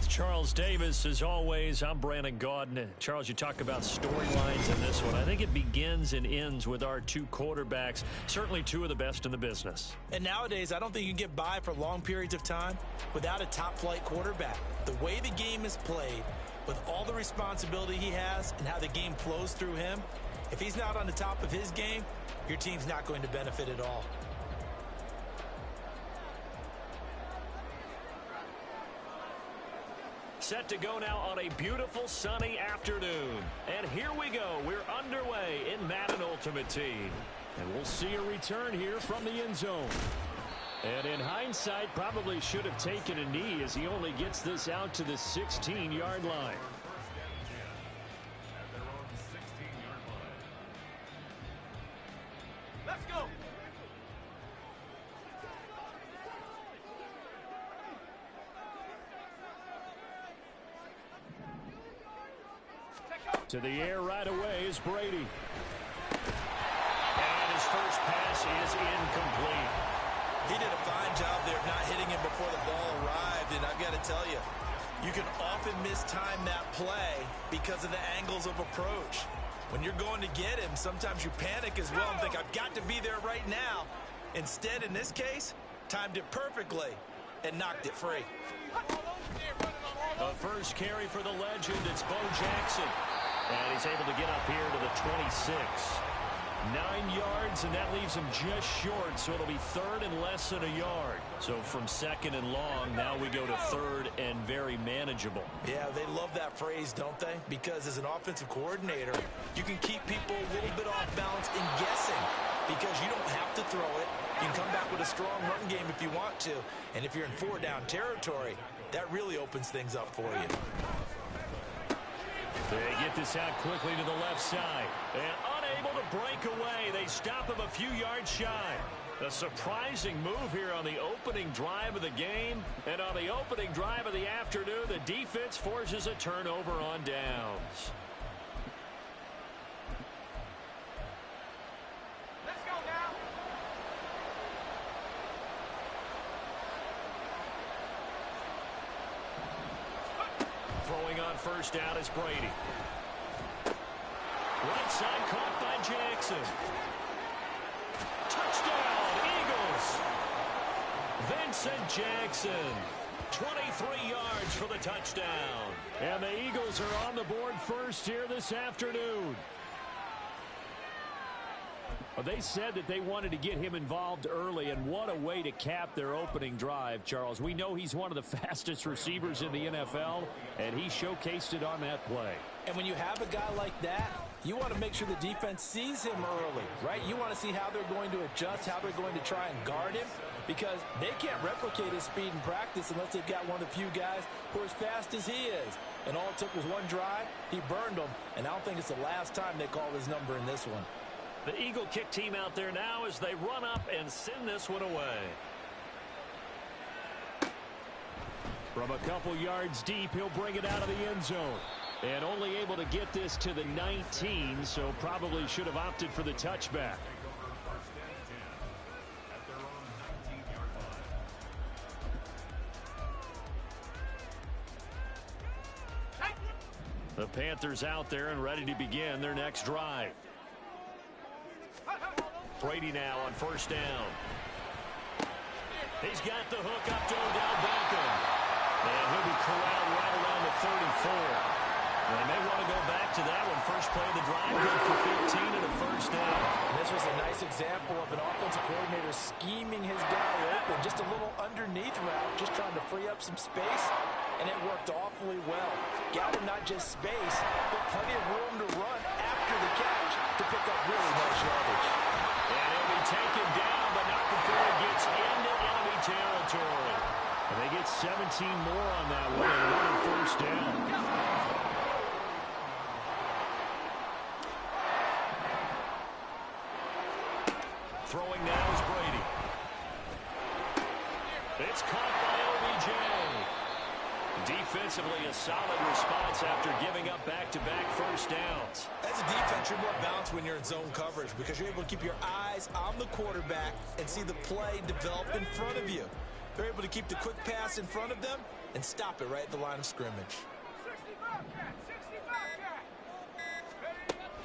with Charles Davis. As always, I'm Brandon Gaudin. Charles, you talk about storylines in this one. I think it begins and ends with our two quarterbacks, certainly two of the best in the business. And nowadays, I don't think you can get by for long periods of time without a top-flight quarterback. The way the game is played, with all the responsibility he has and how the game flows through him, if he's not on the top of his game, your team's not going to benefit at all. Set to go now on a beautiful sunny afternoon. And here we go. We're underway in Madden Ultimate Team. And we'll see a return here from the end zone. And in hindsight, probably should have taken a knee as he only gets this out to the 16-yard line. Let's go. To the air right away is Brady. And his first pass is incomplete. He did a fine job there of not hitting him before the ball arrived, and I've got to tell you, you can often mistime that play because of the angles of approach. When you're going to get him, sometimes you panic as well and think, I've got to be there right now. Instead, in this case, timed it perfectly and knocked it free. The first carry for the legend, it's Bo Jackson. And he's able to get up here to the 26. 9 yards, and that leaves him just short, so it'll be third and less than a yard. So from second and long, now we go to third and very manageable. Yeah, they love that phrase, don't they? Because as an offensive coordinator, you can keep people a little bit off balance and guessing because you don't have to throw it. You can come back with a strong run game if you want to. And if you're in four-down territory, that really opens things up for you. They get this out quickly to the left side. And unable to break away. They stop him a few yards shy. A surprising move here on the opening drive of the game. And on the opening drive of the afternoon, the defense forces a turnover on downs. Let's go now. Throwing on first down is Brady. Right side caught by Jackson. Touchdown, Eagles. Vincent Jackson. 23 yards for the touchdown. And the Eagles are on the board first here this afternoon. Well, they said that they wanted to get him involved early, and what a way to cap their opening drive, Charles. We know he's one of the fastest receivers in the NFL, and he showcased it on that play. And when you have a guy like that, you want to make sure the defense sees him early, right? You want to see how they're going to adjust, how they're going to try and guard him, because they can't replicate his speed in practice unless they've got one of the few guys who are as fast as he is. And all it took was one drive. He burned them, and I don't think it's the last time they call his number in this one. The Eagle kick team out there now as they run up and send this one away. From a couple yards deep, he'll bring it out of the end zone. And only able to get this to the 19, so probably should have opted for the touchback. The Panthers out there and ready to begin their next drive. Brady now on first down. He's got the hook up to Odell Beckham. And he'll be corralled right around the 34. And they may want to go back to that one. First play of the drive, good for 15 and a first down. This was a nice example of an offensive coordinator scheming his guy open. Just a little underneath route, just trying to free up some space. And it worked awfully well. Got him not just space, but plenty of room to run after the catch to pick up really nice yardage. And he'll be taken down, but not before he gets into enemy territory. And they get 17 more on that one and another first down. Throwing now is Brady. It's caught by OBJ. Defensively, a solid response after giving up back-to-back first downs. As a defense, you're more balanced when you're in zone coverage because you're able to keep your eyes on the quarterback and see the play develop in front of you. They're able to keep the quick pass in front of them and stop it right at the line of scrimmage.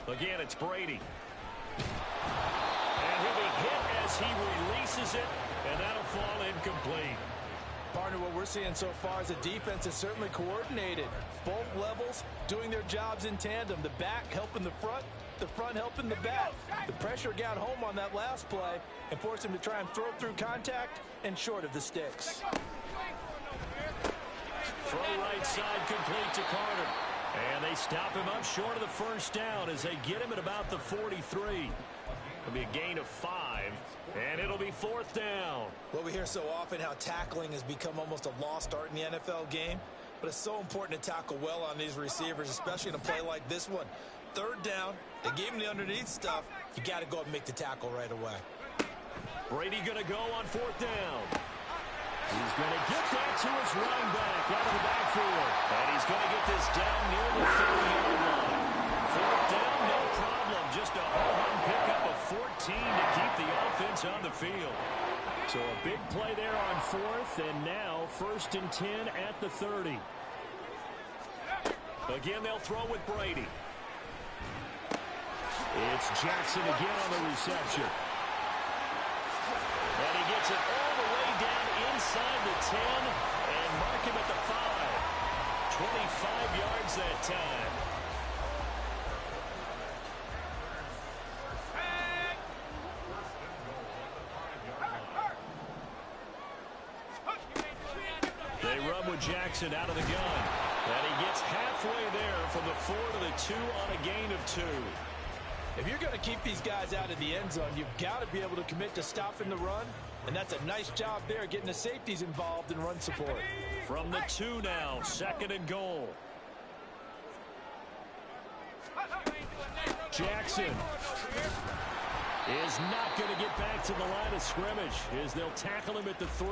Again, it's Brady. And he'll be hit as he releases it, and that'll fall incomplete. Partner, what we're seeing so far is the defense is certainly coordinated. Both levels doing their jobs in tandem. The back helping the front helping the back. The pressure got home on that last play and forced him to try and throw through contact and short of the sticks. Throw right side complete to Carter. And they stop him up short of the first down as they get him at about the 43. It'll be a gain of 5, and it'll be 4th down. Well, we hear so often how tackling has become almost a lost art in the NFL game, but it's so important to tackle well on these receivers, especially in a play like this one. 3rd down, they gave him the underneath stuff. You got to go up and make the tackle right away. Brady going to go on 4th down. He's going to get that to his running back out of the backfield. And he's going to get this down near the 30-yard line. 4th down, no problem. Just a home pickup of 14 to keep the offense on the field. So a big play there on 4th, and now 1st and 10 at the 30. Again, they'll throw with Brady. It's Jackson again on the reception. And he gets it all the way down inside the 10 and mark him at the 5. 25 yards that time. They run with Jackson out of the gun. And he gets halfway there from the 4 to the 2 on a gain of 2. If you're going to keep these guys out of the end zone, you've got to be able to commit to stopping the run, and that's a nice job there getting the safeties involved in run support. From the 2 now, 2nd and goal. Jackson is not going to get back to the line of scrimmage as they'll tackle him at the 3.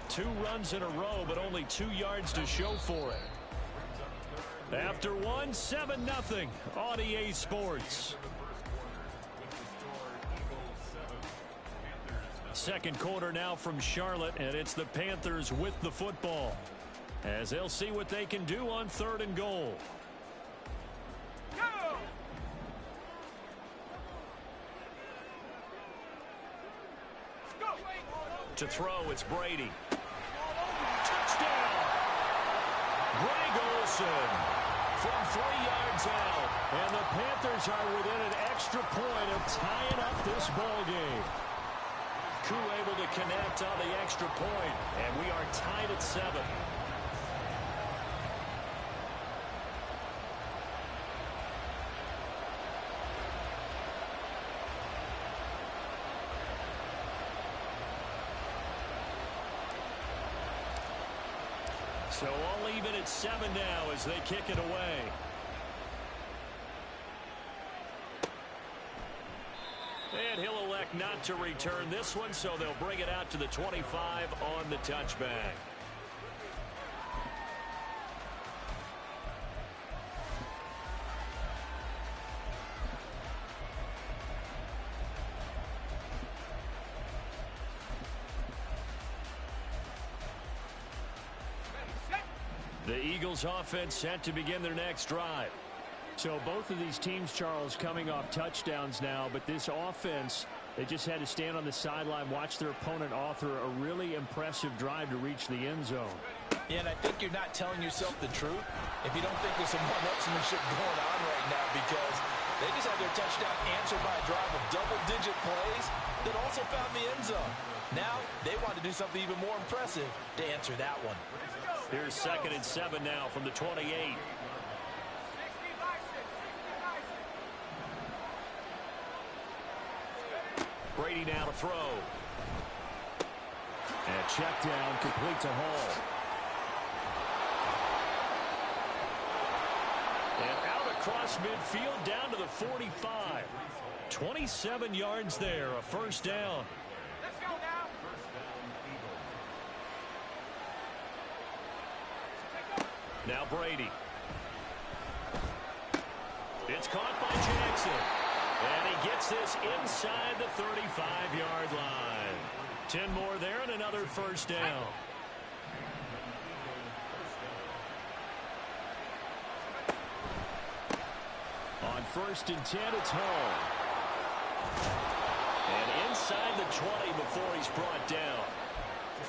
2 runs in a row, but only 2 yards to show for it. After 1, 7-0 on EA Sports. 2nd quarter now from Charlotte, and it's the Panthers with the football as they'll see what they can do on 3rd and goal. To throw, it's Brady. Touchdown! Greg Olsen from 3 yards out. And the Panthers are within an extra point of tying up this ball game. Koo able to connect on the extra point, and we are tied at 7. So all even at 7 now as they kick it away. And he'll elect not to return this one, so they'll bring it out to the 25 on the touchback. The Eagles offense set to begin their next drive. So both of these teams, Charles, coming off touchdowns now, but this offense, they just had to stand on the sideline, watch their opponent author a really impressive drive to reach the end zone. Yeah, and I think you're not telling yourself the truth if you don't think there's some one-upsmanship going on right now, because they just had their touchdown answered by a drive of double-digit plays that also found the end zone. Now they want to do something even more impressive to answer that one. Here's 2nd and 7 now from the 28. Brady now to throw. And check down, complete to Hall. And out across midfield down to the 45. 27 yards there, a first down. Let's go now. Now Brady. It's caught by Jackson. And he gets this inside the 35-yard line. 10 more there and another first down. first and 10. It's home. And inside the 20 before he's brought down.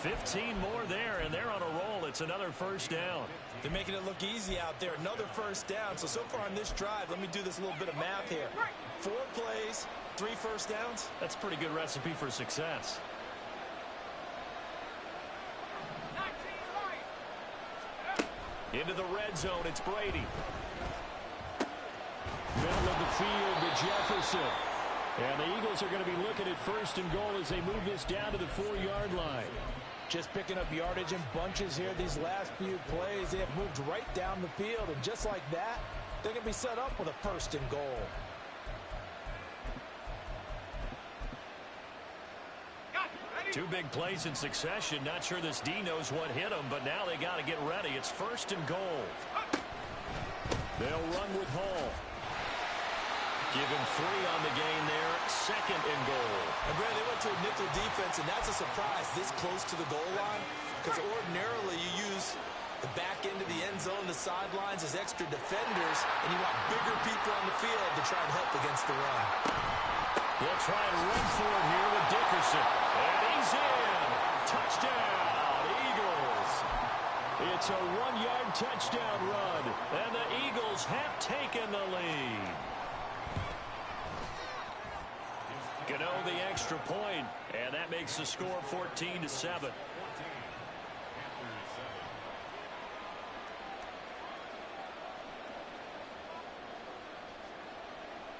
15 more there, and they're on a roll. It's another first down. They're making it look easy out there. Another first down. So far on this drive, let me do this little bit of math here. 4 plays, 3 first downs. That's a pretty good recipe for success. Into the red zone, it's Brady. Middle of the field to Jefferson. And the Eagles are going to be looking at first and goal as they move this down to the 4-yard line. Just picking up yardage in bunches here these last few plays. They have moved right down the field, and just like that, they're going to be set up with a first and goal. Two big plays in succession. Not sure this D knows what hit him, but now they got to get ready. It's first and goal. They'll run with Hall. Give him 3 on the gain there. Second and goal. And Brad, they went to a nickel defense, and that's a surprise this close to the goal line, because ordinarily you use the back end of the end zone, the sidelines as extra defenders, and you want bigger people on the field to try and help against the run. They'll try and run for it here with Dickerson. And he's in. Touchdown, Eagles. It's a 1-yard touchdown run. And the Eagles have taken the lead. Gano the extra point, and that makes the score 14-7.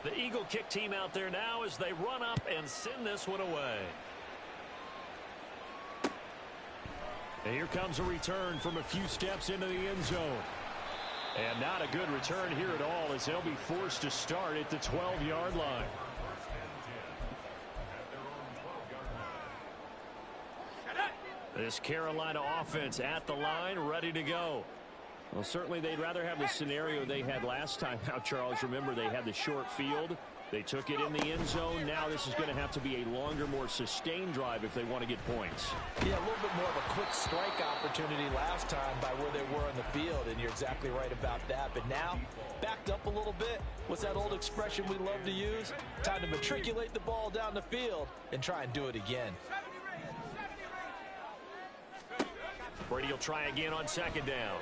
The Eagle kick team out there now as they run up and send this one away. And here comes a return from a few steps into the end zone. And not a good return here at all as they'll be forced to start at the 12-yard line. This Carolina offense at the line, ready to go. Well, certainly they'd rather have the scenario they had last time out, Charles. Remember, they had the short field. They took it in the end zone. Now this is going to have to be a longer, more sustained drive if they want to get points. Yeah, a little bit more of a quick strike opportunity last time by where they were on the field, and you're exactly right about that. But now, backed up a little bit. What's that old expression we love to use? Time to matriculate the ball down the field and try and do it again. Brady will try again on second down.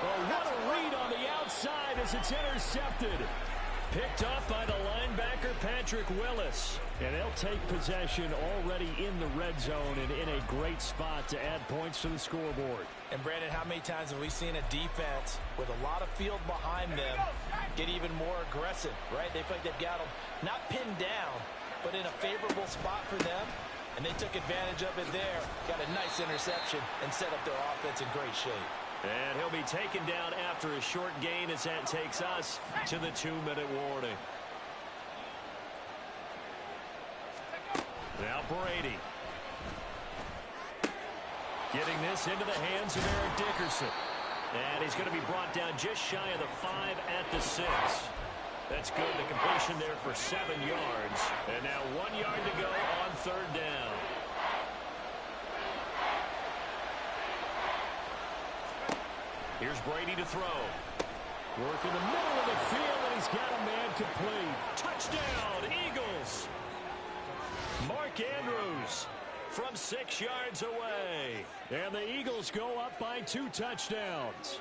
Oh, what a read on the outside as it's intercepted. Picked up by the linebacker, Patrick Willis. And they'll take possession already in the red zone and in a great spot to add points to the scoreboard. And, Brandon, how many times have we seen a defense with a lot of field behind them get even more aggressive, right? They feel like they've got them not pinned down, but in a favorable spot for them. And they took advantage of it there, got a nice interception, and set up their offense in great shape. And he'll be taken down after a short gain as that takes us to the 2-minute warning. Now Brady. Getting this into the hands of Eric Dickerson. And he's going to be brought down just shy of the 5 at the 6. That's good. The completion there for 7 yards. And now 1 yard to go on third down. Here's Brady to throw. Work in the middle of the field, and he's got a man complete. Touchdown, Eagles. Mark Andrews from 6 yards away. And the Eagles go up by 2 touchdowns.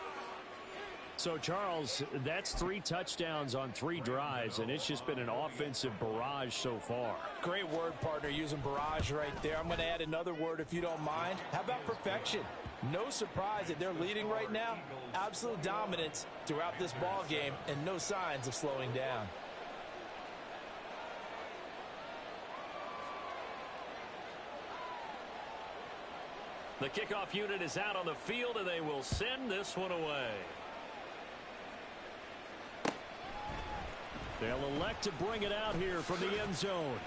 So, Charles, that's 3 touchdowns on 3 drives, and it's just been an offensive barrage so far. Great word, partner, using barrage right there. I'm going to add another word if you don't mind. How about perfection? No surprise that they're leading right now. Absolute dominance throughout this ball game, and no signs of slowing down. The kickoff unit is out on the field, and they will send this one away. They'll elect to bring it out here from the end zone.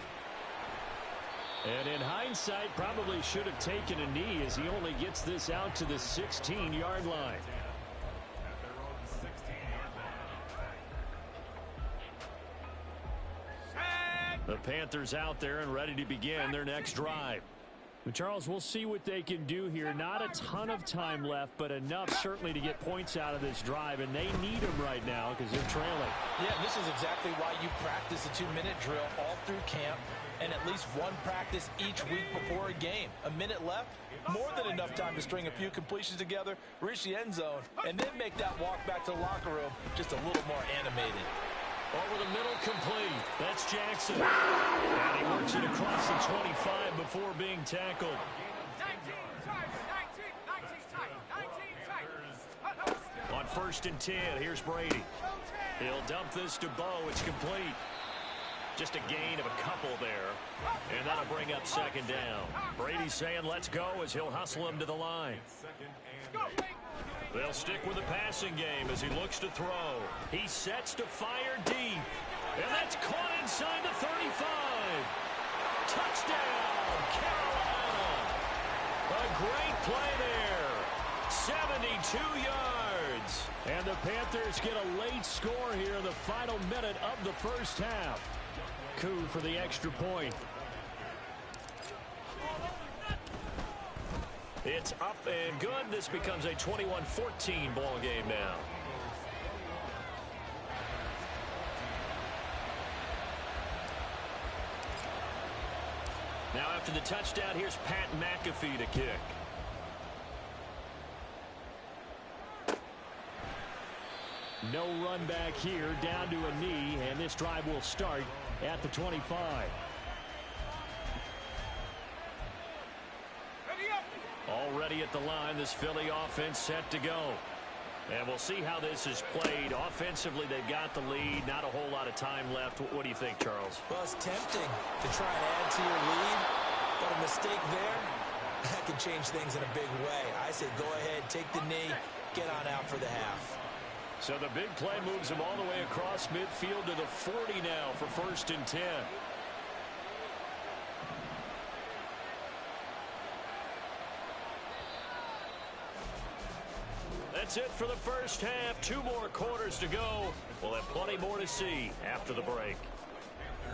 And in hindsight, probably should have taken a knee as he only gets this out to the 16-yard line. The Panthers out there and ready to begin their next drive. Charles, we'll see what they can do here. Not a ton of time left, but enough certainly to get points out of this drive, and they need them right now because they're trailing. Yeah, this is exactly why you practice a 2-minute drill all through camp and at least one practice each week before a game. A minute left, more than enough time to string a few completions together, reach the end zone, and then make that walk back to the locker room just a little more animated. Over the middle, complete. That's Jackson. And he works it across the 25 before being tackled. 19 On 1st and 10, here's Brady. He'll dump this to Bo. It's complete. Just a gain of a couple there. And that'll bring up 2nd down. Brady's saying let's go as he'll hustle him to the line. They'll stick with the passing game as he looks to throw. He sets to fire deep. And that's caught inside the 35. Touchdown, Carolina. A great play there. 72 yards. And the Panthers get a late score here in the final minute of the first half. Coup for the extra point. It's up and good. This becomes a 21-14 ball game now. Now after the touchdown, here's Pat McAfee to kick. No run back here, down to a knee, and this drive will start at the 25. Already at the line, this Philly offense set to go. And we'll see how this is played. Offensively, they've got the lead. Not a whole lot of time left. What do you think, Charles? Well, it's tempting to try and add to your lead, but a mistake there, that can change things in a big way. I say go ahead, take the knee, get on out for the half. So the big play moves him all the way across midfield to the 40 now for 1st and 10. That's it for the first half. 2 more quarters to go. We'll have plenty more to see after the break.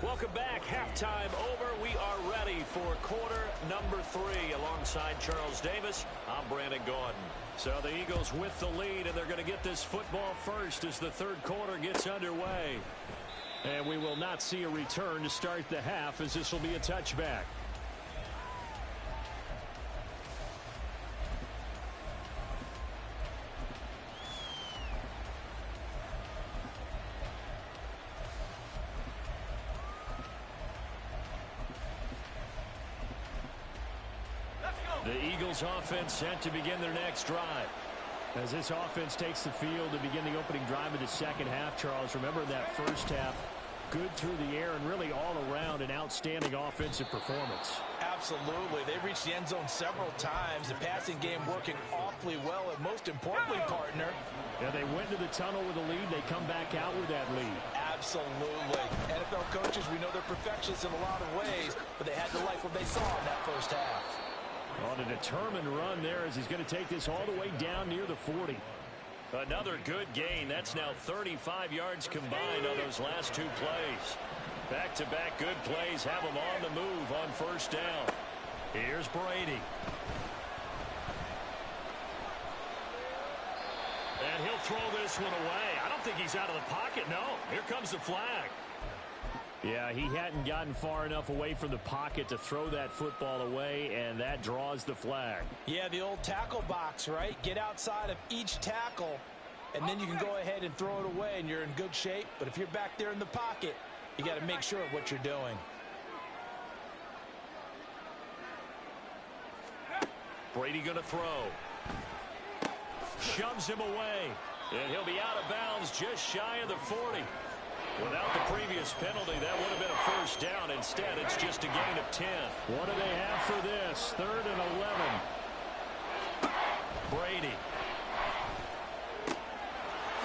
Welcome back. Halftime over. We are ready for quarter number 3. Alongside Charles Davis, I'm Brandon Gaudin. So the Eagles with the lead, and they're going to get this football first as the 3rd quarter gets underway. And we will not see a return to start the half, as this will be a touchback. The Eagles offense set to begin their next drive. As this offense takes the field to begin the opening drive of the second half, Charles, remember that first half, good through the air and really all around an outstanding offensive performance. Absolutely. They reached the end zone several times. The passing game working awfully well, and most importantly, partner. Yeah, they went to the tunnel with a lead. They come back out with that lead. Absolutely. NFL coaches, we know they're perfectionists in a lot of ways, but they had to like what they saw in that first half. On a determined run there as he's going to take this all the way down near the 40. Another good gain. That's now 35 yards combined on those last 2 plays. Back-to-back good plays have them on the move on 1st down. Here's Brady. And he'll throw this one away. I don't think he's out of the pocket. No, here comes the flag. Yeah, he hadn't gotten far enough away from the pocket to throw that football away, and that draws the flag. Yeah, the old tackle box, right? Get outside of each tackle, and then you can go ahead and throw it away, and you're in good shape. But if you're back there in the pocket, you got to make sure of what you're doing. Brady going to throw. Shoves him away, and he'll be out of bounds just shy of the 40. Without the previous penalty, that would have been a 1st down. Instead, it's just a gain of 10. What do they have for this? 3rd and 11. Brady.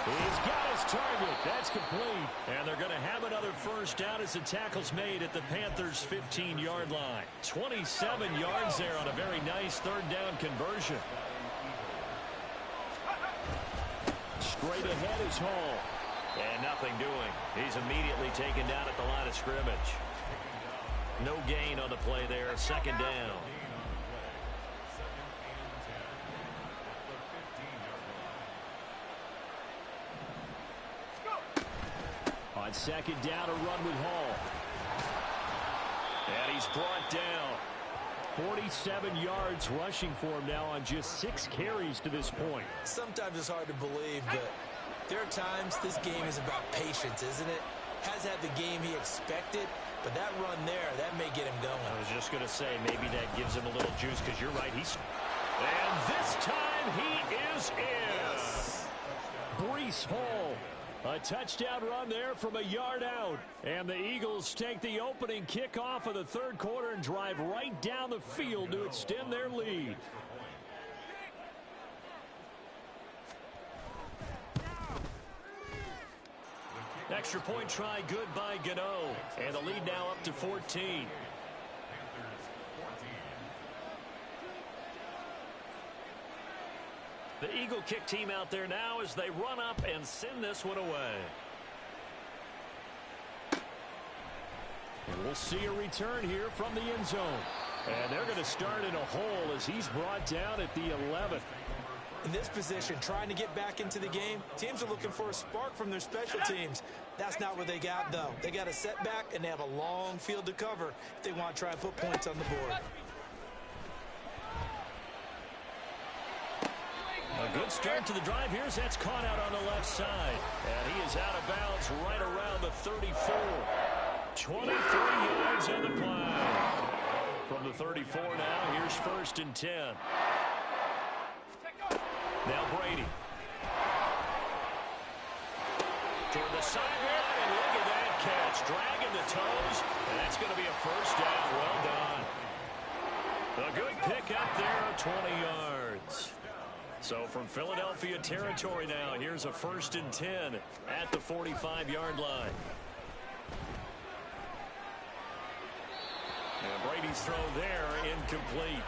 He's got his target. That's complete. And they're going to have another 1st down as the tackle's made at the Panthers' 15-yard line. 27 yards there on a very nice 3rd down conversion. Straight ahead is Hall. And nothing doing. He's immediately taken down at the line of scrimmage. No gain on the play there. 2nd down. On second down, a run with Hall. And he's brought down. 47 yards rushing for him now on just 6 carries to this point. Sometimes it's hard to believe, but there are times this game is about patience, isn't it? Has had the game he expected, but that run there, that may get him going. I was just going to say, maybe that gives him a little juice, because you're right. And this time he is in. Yes. Breece Hall. A touchdown run there from a yard out. And the Eagles take the opening kickoff of the third quarter and drive right down the field to extend their lead. Extra point try good by Gano. And the lead now up to 14. The Eagle kick team out there now as they run up and send this one away. And we'll see a return here from the end zone. And they're going to start in a hole as he's brought down at the 11th. In this position, trying to get back into the game, teams are looking for a spark from their special teams. That's not what they got, though. They got a setback, and they have a long field to cover if they want to try and put points on the board. A good start to the drive here as that's caught out on the left side. And he is out of bounds right around the 34. 23 yards on the play. From the 34 now, here's 1st and 10. Now Brady. Toward the sideline, and look at that catch. Dragging the toes, and that's going to be a first down. Well done. A good pick up there of 20 yards. So from Philadelphia territory now, here's a 1st and 10 at the 45-yard line. And Brady's throw there incomplete.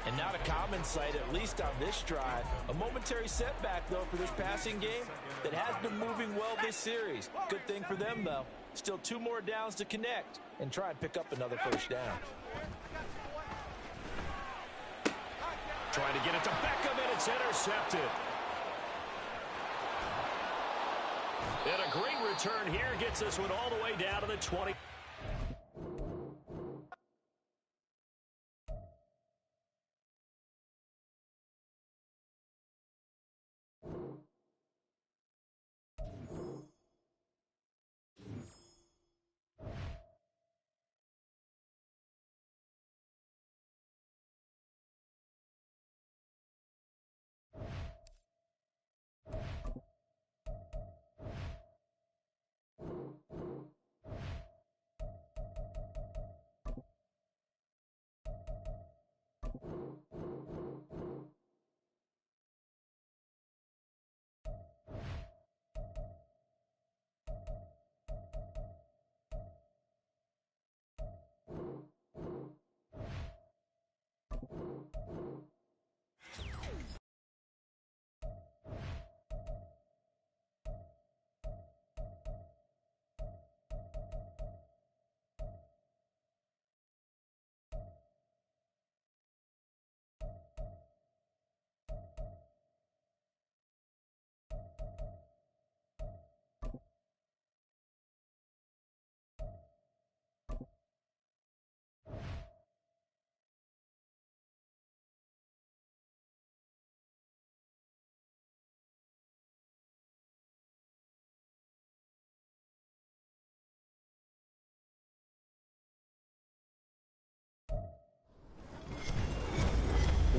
And not a common sight, at least on this drive. A momentary setback, though, for this passing game that has been moving well this series. Good thing for them, though. Still 2 more downs to connect and try and pick up another first down. Trying to get it to Beckham, and it's intercepted. And a great return here gets this one all the way down to the 20.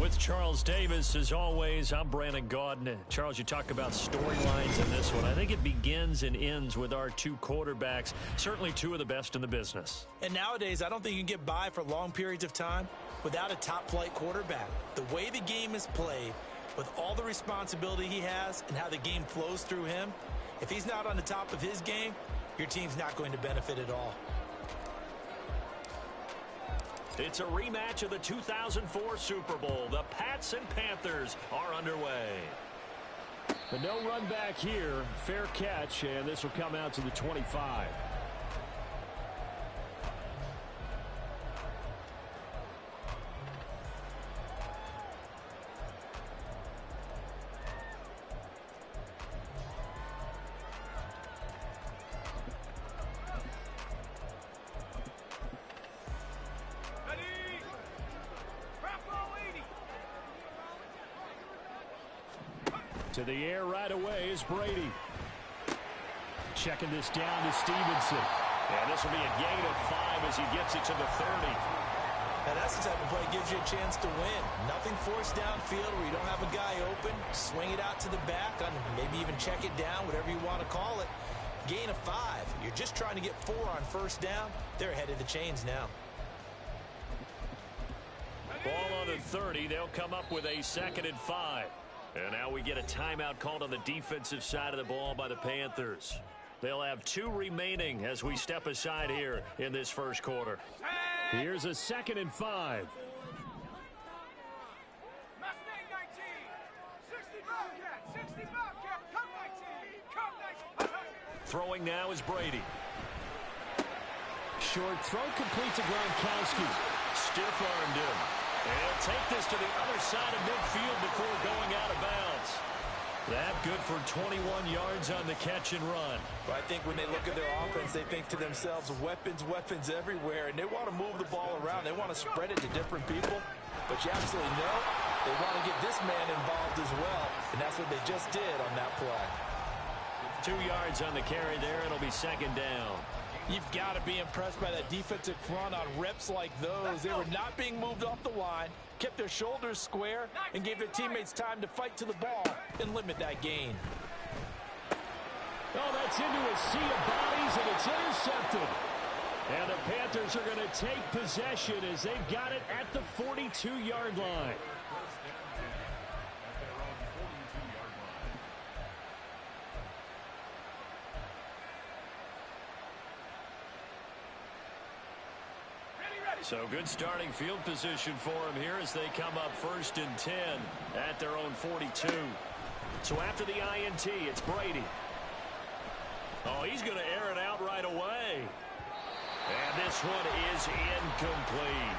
With Charles Davis, as always, I'm Brandon Gaudin. Charles, you talk about storylines in this one. I think it begins and ends with our 2 quarterbacks, certainly 2 of the best in the business. And nowadays, I don't think you can get by for long periods of time without a top-flight quarterback. The way the game is played, with all the responsibility he has and how the game flows through him, if he's not on the top of his game, your team's not going to benefit at all. It's a rematch of the 2004 Super Bowl. The Pats and Panthers are underway. The no run back here. Fair catch, and this will come out to the 25. To the air right away is Brady. Checking this down to Stevenson. And this will be a gain of 5 as he gets it to the 30. Now that's the type of play that gives you a chance to win. Nothing forced downfield where you don't have a guy open. Swing it out to the back, maybe even check it down, whatever you want to call it. Gain of 5. You're just trying to get 4 on first down. They're ahead of the chains now. Ball on the 30. They'll come up with a 2nd and 5. And now we get a timeout called on the defensive side of the ball by the Panthers. They'll have 2 remaining as we step aside here in this first quarter. Here's a 2nd and 5. Throwing now is Brady. Short throw complete to Gronkowski. Stiff-armed him. And he'll take this to the other side of midfield before going out of bounds. That good for 21 yards on the catch and run. Well, I think when they look at their offense, they think to themselves, weapons, weapons everywhere, and they want to move the ball around. They want to spread it to different people. But you absolutely know they want to get this man involved as well, and that's what they just did on that play. 2 yards on the carry there. It'll be 2nd down. You've got to be impressed by that defensive front on reps like those. They were not being moved off the line, kept their shoulders square, and gave their teammates time to fight to the ball and limit that gain. Oh, that's into a sea of bodies, and it's intercepted. And the Panthers are going to take possession as they've got it at the 42-yard line. So good starting field position for him here as they come up 1st and 10 at their own 42. So after the INT, it's Brady. Oh, he's going to air it out right away. And this one is incomplete.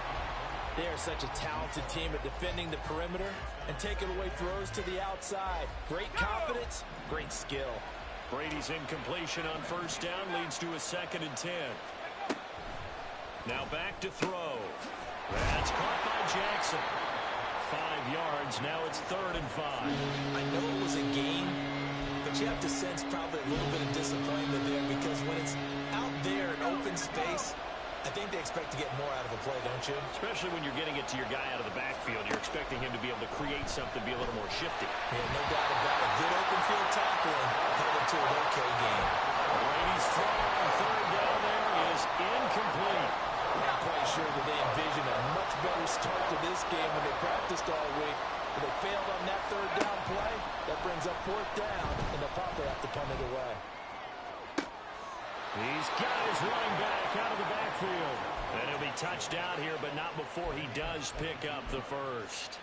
They are such a talented team at defending the perimeter and taking away throws to the outside. Great confidence, great skill. Brady's incompletion on 1st down leads to a 2nd and 10. Now back to throw. That's caught by Jackson. 5 yards. Now it's 3rd and 5. I know it was a gain, but you have to sense probably a little bit of disappointment there because when it's out there in open space, I think they expect to get more out of a play, don't you? Especially when you're getting it to your guy out of the backfield. You're expecting him to be able to create something, be a little more shifty. Yeah, no doubt about it. Good open field tackling headed to an okay game. Brady's throw on 3rd down there is incomplete. Not quite sure that they envisioned a much better start to this game when they practiced all week. But they failed on that 3rd down play. That brings up 4th down, and they'll probably have to punt it away. He's got his running back out of the backfield. And he'll be touched out here, but not before he does pick up the 1st.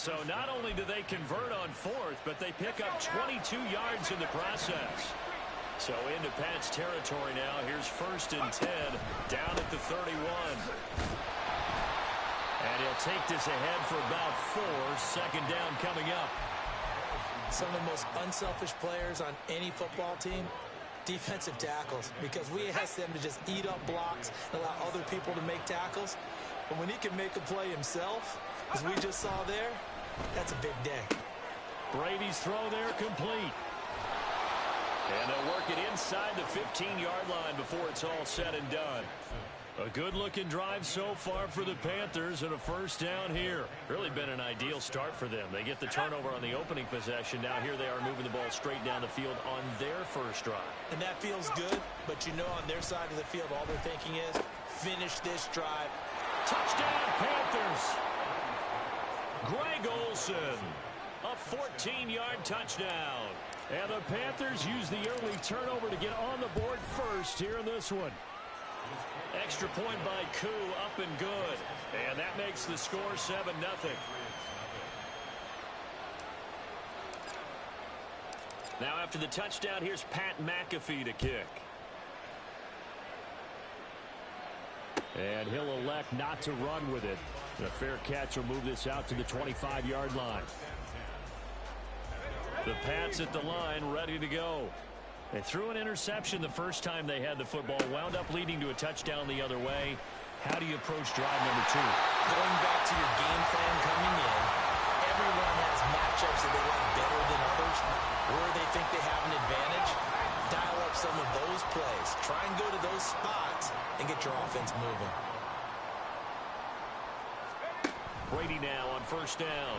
So not only do they convert on 4th, but they pick up 22 yards in the process. So into Pat's territory now. Here's 1st and 10 down at the 31. And he'll take this ahead for about 4. 2nd down coming up. Some of the most unselfish players on any football team, defensive tackles, because we ask them to just eat up blocks and allow other people to make tackles. But when he can make a play himself, as we just saw there, that's a big day. Brady's throw there complete. And they'll work it inside the 15-yard line before it's all said and done. A good-looking drive so far for the Panthers and a 1st down here. Really been an ideal start for them. They get the turnover on the opening possession. Now here they are moving the ball straight down the field on their 1st drive. And that feels good, but you know on their side of the field all they're thinking is finish this drive. Touchdown, Panthers! Greg Olsen, a 14-yard touchdown. And the Panthers use the early turnover to get on the board first here in this one. Extra point by Koo, up and good. And that makes the score 7-0. Now after the touchdown, here's Pat McAfee to kick. And he'll elect not to run with it. And a fair catch will move this out to the 25-yard line. The Pats at the line, ready to go. They threw an interception the first time they had the football, wound up leading to a touchdown the other way. How do you approach drive number 2? Going back to your game plan coming in, everyone has matchups that they like better than others, where they think they have an advantage. Dial up some of those plays. Try and go to those spots and get your offense moving. Brady now on first down.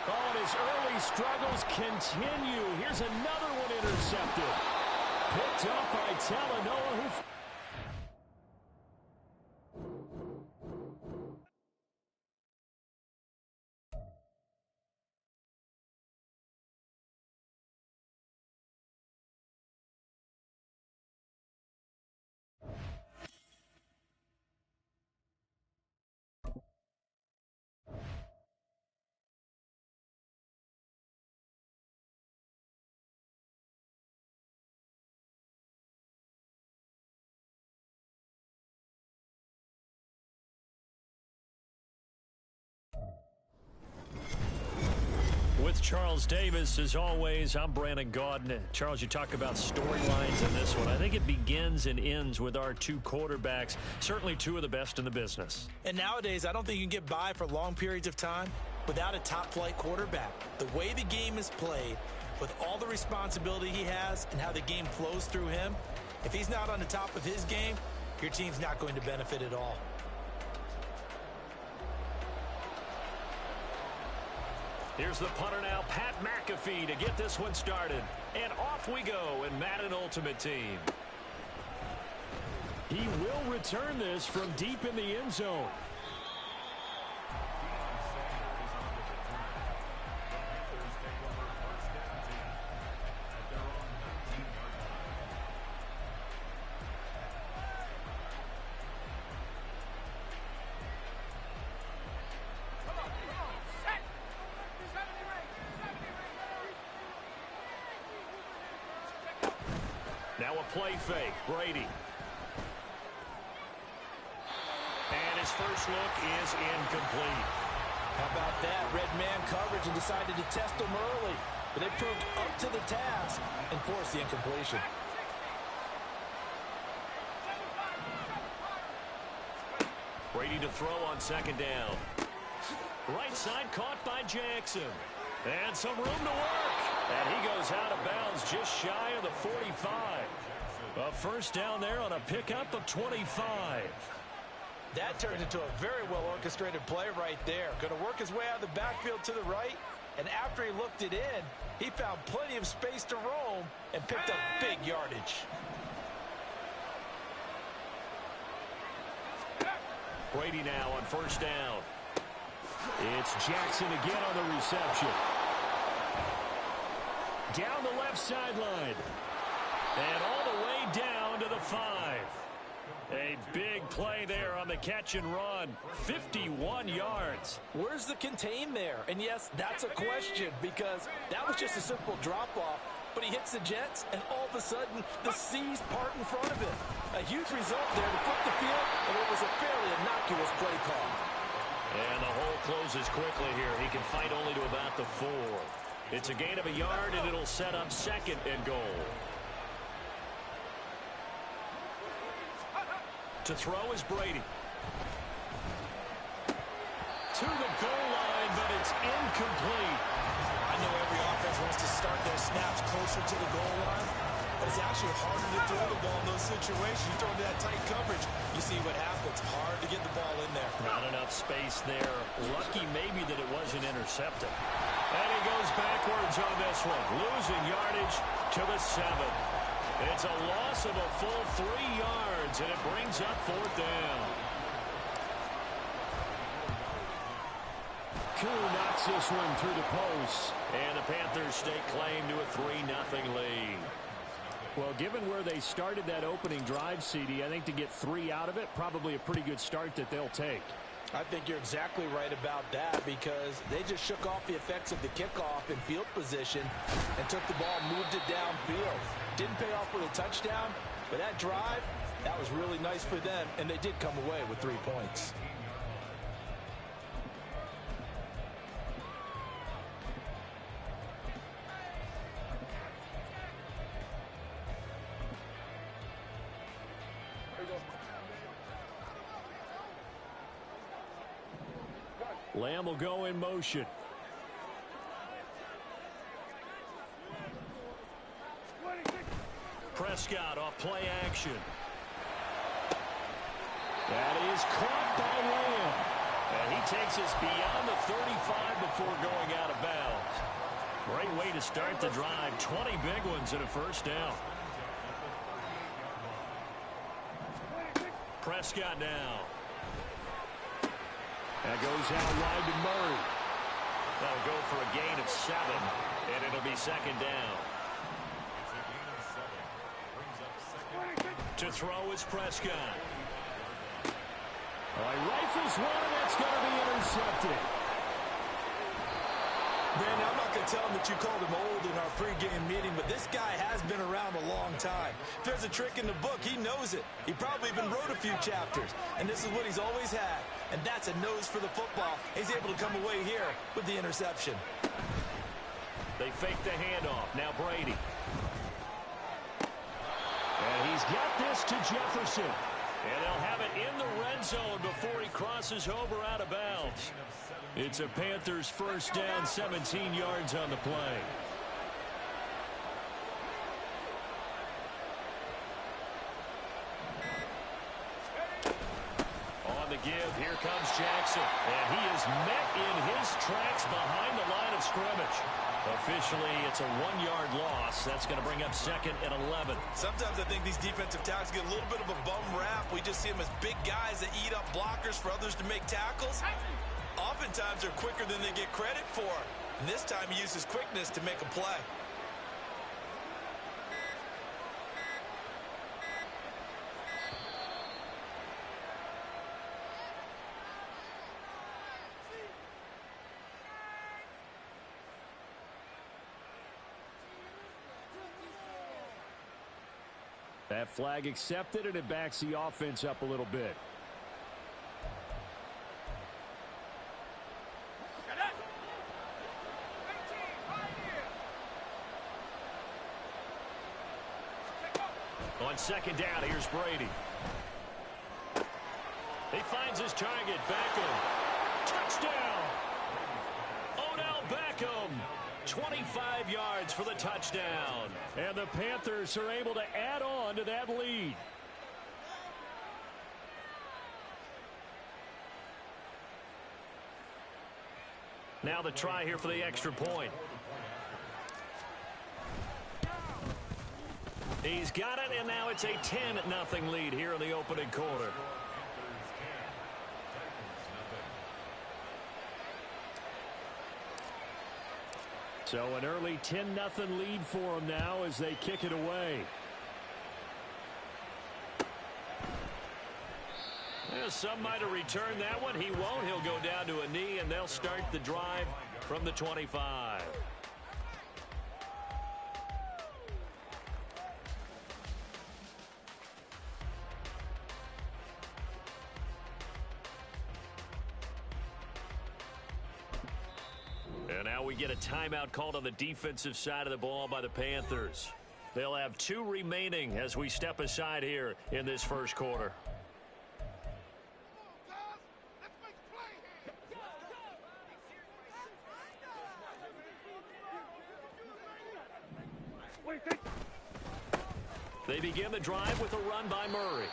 Oh, and his early struggles continue. Here's another one intercepted. Picked up by Talanoa, with Charles Davis, as always, I'm Brandon Gaudin. Charles, you talk about storylines in this one. I think it begins and ends with our two quarterbacks, certainly two of the best in the business. And nowadays, I don't think you can get by for long periods of time without a top-flight quarterback. The way the game is played, with all the responsibility he has and how the game flows through him, if he's not on the top of his game, your team's not going to benefit at all. Here's the punter now, Pat McAfee, to get this one started. And off we go in Madden Ultimate Team. He will return this from deep in the end zone. Now a play fake, Brady. And his first look is incomplete. How about that? Red man coverage and decided to test him early. But they proved up to the task and forced the incompletion. Brady to throw on second down. Right side caught by Jackson. And some room to work. And he goes out of bounds just shy of the 45. A first down there on a pickup of 25. That turned into a very well-orchestrated play right there. Going to work his way out of the backfield to the right. And after he looked it in, he found plenty of space to roam and picked up big yardage. Brady now on first down. It's Jackson again on the reception. Down the left sideline. And all the way down to the 5. A big play there on the catch and run. 51 yards. Where's the contain there? And yes, that's a question because that was just a simple drop-off. But he hits the Jets, and all of a sudden, the seas part in front of him. A huge result there to flip the field, and it was a fairly innocuous play call. And the hole closes quickly here. He can fight only to about the 4. It's a gain of a yard, and it'll set up second and goal. To throw is Brady. To the goal line, but it's incomplete. I know every offense wants to start their snaps closer to the goal line, but it's actually harder to throw the ball in those situations. You throw into that tight coverage, you see what happens. Hard to get the ball in there. Not enough space there. Lucky maybe that it wasn't intercepted. And he goes backwards on this one, losing yardage to the 7. It's a loss of a full 3 yards, and it brings up fourth down. Koo knocks this one through the post, and the Panthers stake claim to a 3-0 lead. Well, given where they started that opening drive, CD, I think to get 3 out of it, probably a pretty good start that they'll take. I think you're exactly right about that because they just shook off the effects of the kickoff in field position and took the ball, moved it downfield. Didn't pay off with a touchdown, but that drive, that was really nice for them, and they did come away with 3 points. Lamb will go in motion. Prescott off play action. That is caught by Lamb. And he takes us beyond the 35 before going out of bounds. Great way to start the drive. 20 big ones and a first down. Prescott now. That goes out wide to Murray. That'll go for a gain of 7, and it'll be second down. To throw is Prescott. He rifles one, and that's going to be intercepted. Man, I'm not going to tell him that you called him old in our pregame meeting, but this guy has been around a long time. If there's a trick in the book, he knows it. He probably even wrote a few chapters, and this is what he's always had, and that's a nose for the football. He's able to come away here with the interception. They fake the handoff. Now Brady. And he's got this to Jefferson. And they'll have it in the red zone before he crosses over out of bounds. It's a Panthers first down, 17 yards on the play. On the give, here comes Jackson. And he is met in his tracks behind the line of scrimmage. Officially, it's a 1-yard loss. That's going to bring up second and 11. Sometimes I think these defensive tackles get a little bit of a bum rap. We just see them as big guys that eat up blockers for others to make tackles. Oftentimes, they're quicker than they get credit for. And this time, he uses quickness to make a play. That flag accepted, and it backs the offense up a little bit. On second down, here's Brady. He finds his target, Beckham. Touchdown! Odell Beckham. 25 yards for the touchdown. And the Panthers are able to add on to that lead. Now the try here for the extra point. He's got it, and now it's a 10-0 lead here in the opening quarter. So an early 10-0 lead for them now as they kick it away. Yeah, some might have returned that one. He won't. He'll go down to a knee, and they'll start the drive from the 25. And now we get a timeout called on the defensive side of the ball by the Panthers. They'll have 2 remaining as we step aside here in this first quarter. They begin the drive with a run by Murray.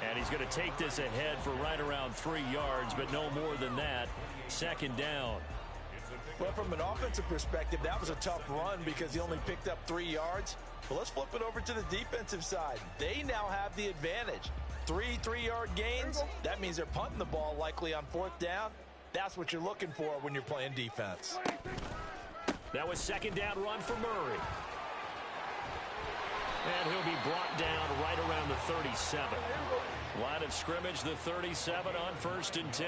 And he's going to take this ahead for right around 3 yards, but no more than that. Second down. Well, from an offensive perspective, that was a tough run because he only picked up 3 yards. But let's flip it over to the defensive side. They now have the advantage. 3 3-yard gains. That means they're punting the ball likely on 4th down. That's what you're looking for when you're playing defense. That was second down run for Murray. And he'll be brought down right around the 37. Line of scrimmage, the 37 on 1st and 10.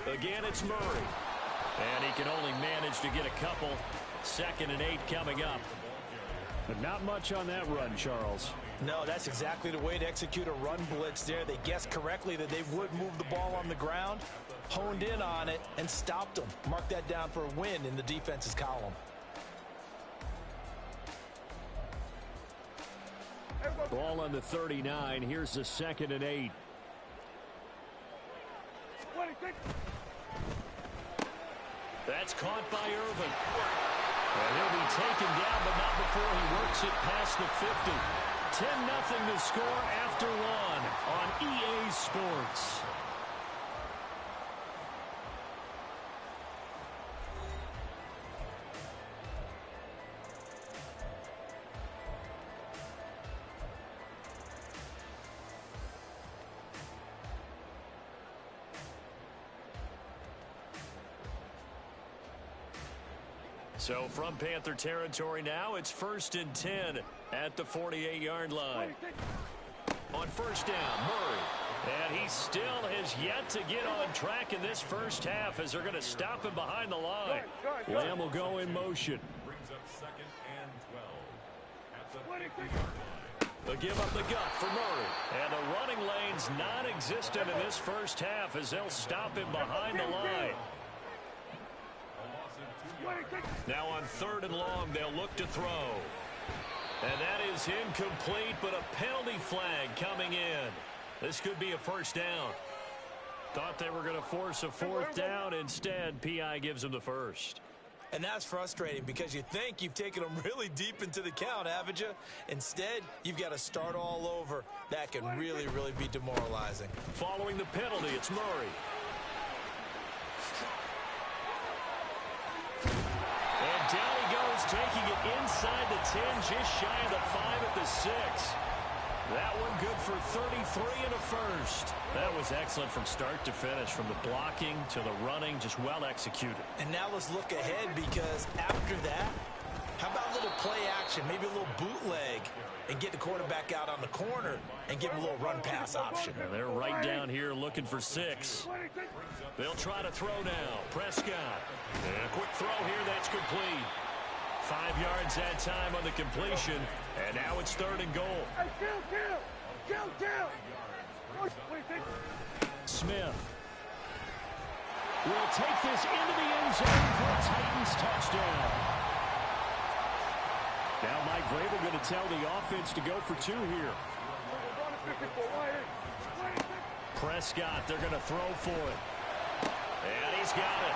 Again, it's Murray. And he can only manage to get a couple. 2nd and 8 coming up. But not much on that run, Charles. No, that's exactly the way to execute a run blitz there. They guessed correctly that they would move the ball on the ground, honed in on it, and stopped them. Mark that down for a win in the defense's column. Ball on the 39. Here's the 2nd and 8. That's caught by Irvin. And he'll be taken down, but not before he works it past the 50. 10-0 to score after one on EA Sports. So from Panther territory now, it's 1st and 10 at the 48-yard line. On first down, Murray. And he still has yet to get on track in this first half as they're going to stop him behind the line. Lamb will go in motion. Brings up 2nd and 12 at the 50-yard line. They'll give up the gut for Murray. And the running lane's non-existent in this first half as they'll stop him behind the line. Now on 3rd and long, they'll look to throw. And that is incomplete, but a penalty flag coming in. This could be a first down. Thought they were going to force a 4th down. Instead, PI gives them the first. And that's frustrating because you think you've taken them really deep into the count, haven't you? Instead, you've got to start all over. That can really, really be demoralizing. Following the penalty, it's Murray. And down he goes, taking it inside the 10, just shy of the 5 at the 6. That one good for 33 and a first. That was excellent from start to finish, from the blocking to the running, just well executed. And now let's look ahead, because after that, how about a little play action, maybe a little bootleg, and get the quarterback out on the corner and give him a little run pass option. And they're right down here looking for 6. They'll try to throw now. Prescott. And a quick throw here, that's complete. 5 yards that time on the completion. And now it's 3rd and goal. Smith will take this into the end zone for a Titans touchdown. Now Mike Vrabel going to tell the offense to go for 2 here. Prescott, they're going to throw for it. And he's got it.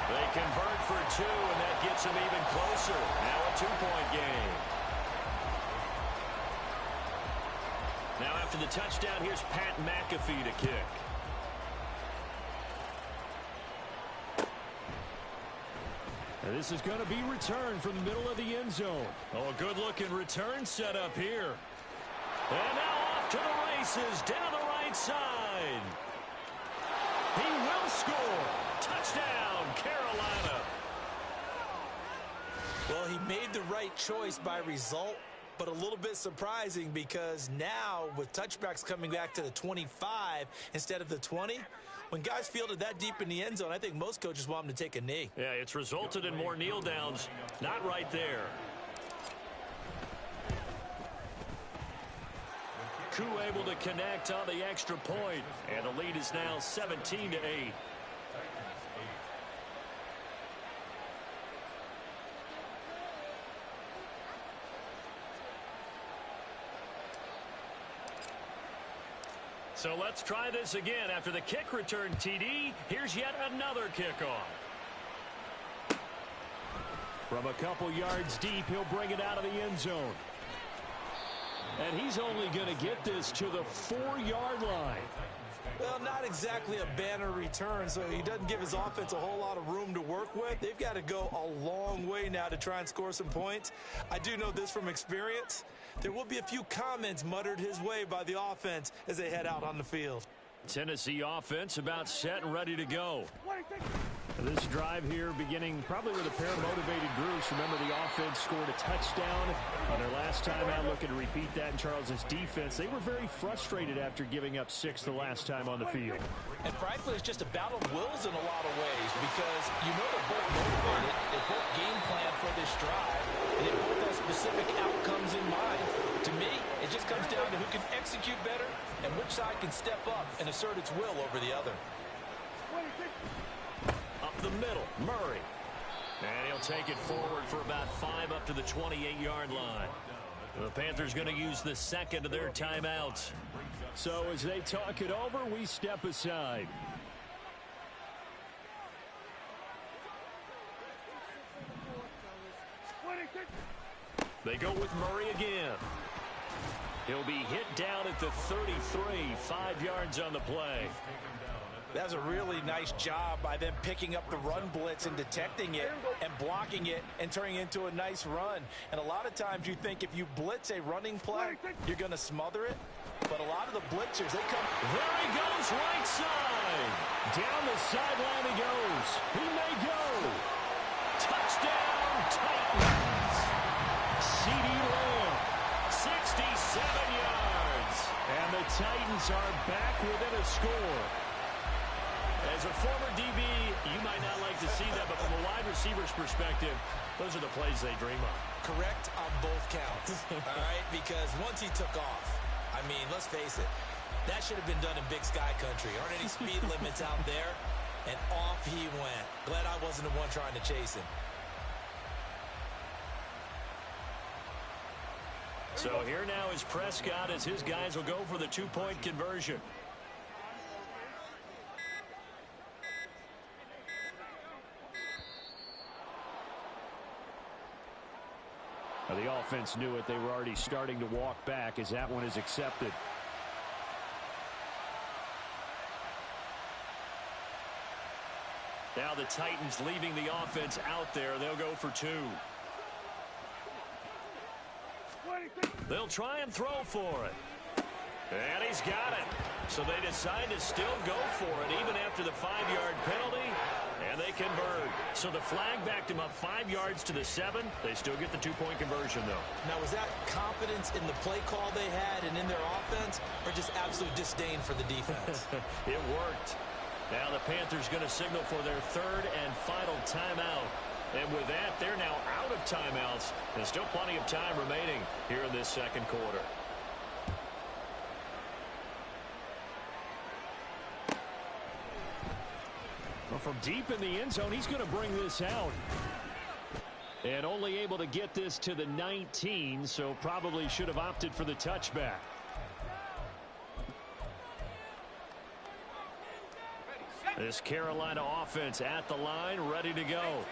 They convert for 2, and that gets them even closer. Now a 2-point game. Now after the touchdown, here's Pat McAfee to kick. And this is going to be returned from the middle of the end zone. Oh, a good-looking return set up here. And now off to the races, down the right side. He will score. Touchdown, Carolina. Well, he made the right choice by result, but a little bit surprising because now with touchbacks coming back to the 25 instead of the 20, when guys fielded that deep in the end zone, I think most coaches want them to take a knee. Yeah, it's resulted in more kneel downs. Not right there. Koo able to connect on the extra point, and the lead is now 17-8. So let's try this again. After the kick return TD, here's yet another kickoff. From a couple yards deep, he'll bring it out of the end zone. And he's only going to get this to the 4-yard line. Well, not exactly a banner return, so he doesn't give his offense a whole lot of room to work with. They've got to go a long way now to try and score some points. I do know this from experience. There will be a few comments muttered his way by the offense as they head out on the field. Tennessee offense about set and ready to go. This drive here beginning probably with a pair of motivated groups. Remember, the offense scored a touchdown on their last time out. Looking to repeat that in Charles's defense. They were very frustrated after giving up 6 the last time on the field. And frankly, it's just a battle of wills in a lot of ways because you know they're both motivated. They both game plan for this drive, and they both have specific outcomes in mind. To me, it just comes down to who can execute better and which side can step up and assert its will over the other. Up the middle, Murray. And he'll take it forward for about 5 up to the 28-yard line. The Panthers going to use the second of their timeouts. So as they talk it over, we step aside. They go with Murray again. He'll be hit down at the 33, 5 yards on the play. That's a really nice job by them picking up the run blitz and detecting it and blocking it and turning it into a nice run. And a lot of times you think if you blitz a running play, you're going to smother it. But a lot of the blitzers, they come. There he goes, right side. Down the sideline he goes. He may go. Touchdown, Titans. C.D. Lamb, 67 yards. And the Titans are back within a score. As a former DB, you might not like to see that, but from a wide receiver's perspective, those are the plays they dream of. Correct on both counts, all right? Because once he took off, I mean, let's face it, that should have been done in Big Sky Country. Aren't any speed limits out there? And off he went. Glad I wasn't the one trying to chase him. So here now is Prescott as his guys will go for the two-point conversion. The offense knew it. They were already starting to walk back as that one is accepted. Now the Titans leaving the offense out there. They'll go for two. They'll try and throw for it. And he's got it. So they decide to still go for it even after the 5-yard penalty. And they convert. So the flag backed them up 5 yards to the 7. They still get the two-point conversion, though. Now, was that confidence in the play call they had and in their offense, or just absolute disdain for the defense? It worked. Now the Panthers going to signal for their third and final timeout. And with that, they're now out of timeouts. There's still plenty of time remaining here in this second quarter. Well, from deep in the end zone, he's going to bring this out. And only able to get this to the 19, so probably should have opted for the touchback. This Carolina offense at the line, ready to go.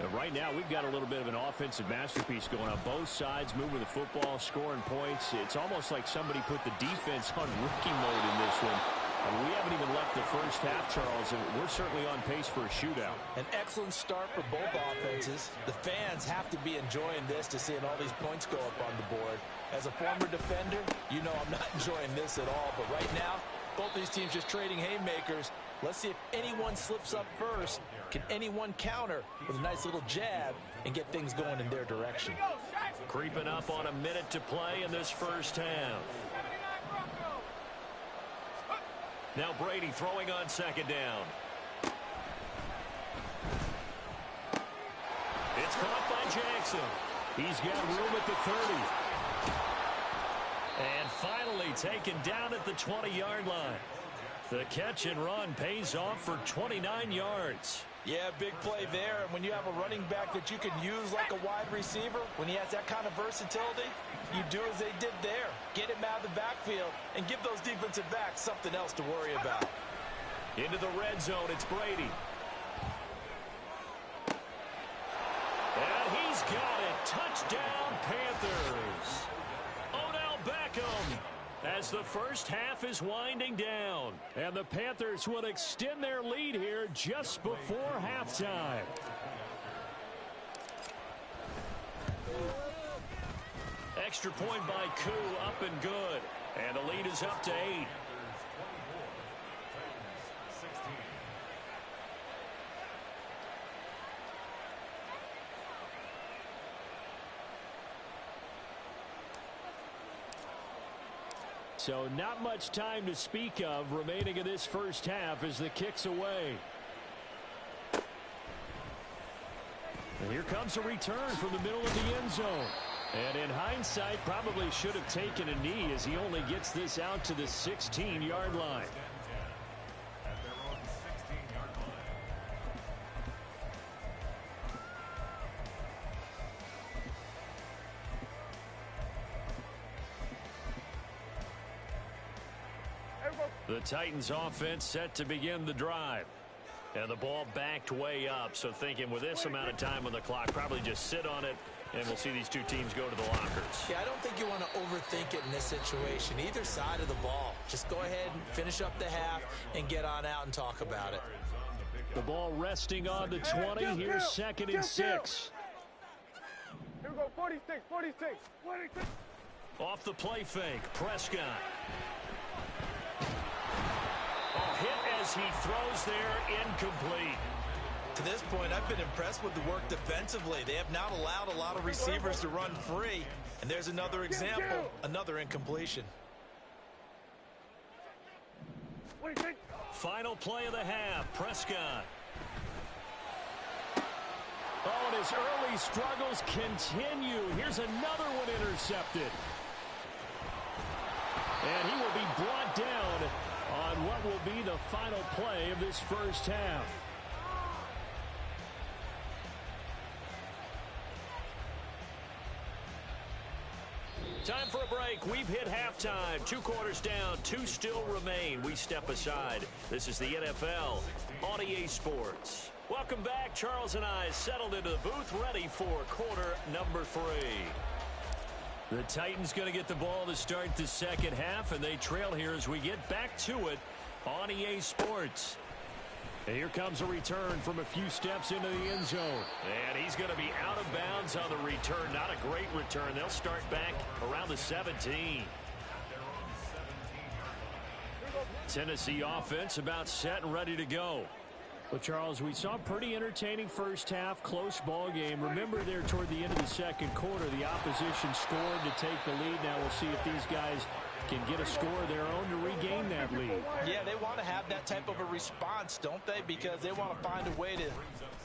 And right now, we've got a little bit of an offensive masterpiece going on. Both sides moving the football, scoring points. It's almost like somebody put the defense on rookie mode in this one. I mean, we haven't even left the first half, Charles, and we're certainly on pace for a shootout. An excellent start for both offenses. The fans have to be enjoying this to seeing all these points go up on the board. As a former defender, you know I'm not enjoying this at all. But right now, both these teams just trading haymakers. Let's see if anyone slips up first. Can anyone counter with a nice little jab and get things going in their direction? Creeping up on a minute to play in this first half. Now Brady throwing on second down. It's caught by Jackson. He's got room at the 30. And finally taken down at the 20-yard line. The catch and run pays off for 29 yards. Yeah, big play there. And when you have a running back that you can use like a wide receiver, when he has that kind of versatility, you do as they did there. Get him out of the backfield and give those defensive backs something else to worry about. Into the red zone, it's Brady. And he's got it. Touchdown, Panthers. Odell Beckham. As the first half is winding down. And the Panthers will extend their lead here just before halftime. Extra point by Koo, up and good. And the lead is up to 8. So not much time to speak of remaining in this first half as the kick's away. And here comes a return from the middle of the end zone. And in hindsight, probably should have taken a knee as he only gets this out to the 16-yard line. At their own 16-yard line. The Titans offense set to begin the drive. And the ball backed way up. So thinking with this amount of time on the clock, probably just sit on it And we'll see these two teams go to the lockers. Yeah, I don't think you want to overthink it in this situation. Either side of the ball. Just go ahead and finish up the half and get on out and talk about it. The ball resting on the 20. Here's 2nd and 6. Here we go, 46, 46, 46. Off the play fake, Prescott. A hit as he throws there, incomplete. To this point, I've been impressed with the work defensively. They have not allowed a lot of receivers to run free. And there's another example, another incompletion. Final play of the half, Prescott. Oh, and his early struggles continue. Here's another one intercepted. And he will be brought down on what will be the final play of this first half. Time for a break. We've hit halftime. 2 quarters down. 2 still remain. We step aside. This is the NFL on EA Sports. Welcome back. Charles and I settled into the booth, ready for quarter number 3. The Titans going to get the ball to start the second half, and they trail here as we get back to it on EA Sports. And here comes a return from a few steps into the end zone. And he's going to be out of bounds on the return. Not a great return. They'll start back around the 17. Tennessee offense about set and ready to go. Well, Charles, we saw a pretty entertaining first half, close ball game. Remember there toward the end of the second quarter, the opposition scored to take the lead. Now we'll see if these guys can get a score of their own to regain that lead. Yeah, they want to have that type of a response, don't they? Because they want to find a way to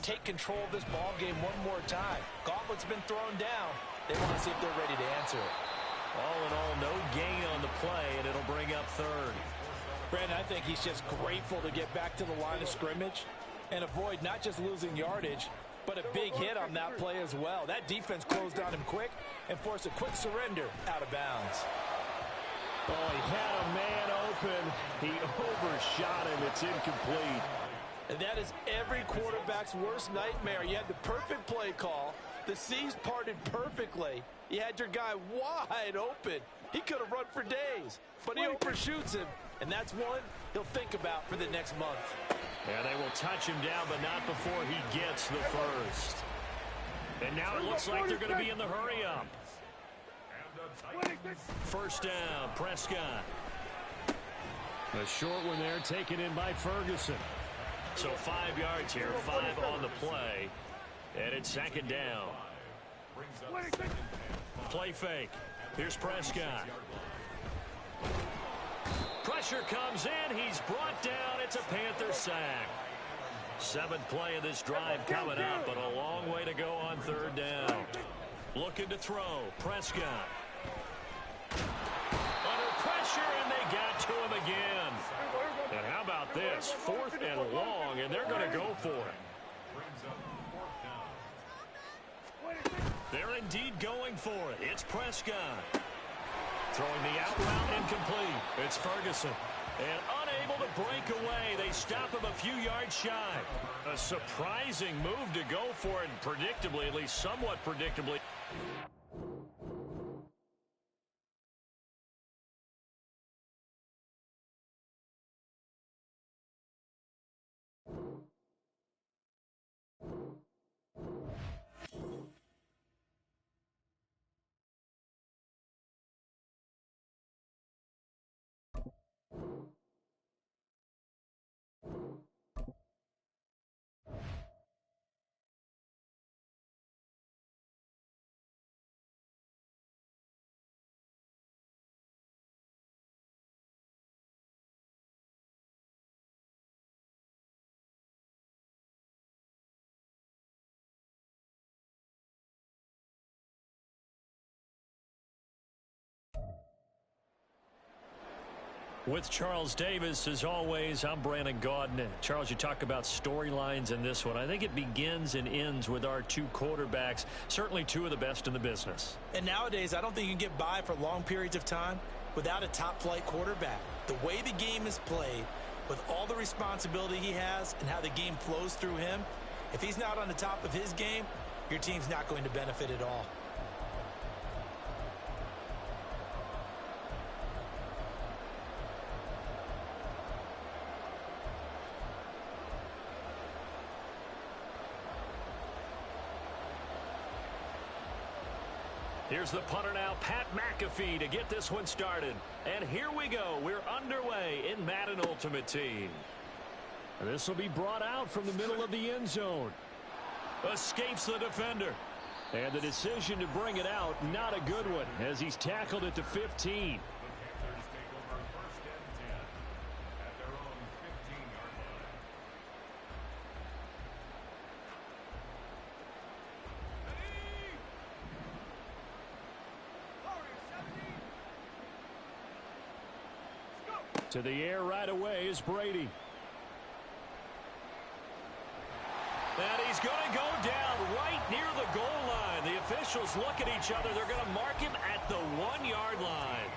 take control of this ball game one more time. Gauntlet's been thrown down. They want to see if they're ready to answer it. All in all, no gain on the play, and it'll bring up 3rd. Brandon, I think he's just grateful to get back to the line of scrimmage and avoid not just losing yardage, but a big hit on that play as well. That defense closed on him quick and forced a quick surrender out of bounds. Oh, he had a man open. He overshot him. It's incomplete. And that is every quarterback's worst nightmare. You had the perfect play call. The C's parted perfectly. You had your guy wide open. He could have run for days, but he overshoots him. And that's one he'll think about for the next month. And they will touch him down, but not before he gets the first. And now it looks like they're going to be in the hurry-up. First down, Prescott. A short one there, taken in by Ferguson. So 5 yards here, 5 on the play. And it's 2nd down. Play fake. Here's Prescott. Pressure comes in. He's brought down. It's a Panther sack. 7th play of this drive coming up, but a long way to go on 3rd down. Looking to throw. Prescott. Under pressure, and they got to him again. And how about this? 4th and long, and they're going to go for it. They're indeed going for it. It's Prescott. Throwing the out route, incomplete. It's Ferguson. And unable to break away. They stop him a few yards shy. A surprising move to go for it, and predictably, at least somewhat predictably. With Charles Davis, as always, I'm Brandon Gaudin. Charles, you talk about storylines in this one. I think it begins and ends with our 2 quarterbacks, certainly 2 of the best in the business. And nowadays, I don't think you can get by for long periods of time without a top-flight quarterback. The way the game is played, with all the responsibility he has and how the game flows through him, if he's not on the top of his game, your team's not going to benefit at all. Here's the punter now, Pat McAfee, to get this one started. And here we go. We're underway in Madden Ultimate Team. This will be brought out from the middle of the end zone. Escapes the defender. And the decision to bring it out, not a good one, as he's tackled at the 15. To the air right away is Brady. And he's going to go down right near the goal line. The officials look at each other. They're going to mark him at the 1-yard line.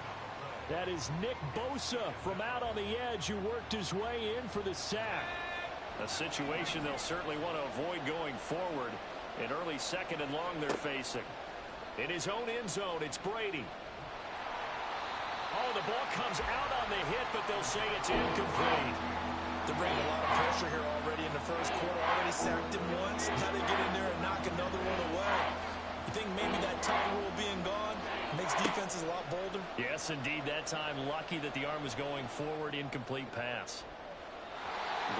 That is Nick Bosa from out on the edge who worked his way in for the sack. A situation they'll certainly want to avoid going forward. An early second and long they're facing. In his own end zone, it's Brady. Oh, the ball comes out on the hit, but they'll say it's incomplete. They're bringing a lot of pressure here already in the first quarter. Already sacked him once. Now they get in there and knock another one away. You think maybe that time rule being gone makes defenses a lot bolder? Yes, indeed. That time, lucky that the arm was going forward. Incomplete pass.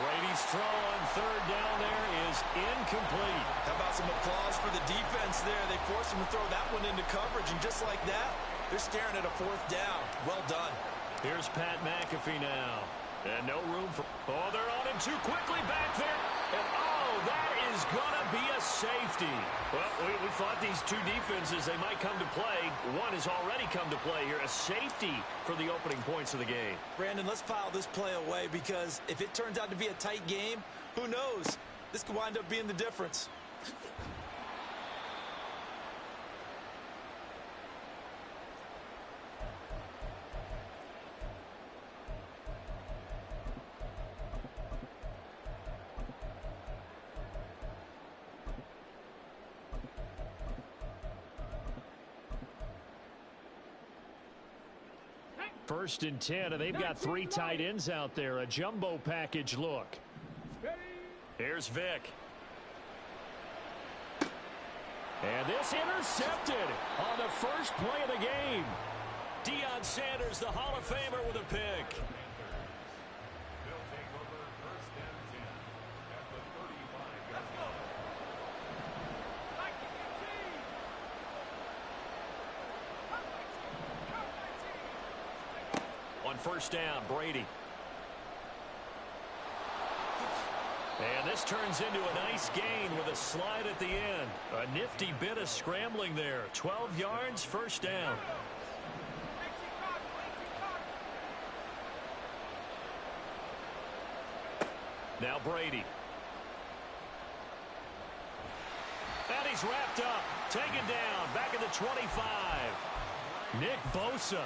Brady's throw on third down there is incomplete. How about some applause for the defense there? They forced him to throw that one into coverage, and just like that, they're staring at a fourth down. Well done. Here's Pat McAfee now. And no room for... Oh, they're on him too quickly back there. And, oh, that is going to be a safety. Well, we thought these two defenses, they might come to play. One has already come to play here. A safety for the opening points of the game. Brandon, let's file this play away because if it turns out to be a tight game, who knows? This could wind up being the difference. First and 10, and they've got 3 tight ends out there. A jumbo package look. Here's Vic. And this intercepted on the first play of the game. Deion Sanders, the Hall of Famer, with a pick. On first down, Brady. And this turns into a nice gain with a slide at the end. A nifty bit of scrambling there. 12 yards, first down. Now Brady. And he's wrapped up. Taken down. Back at the 25. Nick Bosa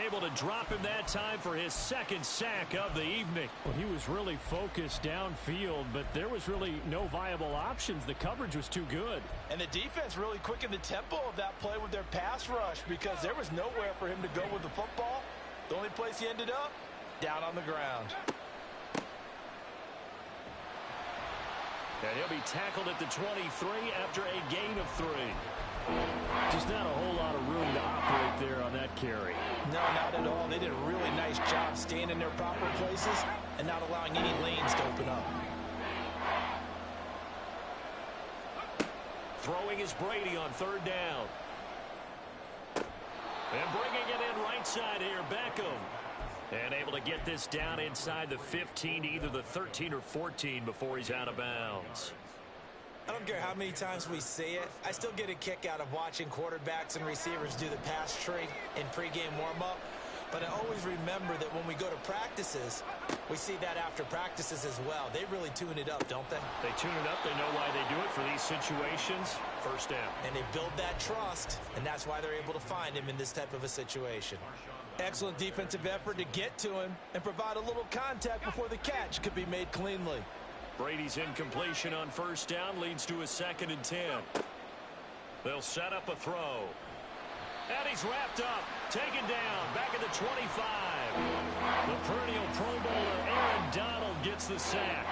able to drop him that time for his second sack of the evening. Well, he was really focused downfield, but there was really no viable options. The coverage was too good. And the defense really quickened the tempo of that play with their pass rush because there was nowhere for him to go with the football. The only place he ended up, down on the ground. And he'll be tackled at the 23 after a gain of 3. Just not a whole lot of room to operate there on that carry. No, not at all. They did a really nice job staying in their proper places and not allowing any lanes to open up. Throwing is Brady on third down. And bringing it in right side here, Beckham. And able to get this down inside the 15, either the 13 or 14 before he's out of bounds. I don't care how many times we say it, I still get a kick out of watching quarterbacks and receivers do the pass tree in pregame warm-up. But I always remember that when we go to practices, we see that after practices as well. They really tune it up, don't they? They tune it up. They know why they do it for these situations. First down. And they build that trust, and that's why they're able to find him in this type of a situation. Excellent defensive effort to get to him and provide a little contact before the catch could be made cleanly. Brady's incompletion on first down leads to a 2nd and 10. They'll set up a throw. And he's wrapped up, taken down back at the 25. The perennial Pro Bowler Aaron Donald gets the sack.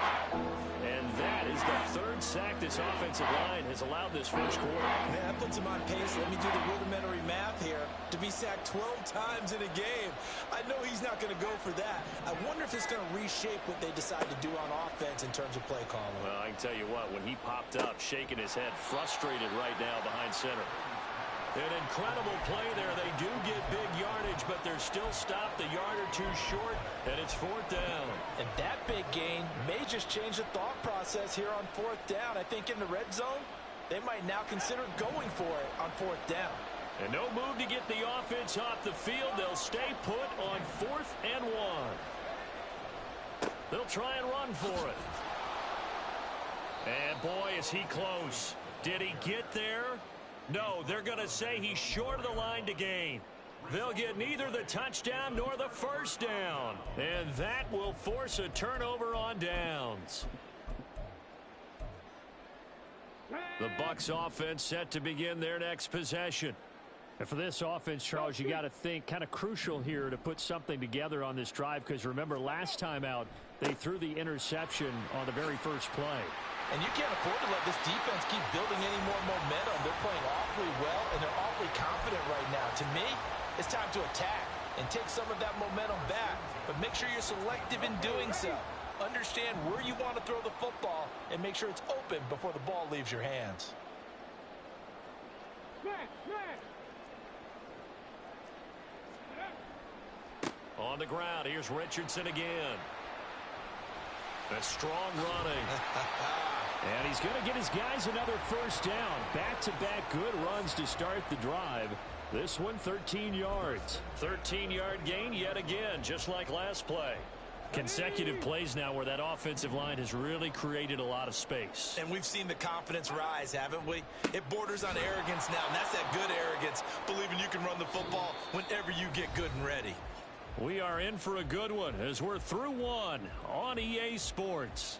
And that is the third sack this offensive line has allowed this first quarter. Man, that puts him on pace. Let me do the rudimentary math here. To be sacked 12 times in a game, I know he's not going to go for that. I wonder if it's going to reshape what they decide to do on offense in terms of play calling. Well, I can tell you what, when he popped up, shaking his head, frustrated right now behind center. An incredible play there. They do get big yardage, but they're still stopped a yard or two short, and it's fourth down. And that big gain may just change the thought process here on fourth down. I think in the red zone, they might now consider going for it on fourth down. And no move to get the offense off the field. They'll stay put on 4th and 1. They'll try and run for it. And boy, is he close. Did he get there? No, they're going to say he's short of the line to gain. They'll get neither the touchdown nor the first down. And that will force a turnover on downs. The Bucs offense set to begin their next possession. And for this offense, Charles, you got to think kind of crucial here to put something together on this drive, because remember last time out they threw the interception on the very first play. And you can't afford to let this defense keep building any more momentum. They're playing awfully well, and they're awfully confident right now. To me, it's time to attack and take some of that momentum back. But make sure you're selective in doing so. Understand where you want to throw the football and make sure it's open before the ball leaves your hands. On the ground, here's Richardson again. A strong running. And he's going to get his guys another first down. Back-to-back good runs to start the drive. This one 13 yards. 13-yard gain yet again, just like last play. Consecutive plays now where that offensive line has really created a lot of space. And we've seen the confidence rise, haven't we? It borders on arrogance now, and that's that good arrogance, believing you can run the football whenever you get good and ready. We are in for a good one as we're through one on EA Sports.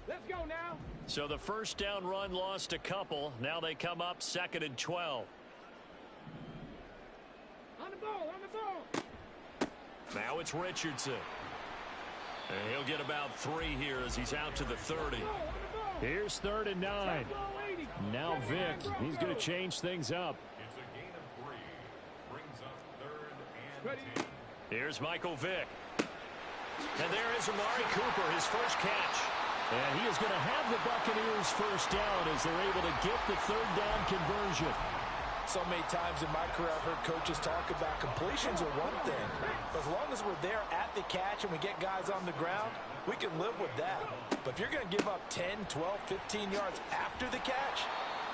Let's go now. So the first down run lost a couple. Now they come up 2nd and 12. On the ball, on the ball. Now it's Richardson. And he'll get about 3 here as he's out to the 30. Here's 3rd and 9. Now Vic, he's going to change things up. It's a gain of 3. Brings up 3rd and 10. Here's Michael Vick. And there is Amari Cooper, his first catch. And he is going to have the Buccaneers first down as they're able to get the 3rd down conversion. So many times in my career, I've heard coaches talk about completions are one thing. But as long as we're there at the catch and we get guys on the ground, we can live with that. But if you're going to give up 10, 12, 15 yards after the catch,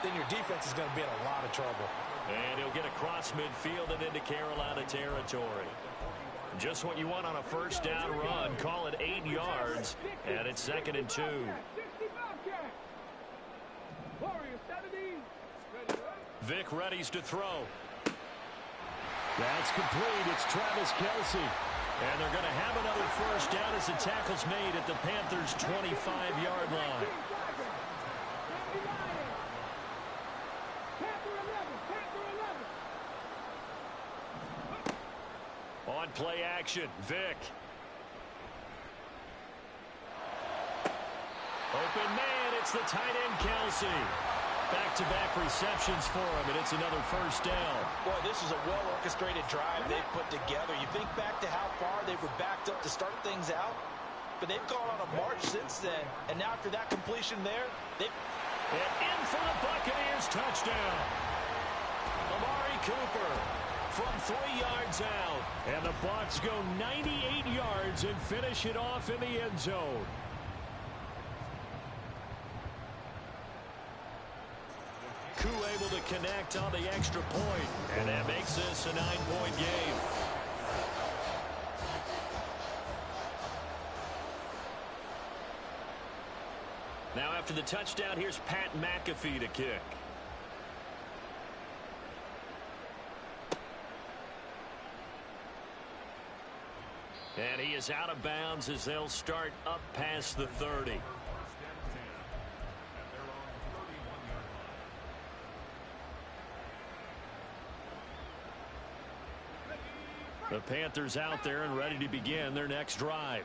then your defense is going to be in a lot of trouble. And he'll get across midfield and into Carolina territory. Just what you want on a first down run. Call it 8 yards, and it's 2nd and 2. Vic readies to throw. That's complete. It's Travis Kelce. And they're going to have another first down as the tackle's made at the Panthers' 25-yard line. On play action, Vic. Open man, it's the tight end, Kelce. Back-to-back receptions for him, and it's another first down. Boy, this is a well-orchestrated drive they've put together. You think back to how far they were backed up to start things out, but they've gone on a march since then, and now after that completion there, And in for the Buccaneers touchdown. Amari Cooper from 3 yards out. And the Bucs go 98 yards and finish it off in the end zone. Koo able to connect on the extra point, and that makes this a 9-point game. Now after the touchdown, here's Pat McAfee to kick. And he is out of bounds as they'll start up past the 30. The Panthers out there and ready to begin their next drive.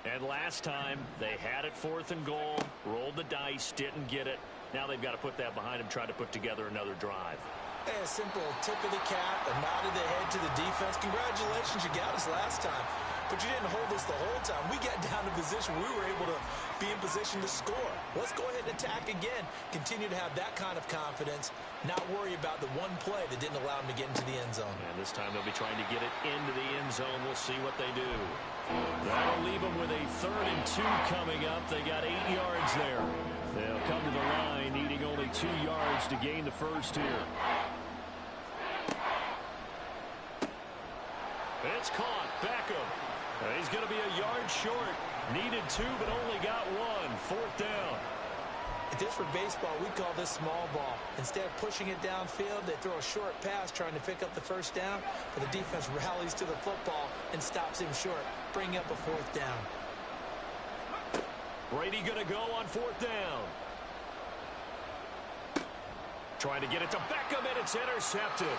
And last time they had it 4th and goal, rolled the dice, didn't get it. Now they've got to put that behind them, try to put together another drive. A simple tip of the cap, a nod of the head to the defense. Congratulations, you got us last time. But you didn't hold us the whole time. We got down to position. We were able to be in position to score. Let's go ahead and attack again. Continue to have that kind of confidence. Not worry about the one play that didn't allow them to get into the end zone. And this time they'll be trying to get it into the end zone. We'll see what they do. That'll leave them with a 3rd and 2 coming up. They got 8 yards there. They'll come to the line needing only 2 yards to gain the first here. It's caught. Beckham. He's going to be a yard short. Needed 2, but only got 1. 4th down. If this were baseball, we'd call this small ball. Instead of pushing it downfield, they throw a short pass trying to pick up the first down, but the defense rallies to the football and stops him short, bringing up a 4th down. Brady going to go on 4th down. Trying to get it to Beckham, and it's intercepted.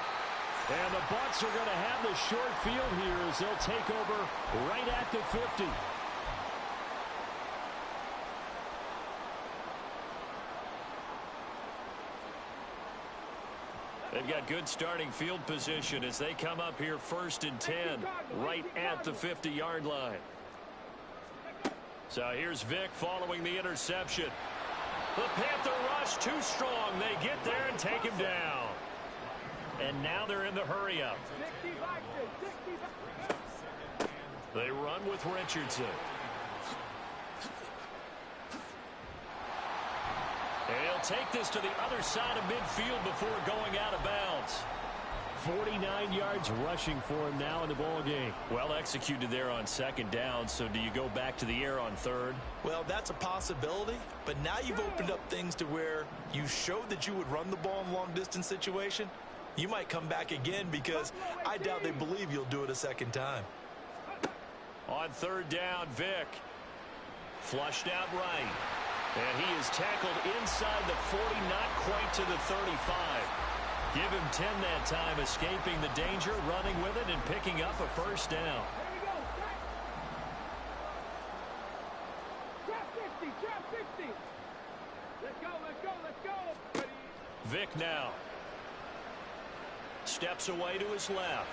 And the Bucs are going to have the short field here as they'll take over right at the 50. They've got good starting field position as they come up here 1st and 10 right at the 50-yard line. So here's Vick following the interception. The Panther rush too strong. They get there and take him down. And now they're in the hurry-up. They run with Richardson. He'll take this to the other side of midfield before going out of bounds. 49 yards rushing for him now in the ball game. Well executed there on 2nd down, so do you go back to the air on 3rd? Well, that's a possibility, but now you've opened up things to where you showed that you would run the ball in long-distance situation. You might come back again because I doubt they believe you'll do it a 2nd time. On 3rd down, Vick. Flushed out right. And he is tackled inside the 40, not quite to the 35. Give him 10 that time, escaping the danger, running with it, and picking up a 1st down. Trap 60. Let's go. Vick now. Steps away to his left.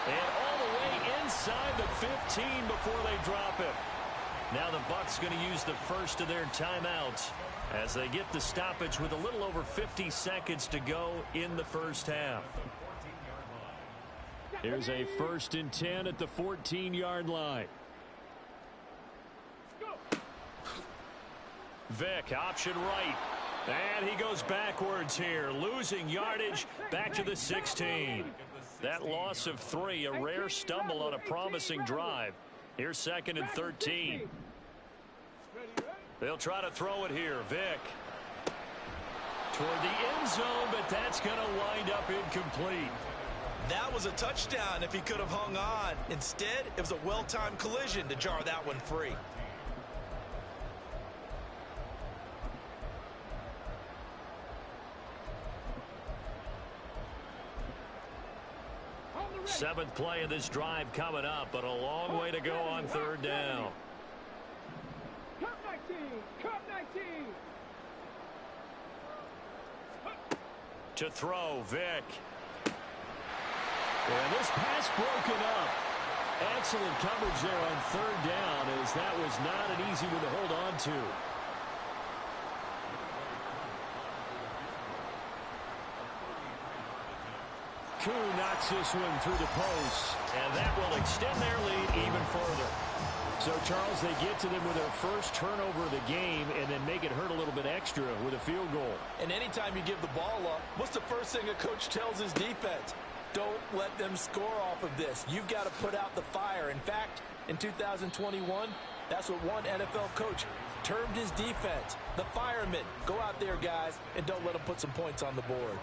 And all the way inside the 15 before they drop him. Now the Bucs going to use the first of their timeouts as they get the stoppage with a little over 50 seconds to go in the first half. Here's a 1st and 10 at the 14-yard line. Vick, option right. And he goes backwards here, losing yardage back to the 16. That loss of 3, a rare stumble on a promising drive. Here's 2nd and 13. They'll try to throw it here. Vick toward the end zone, but that's going to wind up incomplete. That was a touchdown if he could have hung on. Instead, it was a well-timed collision to jar that one free. Seventh play of this drive coming up, but a long way to go on 3rd down. Cut 19. To throw, Vick. And this pass broken up. Excellent coverage there on 3rd down, as that was not an easy one to hold on to. Koo knocks this one through the post, and that will extend their lead even further. So, Charles, they get to them with their first turnover of the game and then make it hurt a little bit extra with a field goal. And anytime you give the ball up, what's the first thing a coach tells his defense? Don't let them score off of this. You've got to put out the fire. In fact, in 2021, that's what one NFL coach termed his defense. The firemen. Go out there, guys, and don't let them put some points on the board.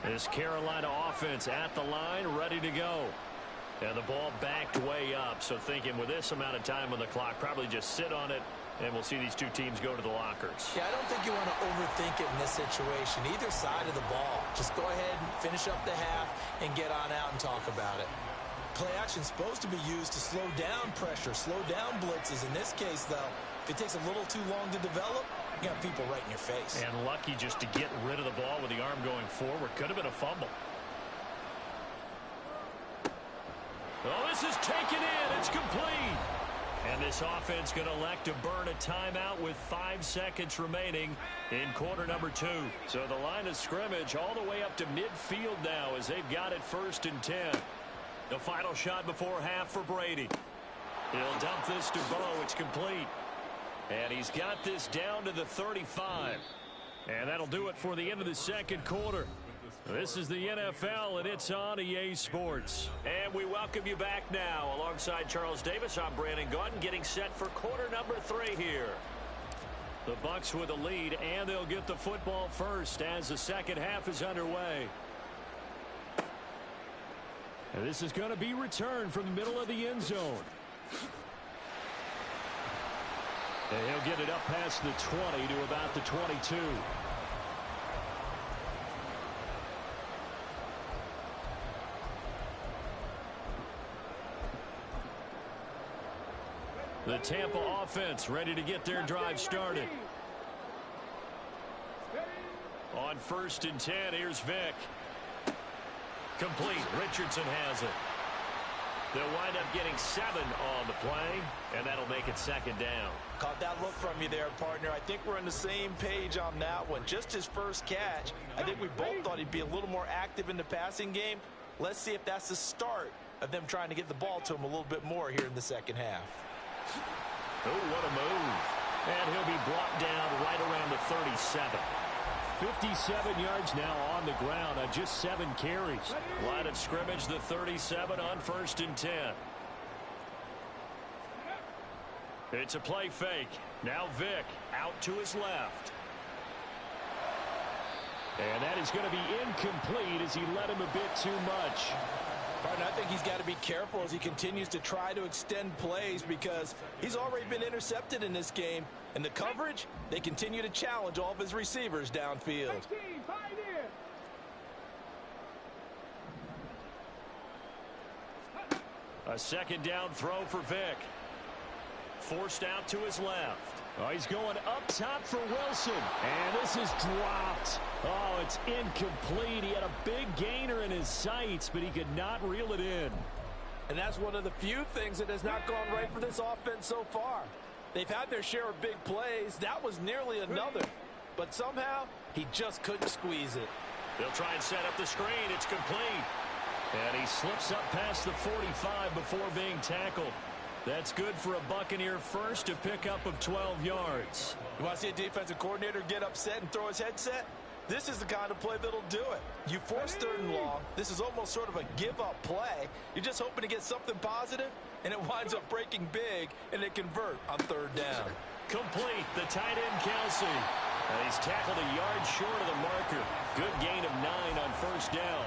This Carolina offense at the line, ready to go. And the ball backed way up, so thinking with this amount of time on the clock, probably just sit on it, and we'll see these two teams go to the lockers. Yeah, I don't think you want to overthink it in this situation. Either side of the ball. Just go ahead and finish up the half and get on out and talk about it. Play action is supposed to be used to slow down pressure, slow down blitzes. In this case, though, if it takes a little too long to develop, you got people right in your face. And lucky just to get rid of the ball with the arm going forward. Could have been a fumble. Oh, this is taken in. It's complete. And this offense going to elect to burn a timeout with 5 seconds remaining in quarter number 2. So the line of scrimmage all the way up to midfield now as they've got it 1st and 10. The final shot before half for Brady. He'll dump this to Bo. It's complete. And he's got this down to the 35. And that'll do it for the end of the second quarter. This is the NFL, and it's on EA Sports. And we welcome you back now. Alongside Charles Davis, I'm Brandon Gaudin, getting set for quarter number 3 here. The Bucs with a lead, and they'll get the football first as the second half is underway. And this is going to be returned from the middle of the end zone. And he'll get it up past the 20 to about the 22. The Tampa offense ready to get their drive started. On 1st and 10, here's Vick. Complete. Richardson has it. They'll wind up getting 7 on the play, and that'll make it 2nd down. Caught that look from you there, partner. I think we're on the same page on that one. Just his first catch. I think we both thought he'd be a little more active in the passing game. Let's see if that's the start of them trying to get the ball to him a little bit more here in the second half. Oh, what a move. And he'll be brought down right around the 37. 57 yards now on the ground on just 7 carries. Line of scrimmage, the 37 on 1st and 10. It's a play fake. Now Vick out to his left. And that is going to be incomplete as he led him a bit too much. Partner, I think he's got to be careful as he continues to try to extend plays because he's already been intercepted in this game. And the coverage, they continue to challenge all of his receivers downfield. A 2nd down throw for Vick. Forced out to his left. Oh, he's going up top for Wilson. And this is dropped. Oh, it's incomplete. He had a big gainer in his sights, but he could not reel it in. And that's one of the few things that has not gone right for this offense so far. They've had their share of big plays. That was nearly another. But somehow, he just couldn't squeeze it. They'll try and set up the screen. It's complete. And he slips up past the 45 before being tackled. That's good for a Buccaneer first to pick up of 12 yards. You want to see a defensive coordinator get upset and throw his headset? This is the kind of play that'll do it. You force 3rd and long. This is almost sort of a give-up play. You're just hoping to get something positive, and it winds up breaking big, and they convert on 3rd down. Complete. The tight end, Kelsey. And he's tackled a yard short of the marker. Good gain of 9 on 1st down.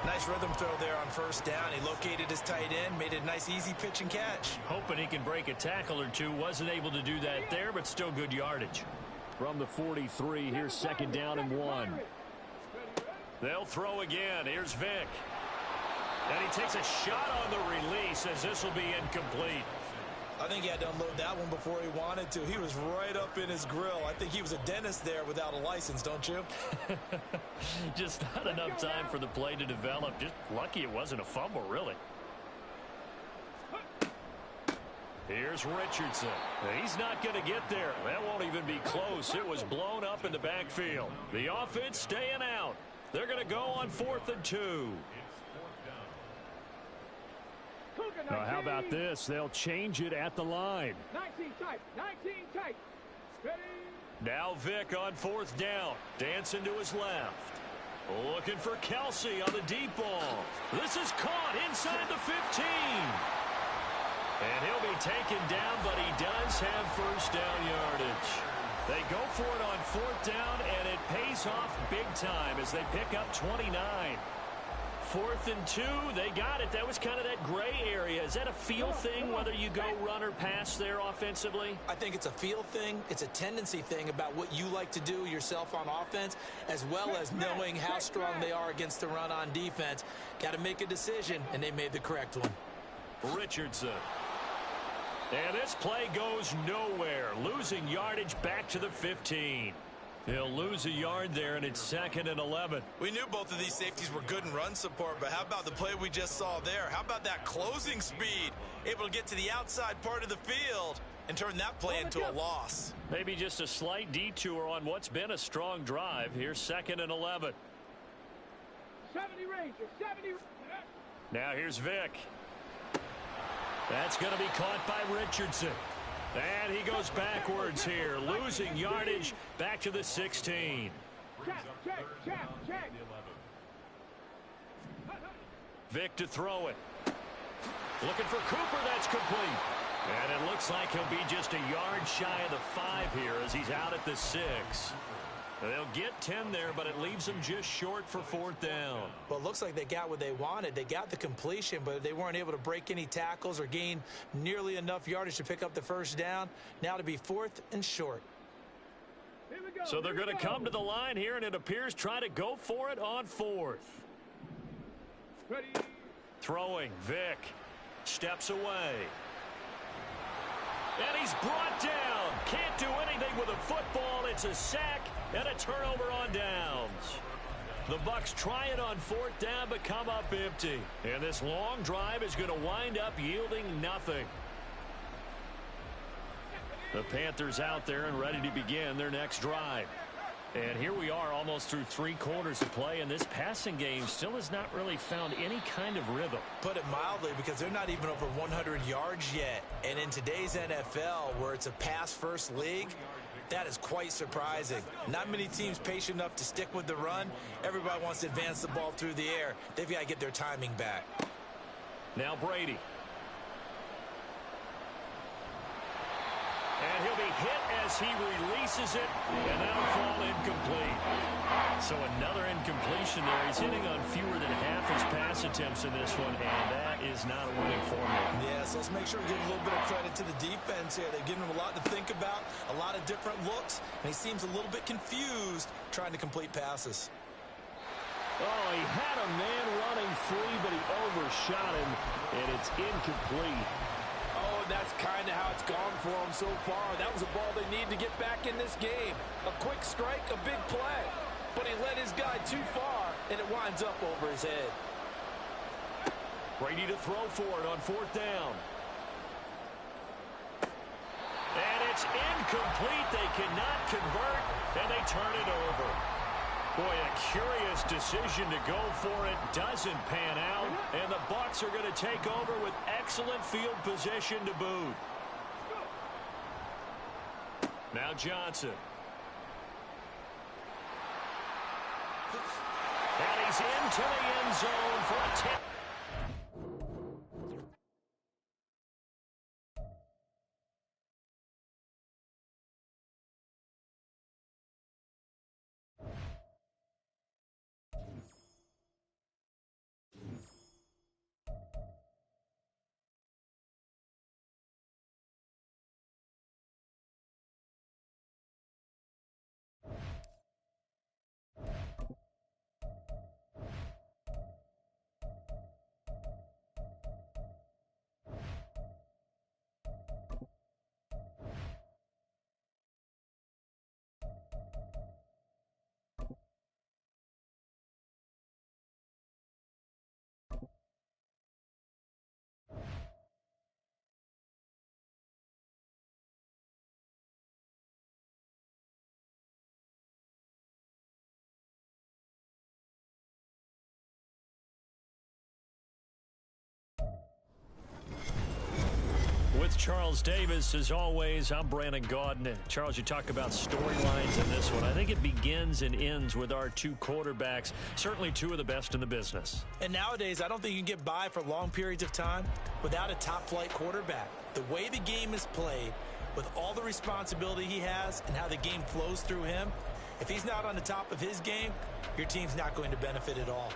Nice rhythm throw there on 1st down. He located his tight end, made a nice easy pitch and catch. Hoping he can break a tackle or two. Wasn't able to do that there, but still good yardage. From the 43, here's 2nd down and 1. They'll throw again. Here's Vick. And he takes a shot on the release as this will be incomplete. I think he had to unload that one before he wanted to. He was right up in his grill. I think he was a dentist there without a license, don't you? Just not enough time for the play to develop. Just lucky it wasn't a fumble, really. Here's Richardson. He's not going to get there. That won't even be close. It was blown up in the backfield. The offense staying out. They're going to go on 4th and 2. Now, how about this? They'll change it at the line. 19 tight, 19 tight. Ready? Now Vick on 4th down. Dancing to his left. Looking for Kelsey on the deep ball. This is caught inside the 15. And he'll be taken down, but he does have 1st down yardage. They go for it on 4th down, and it pays pays off big time as they pick up 29. 4th and 2, they got it. That was kind of that gray area. Is that a feel thing, whether you go run or pass there offensively? I think it's a feel thing. It's a tendency thing about what you like to do yourself on offense, as well as knowing how strong they are against the run on defense. Got to make a decision, and they made the correct one. Richardson. And this play goes nowhere. Losing yardage back to the 15. He'll lose a yard there, and it's 2nd and 11. We knew both of these safeties were good in run support, but how about the play we just saw there? How about that closing speed? Able to get to the outside part of the field and turn that play into a loss. Maybe just a slight detour on what's been a strong drive. Here's 2nd and 11. 70 Ranger, 70. Now here's Vick. That's going to be caught by Richardson. And he goes backwards here, losing yardage back to the 16. Check. Vick to throw it. Looking for Cooper, that's complete. And it looks like he'll be just a yard shy of the 5 here as he's out at the 6. They'll get 10 there, but it leaves them just short for 4th down. Well, it looks like they got what they wanted. They got the completion, but they weren't able to break any tackles or gain nearly enough yardage to pick up the 1st down. Now to be 4th and short. So they're going to come to the line here, and it appears try to go for it on 4th. Ready. Throwing, Vick steps away. And he's brought down. Can't do anything with a football. It's a sack and a turnover on downs. The Bucs try it on 4th down, but come up empty. And this long drive is going to wind up yielding nothing. The Panthers out there and ready to begin their next drive. And here we are almost through 3 quarters of play, and this passing game still has not really found any kind of rhythm. Put it mildly, because they're not even over 100 yards yet. And in today's NFL, where it's a pass-first league, that is quite surprising. Not many teams patient enough to stick with the run. Everybody wants to advance the ball through the air. They've got to get their timing back. Now Brady. And he'll be hit as he releases it, and that'll fall incomplete. So another incompletion there. He's hitting on fewer than half his pass attempts in this one, and that is not a winning formula. Yeah, so let's make sure we give a little bit of credit to the defense here. They've given him a lot to think about, a lot of different looks, and he seems a little bit confused trying to complete passes. Oh, he had a man running free, but he overshot him, and it's incomplete. Oh, and that's kind of how it's gone for him so far. That was a ball they need to get back in this game. A quick strike, a big play. But he led his guy too far, and it winds up over his head. Brady to throw for it on 4th down. And it's incomplete. They cannot convert, and they turn it over. Boy, a curious decision to go for it. Doesn't pan out, and the Bucs are going to take over with excellent field position to boot. Now Johnson. And he's into the end zone for a 10. With Charles Davis, as always, I'm Brandon Gaudin. Charles, you talk about storylines in this one. I think it begins and ends with our 2 quarterbacks, certainly 2 of the best in the business. And nowadays, I don't think you can get by for long periods of time without a top-flight quarterback. The way the game is played, with all the responsibility he has and how the game flows through him, If he's not on the top of his game, your team's not going to benefit at all.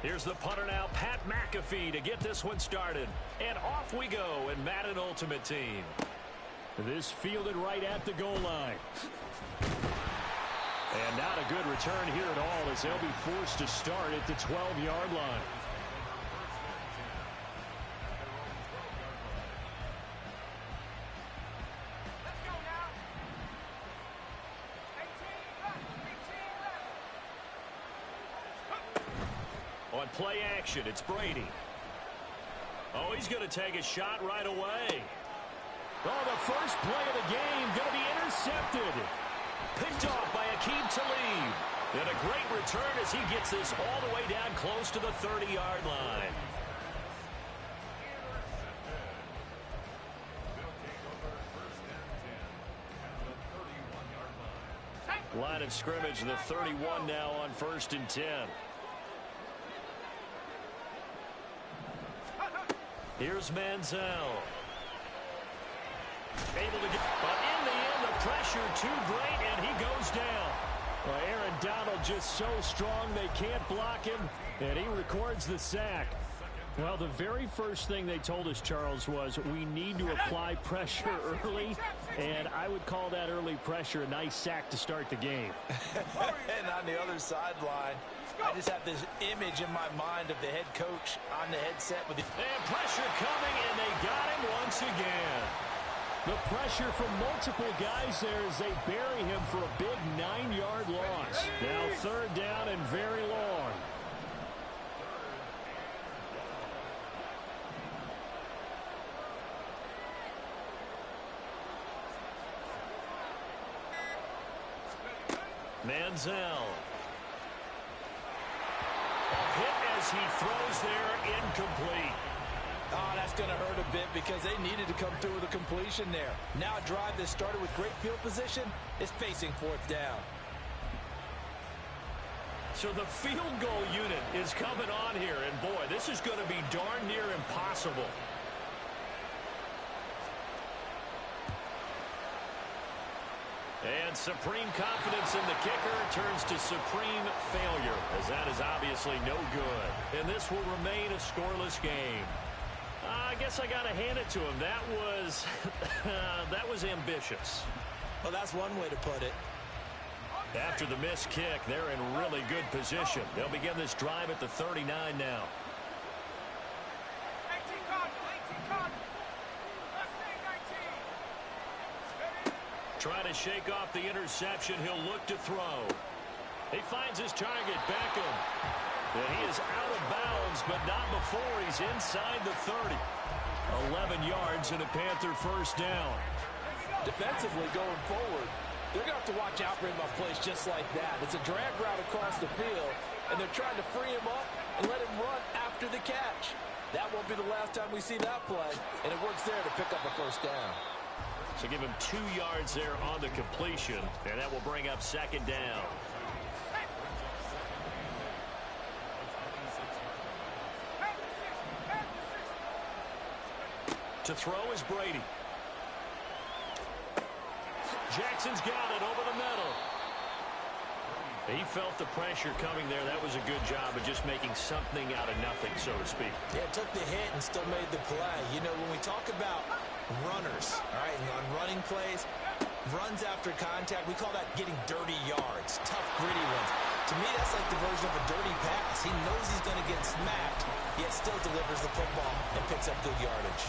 Here's the punter now, Pat McAfee, to get this one started. And off we go in Madden Ultimate Team. This fielded right at the goal line. And not a good return here at all as they'll be forced to start at the 12-yard line. On play action, it's Brady. Oh, he's going to take a shot right away. Oh, the first play of the game going to be intercepted. Picked off by Aqib Talib. And a great return as he gets this all the way down close to the 30-yard line. Line of scrimmage, the 31 now on 1st and 10. Here's Manziel. Able to get, but in the end, the pressure too great, and he goes down. Well, Aaron Donald just so strong they can't block him, and he records the sack. Well, the very first thing they told us, Charles, was we need to apply pressure early, and I would call that early pressure a nice sack to start the game. And on the other sideline, I just have this image in my mind of the head coach on the headset with the... And pressure coming, and they got him once again. The pressure from multiple guys there as they bury him for a big 9-yard loss. Now 3rd down and very long. Manziel. A hit as he throws there, incomplete. Oh, that's going to hurt a bit because they needed to come through with a completion there. Now a drive that started with great field position is facing 4th down. So the field goal unit is coming on here, and boy, this is going to be darn near impossible. And supreme confidence in the kicker turns to supreme failure, as that is obviously no good. And this will remain a scoreless game. I guess I got to hand it to him. That was ambitious. Well, that's one way to put it. After the missed kick, they're in really good position. They'll begin this drive at the 39 now. Trying to shake off the interception. He'll look to throw. He finds his target, Beckham. And he is out of bounds, but not before he's inside the 30. 11 yards and a Panther 1st down. Defensively going forward, they're going to have to watch out for him on plays just like that. It's a drag route across the field, and they're trying to free him up and let him run after the catch. That won't be the last time we see that play, and it works there to pick up a 1st down. So give him 2 yards there on the completion, and that will bring up 2nd down. To throw is Brady. Jackson's got it over the middle. He felt the pressure coming there. That was a good job of just making something out of nothing, so to speak. Yeah, took the hit and still made the play. You know, when we talk about runners, all right, on running plays, runs after contact, we call that getting dirty yards, tough, gritty ones. To me, that's like the version of a dirty pass. He knows he's going to get smacked, yet still delivers the football and picks up good yardage.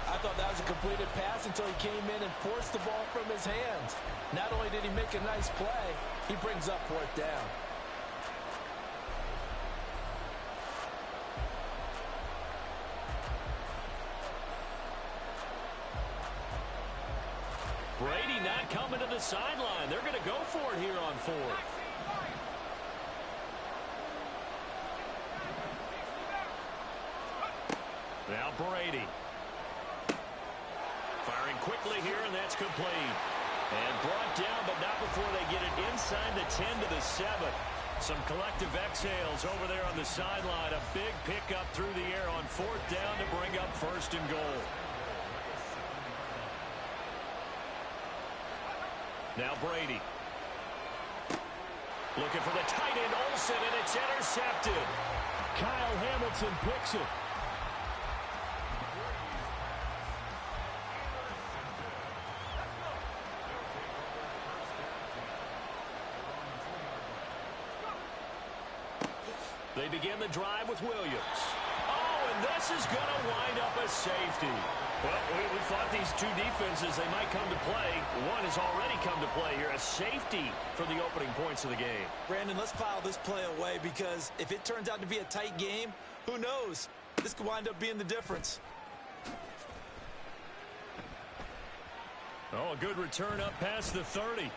I thought that was a completed pass until he came in and forced the ball from his hands. Not only did he make a nice play, he brings up 4th down. Brady not coming to the sideline. They're going to go for it here on 4th. Now Brady. Firing quickly here, and that's complete. And brought down, but not before they get it inside the 10 to the 7. Some collective exhales over there on the sideline. A big pickup through the air on 4th down to bring up 1st and goal. Now Brady. Looking for the tight end, Olsen, and it's intercepted. Kyle Hamilton picks it. They begin the drive with Williams. Oh, and this is going to wind up a safety. Well, we thought these two defenses, they might come to play. One has already come to play here. A safety for the opening points of the game. Brandon, let's file this play away because if it turns out to be a tight game, who knows? This could wind up being the difference. Oh, a good return up past the 30.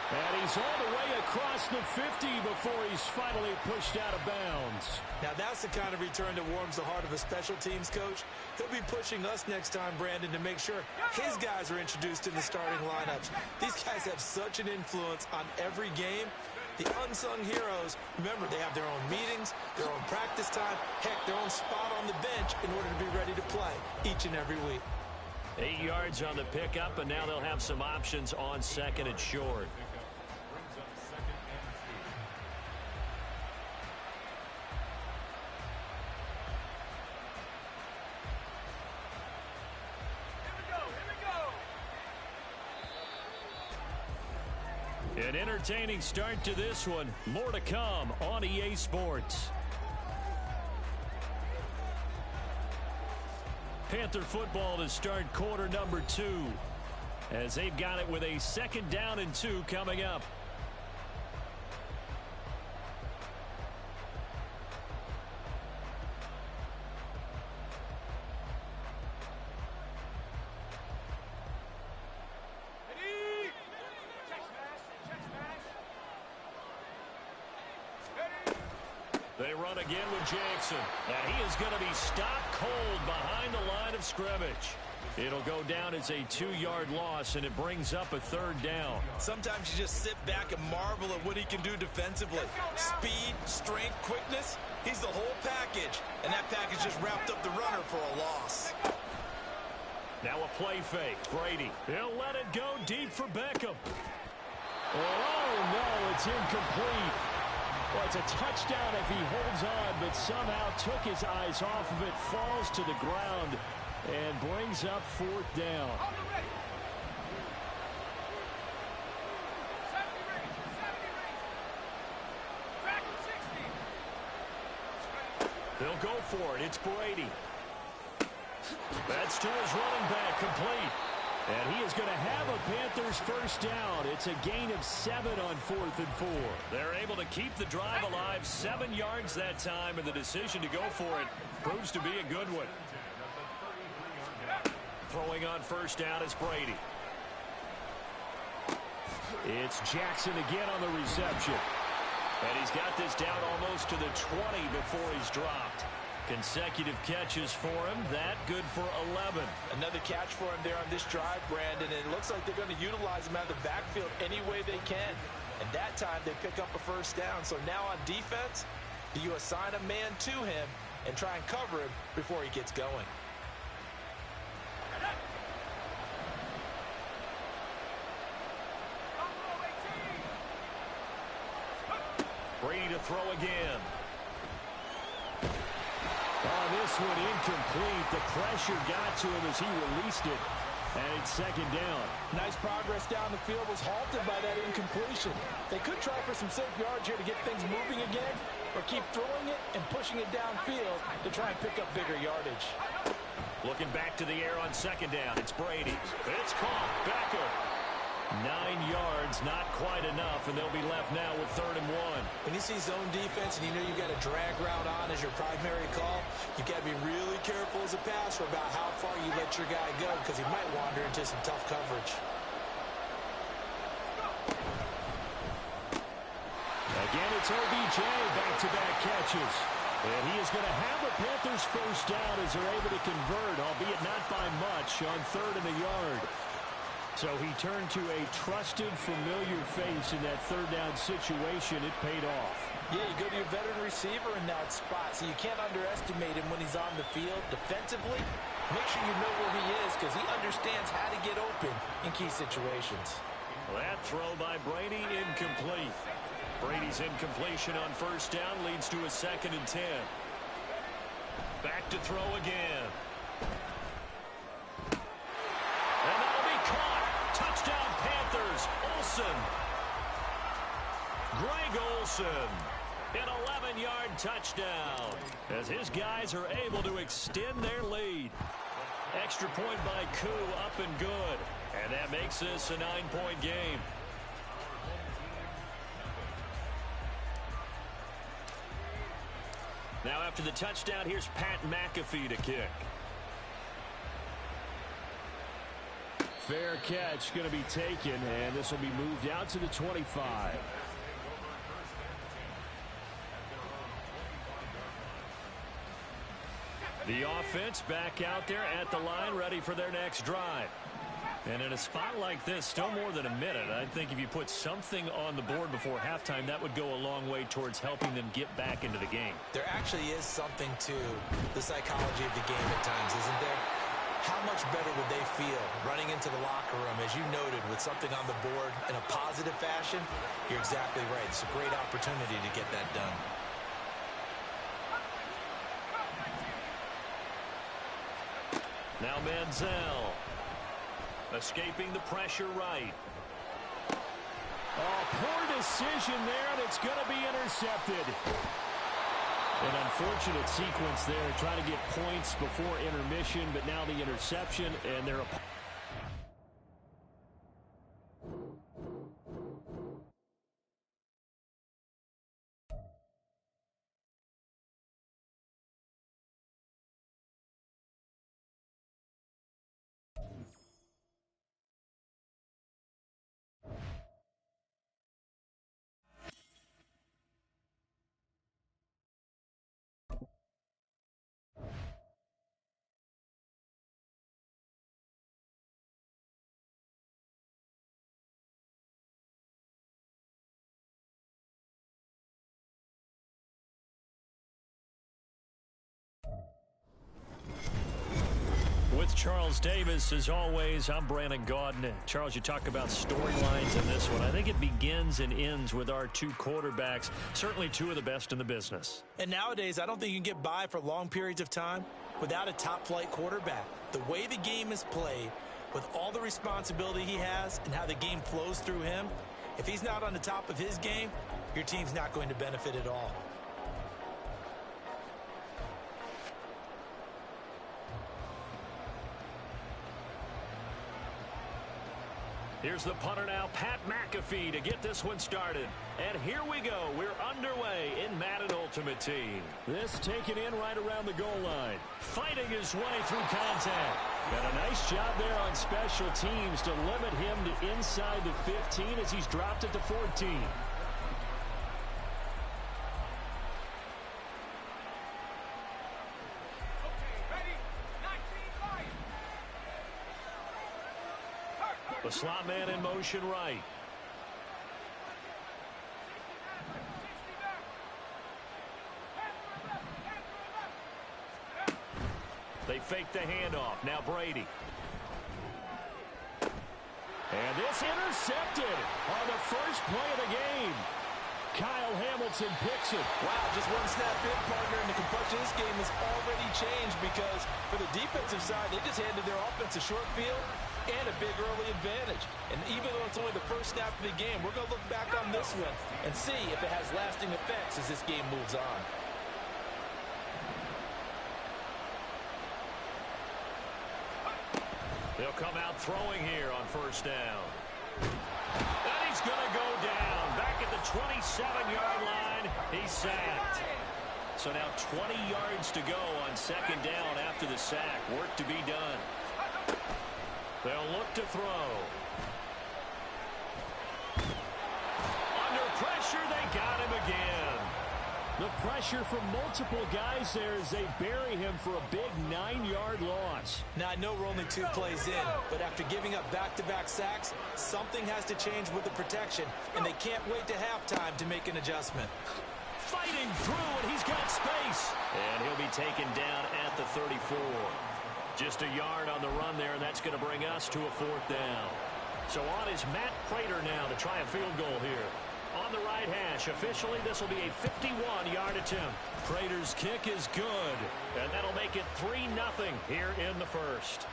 And he's all the way across the 50 before he's finally pushed out of bounds. Now that's the kind of return that warms the heart of a special teams coach. He'll be pushing us next time, Brandon, to make sure his guys are introduced in the starting lineups. These guys have such an influence on every game. The unsung heroes, remember, they have their own meetings, their own practice time, heck, their own spot on the bench in order to be ready to play each and every week. 8 yards on the pickup, and now they'll have some options on second and short. An entertaining start to this one. More to come on EA Sports. Panther football to start quarter number 2 as they've got it with a 2nd down and 2 coming up. They run again with Jackson. And he is going to be stopped cold behind the line of scrimmage. It'll go down as a 2-yard loss, and it brings up a 3rd down. Sometimes you just sit back and marvel at what he can do defensively. Speed, strength, quickness, he's the whole package. And that package just wrapped up the runner for a loss. Now a play fake. Brady. He'll let it go deep for Beckham. Oh, no, it's incomplete. Well, it's a touchdown if he holds on, but somehow took his eyes off of it, falls to the ground, and brings up 4th down. They'll go for it. It's Brady. That's to his running back, complete. And he is going to have a Panthers 1st down. It's a gain of 7 on 4th and 4. They're able to keep the drive alive, 7 yards that time, and the decision to go for it proves to be a good one. Throwing on 1st down is Brady. It's Jackson again on the reception. And he's got this down almost to the 20 before he's dropped. Consecutive catches for him. That good for 11. Another catch for him there on this drive, Brandon, and it looks like they're going to utilize him out of the backfield any way they can. And that time they pick up a 1st down. So now on defense, do you assign a man to him and try and cover him before he gets going? Brady to throw again. On this one, incomplete. The pressure got to him as he released it, and it's 2nd down. Nice progress down the field, was halted by that incompletion. They could try for some safe yards here to get things moving again, or keep throwing it and pushing it downfield to try and pick up bigger yardage. Looking back to the air on 2nd down. It's Brady. It's caught. Beckham. 9 yards, not quite enough, and they'll be left now with 3rd and 1. When you see zone defense and you know you've got a drag route on as your primary call, you've got to be really careful as a passer about how far you let your guy go because he might wander into some tough coverage. Again, it's OBJ, back-to-back catches. And he is going to have a Panthers 1st down as they're able to convert, albeit not by much, on 3rd and a yard. So he turned to a trusted, familiar face in that 3rd down situation. It paid off. Yeah, you go to your veteran receiver in that spot, so you can't underestimate him when he's on the field. Defensively, make sure you know where he is because he understands how to get open in key situations. That throw by Brady incomplete. Brady's incompletion on first down leads to a 2nd and 10. Back to throw again. And that'll be caught. Touchdown Panthers. Olsen. Greg Olsen. An 11-yard touchdown as his guys are able to extend their lead. Extra point by Koo, up and good. And that makes this a 9-point game. Now after the touchdown, here's Pat McAfee to kick. Fair catch going to be taken, and this will be moved out to the 25. The offense back out there at the line, ready for their next drive. And in a spot like this, still more than a minute, I think if you put something on the board before halftime, that would go a long way towards helping them get back into the game. There actually is something to the psychology of the game at times, isn't there? How much better would they feel running into the locker room, as you noted, with something on the board in a positive fashion? You're exactly right. It's a great opportunity to get that done. Now Manziel. Escaping the pressure right. Oh, poor decision there, and it's going to be intercepted. An unfortunate sequence there, trying to get points before intermission, but now the interception, and they're a... With Charles Davis, as always, I'm Brandon Gaudin. Charles, you talk about storylines in this one. I think it begins and ends with our two quarterbacks, certainly two of the best in the business. And nowadays, I don't think you can get by for long periods of time without a top-flight quarterback. The way the game is played, with all the responsibility he has and how the game flows through him, if he's not on the top of his game, your team's not going to benefit at all. Here's the punter now, Pat McAfee, to get this one started. And here we go. We're underway in Madden Ultimate Team. This taken in right around the goal line. Fighting his way through contact. Got a nice job there on special teams to limit him to inside the 15 as he's dropped it to 14. The slot man in motion right. They fake the handoff. Now Brady. And this intercepted on the first play of the game. Kyle Hamilton picks it. Wow, just one snap in, partner, and the complexion of this game has already changed because for the defensive side, they just handed their offense a short field and a big early advantage. And even though it's only the first snap of the game, we're going to look back on this one and see if it has lasting effects as this game moves on. They'll come out throwing here on first down. And he's going to go down. Back at the 27-yard line, he's sacked. So now 20 yards to go on second down after the sack. Work to be done. They'll look to throw. Under pressure, they got him again. The pressure from multiple guys there as they bury him for a big 9-yard loss. Now, I know we're only 2 plays in, but after giving up back-to-back sacks, something has to change with the protection, and they can't wait to halftime to make an adjustment. Fighting through, and he's got space. And he'll be taken down at the 34. Just a yard on the run there, and that's going to bring us to a 4th down. So on is Matt Prater now to try a field goal here. On the right hash, officially this will be a 51-yard attempt. Prater's kick is good, and that'll make it 3-0 here in the first.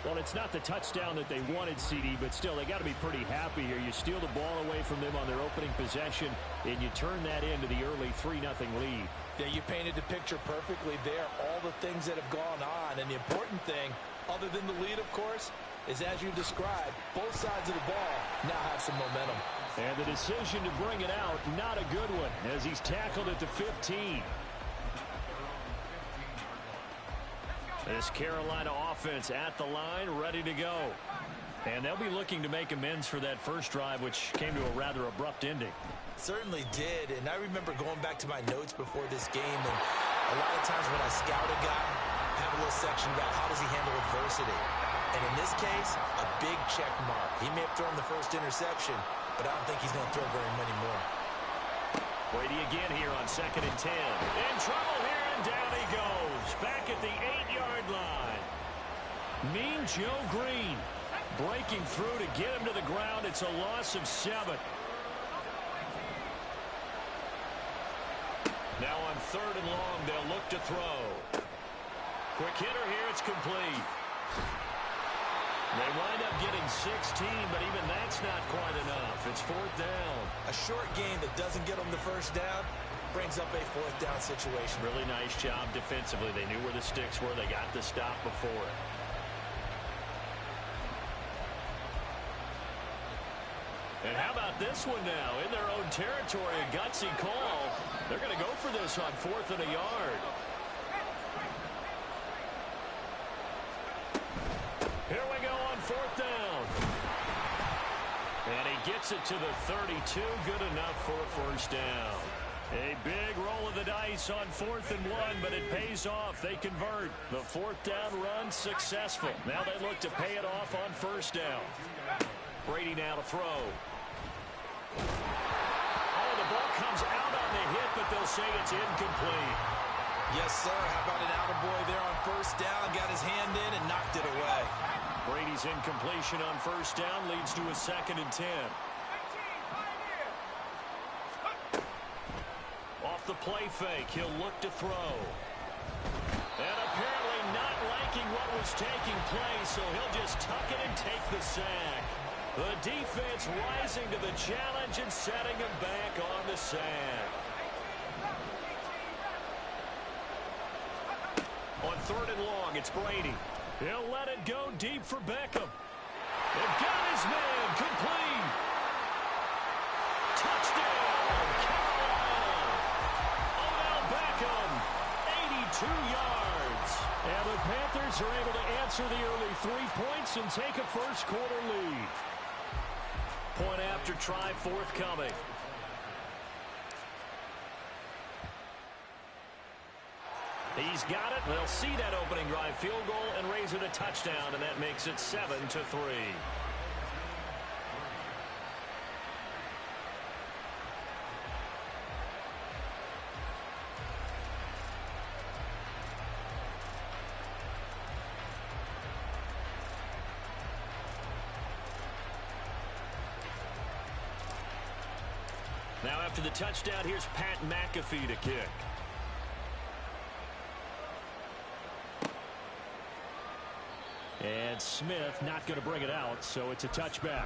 Well, it's not the touchdown that they wanted, CD, but still, they got to be pretty happy here. You steal the ball away from them on their opening possession, and you turn that into the early 3-0 lead. Yeah, you painted the picture perfectly there, all the things that have gone on. And the important thing, other than the lead, of course, is as you described, both sides of the ball now have some momentum. And the decision to bring it out, not a good one, as he's tackled at the 15. This Carolina offense at the line, ready to go. And they'll be looking to make amends for that first drive, which came to a rather abrupt ending. Certainly did, and I remember going back to my notes before this game, and a lot of times when I scout a guy, I have a little section about how does he handle adversity. And in this case, a big check mark. He may have thrown the first interception, but I don't think he's going to throw very many more. Brady again here on 2nd and 10. In trouble here, and down he goes. Back at the 8-yard line. Mean Joe Green breaking through to get him to the ground. It's a loss of 7. Now on 3rd and long, they'll look to throw. Quick hitter here, it's complete. They wind up getting 16, but even that's not quite enough. It's 4th down. A short game that doesn't get them the first down brings up a 4th down situation. Really nice job defensively. They knew where the sticks were. They got the stop before it. And how about this one now? In their own territory, a gutsy call. They're going to go for this on 4th and a yard. Here we go on 4th down. And he gets it to the 32. Good enough for a first down. A big roll of the dice on 4th and 1, but it pays off. They convert. The 4th down run successful. Now they look to pay it off on 1st down. Brady now to throw. Oh, the ball comes out on the hit, but they'll say it's incomplete. Yes, sir. How about an attaboy there on 1st down? Got his hand in and knocked it away. Brady's incompletion on 1st down leads to a 2nd and 10. Off the play fake, he'll look to throw. And apparently not liking what was taking place, so he'll just tuck it and take the sack. The defense rising to the challenge and setting him back on the sack. On 3rd and long, it's Brady. He'll let it go deep for Beckham. They've got his man complete. Touchdown, Carolina. Odell Beckham, 82 yards. And the Panthers are able to answer the early 3 points and take a first-quarter lead. Point after try forthcoming. He's got it. They'll see that opening drive field goal and raise it a touchdown, and that makes it 7-3. Now after the touchdown, here's Pat McAfee to kick. And Smith not going to bring it out, so it's a touchback.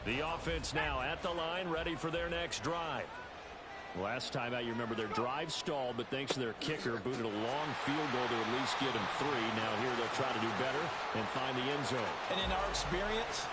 The offense now at the line, ready for their next drive. Last time out, you remember their drive stalled, but thanks to their kicker, booted a long field goal to at least get them 3. Now here they'll try to do better and find the end zone. And in our experience,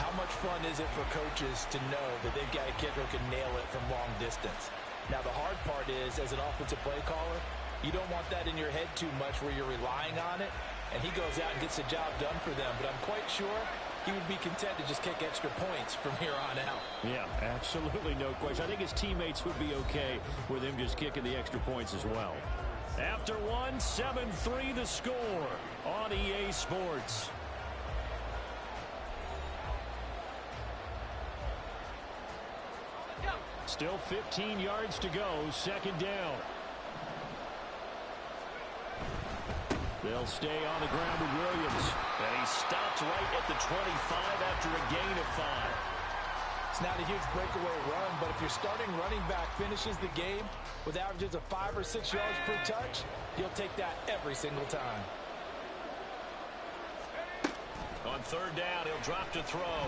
how much fun is it for coaches to know that they've got a kicker who can nail it from long distance? Now the hard part is, as an offensive play caller, you don't want that in your head too much where you're relying on it, and he goes out and gets the job done for them. But I'm quite sure he would be content to just kick extra points from here on out. Yeah, absolutely no question. I think his teammates would be okay with him just kicking the extra points as well. After one, 7-3 the score on EA Sports. Still 15 yards to go, second down. They'll stay on the ground with Williams. And he stopped right at the 25 after a gain of 5. It's not a huge breakaway run, but if your starting running back finishes the game with averages of 5 or 6 yards per touch, you'll take that every single time. On third down, he'll drop to throw.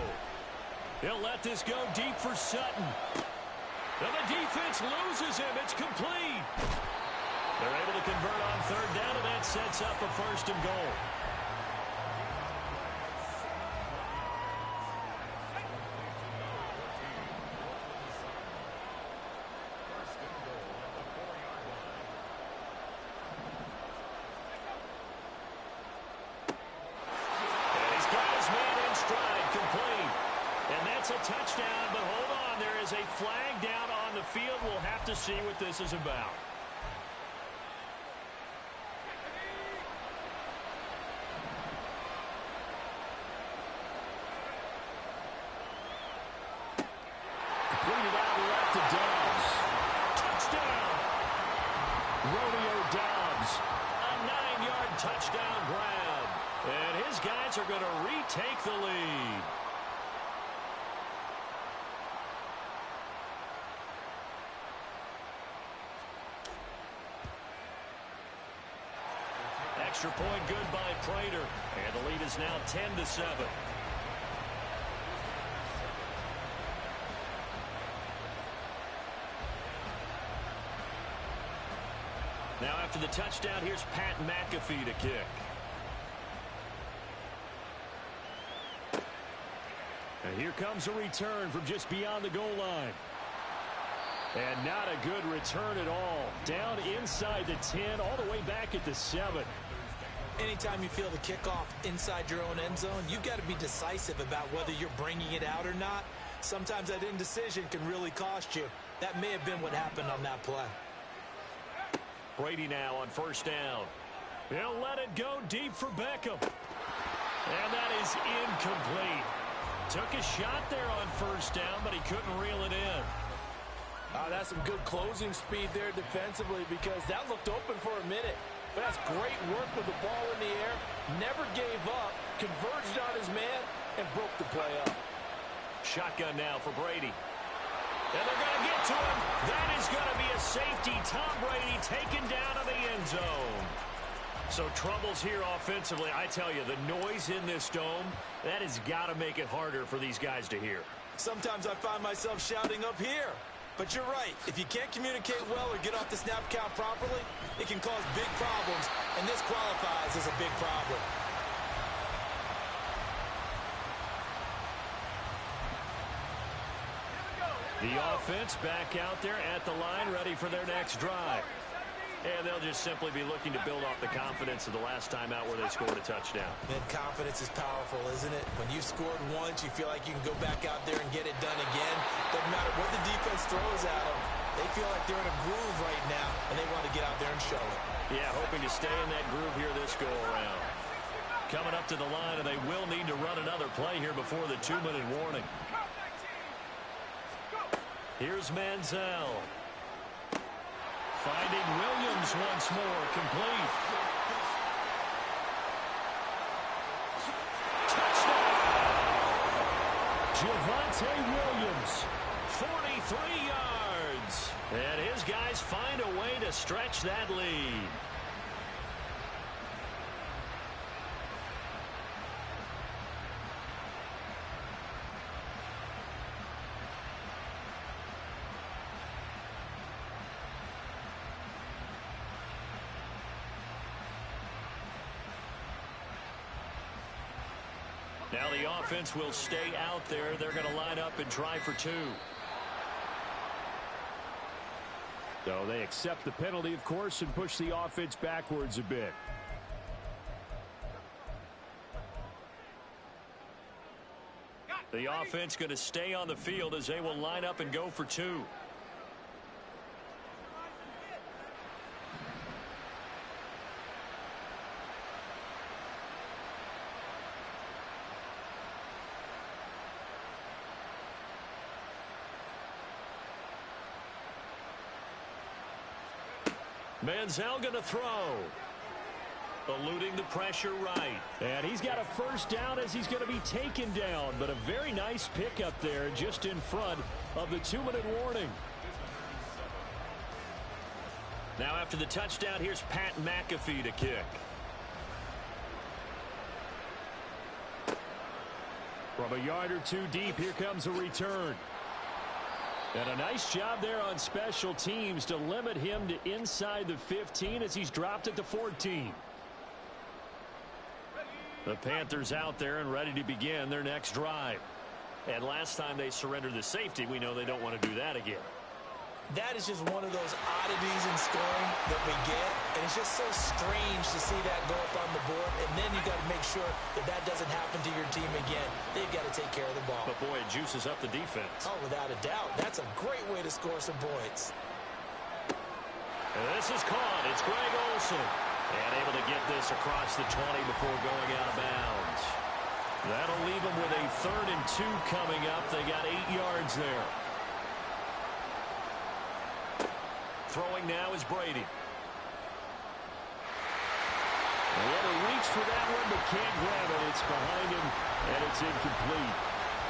He'll let this go deep for Sutton. And the defense loses him. It's complete. They're able to convert on third down, and that sets up a first and goal. And he's got his man in stride, complete. And that's a touchdown, but hold on. There is a flag down on the field. We'll have to see what this is about. Completed out left to Dobbs. Touchdown! Romeo Dobbs. A 9-yard touchdown grab. And his guys are going to retake the lead. Extra point good by Prater. And the lead is now 10-7. Now after the touchdown, here's Pat McAfee to kick. And here comes a return from just beyond the goal line. And not a good return at all. Down inside the 10, all the way back at the 7. Anytime you feel the kickoff inside your own end zone, you've got to be decisive about whether you're bringing it out or not. Sometimes that indecision can really cost you. That may have been what happened on that play. Brady now on first down. He'll let it go deep for Beckham. And that is incomplete. Took a shot there on first down, but he couldn't reel it in. That's some good closing speed there defensively, because that looked open for a minute. But that's great work with the ball in the air. Never gave up, converged on his man, and broke the play up. Shotgun now for Brady. And they're going to get to him. That is going to be a safety. Tom Brady taken down to the end zone. So troubles here offensively. I tell you, the noise in this dome, that has got to make it harder for these guys to hear. Sometimes I find myself shouting up here. But you're right. If you can't communicate well or get off the snap count properly, it can cause big problems, and this qualifies as a big problem. The offense back out there at the line, ready for their next drive. And they'll just simply be looking to build off the confidence of the last time out where they scored a touchdown. And confidence is powerful, isn't it? When you've scored once, you feel like you can go back out there and get it done again. Doesn't matter what the defense throws at them. They feel like they're in a groove right now, and they want to get out there and show it. Yeah, hoping to stay in that groove here this go-around. Coming up to the line, and they will need to run another play here before the 2-minute warning. Here's Manziel. Finding Williams once more, complete. Touchdown! Javonte Williams, 43 yards. And his guys find a way to stretch that lead. Now the offense will stay out there. They're going to line up and try for 2. So they accept the penalty, of course, and push the offense backwards a bit. The offense going to stay on the field as they will line up and go for 2. Manziel going to throw. Eluding the pressure right. And he's got a first down as he's going to be taken down. But a very nice pickup there just in front of the 2-minute warning. Now after the touchdown, here's Pat McAfee to kick. From a yard or two deep, here comes a return. And a nice job there on special teams to limit him to inside the 15 as he's dropped at the 14. The Panthers out there and ready to begin their next drive. And last time they surrendered the safety, we know they don't want to do that again. That is just one of those oddities in scoring that we get. And it's just so strange to see that go up on the board. And then you got to make sure that that doesn't happen to your team again. They've got to take care of the ball. But, boy, it juices up the defense. Oh, without a doubt. That's a great way to score some points. And this is caught. It's Greg Olsen. And able to get this across the 20 before going out of bounds. That'll leave them with a 3rd and 2 coming up. They got 8 yards there. Throwing now is Brady. What a reach for that one, but can't grab it. It's behind him, and it's incomplete.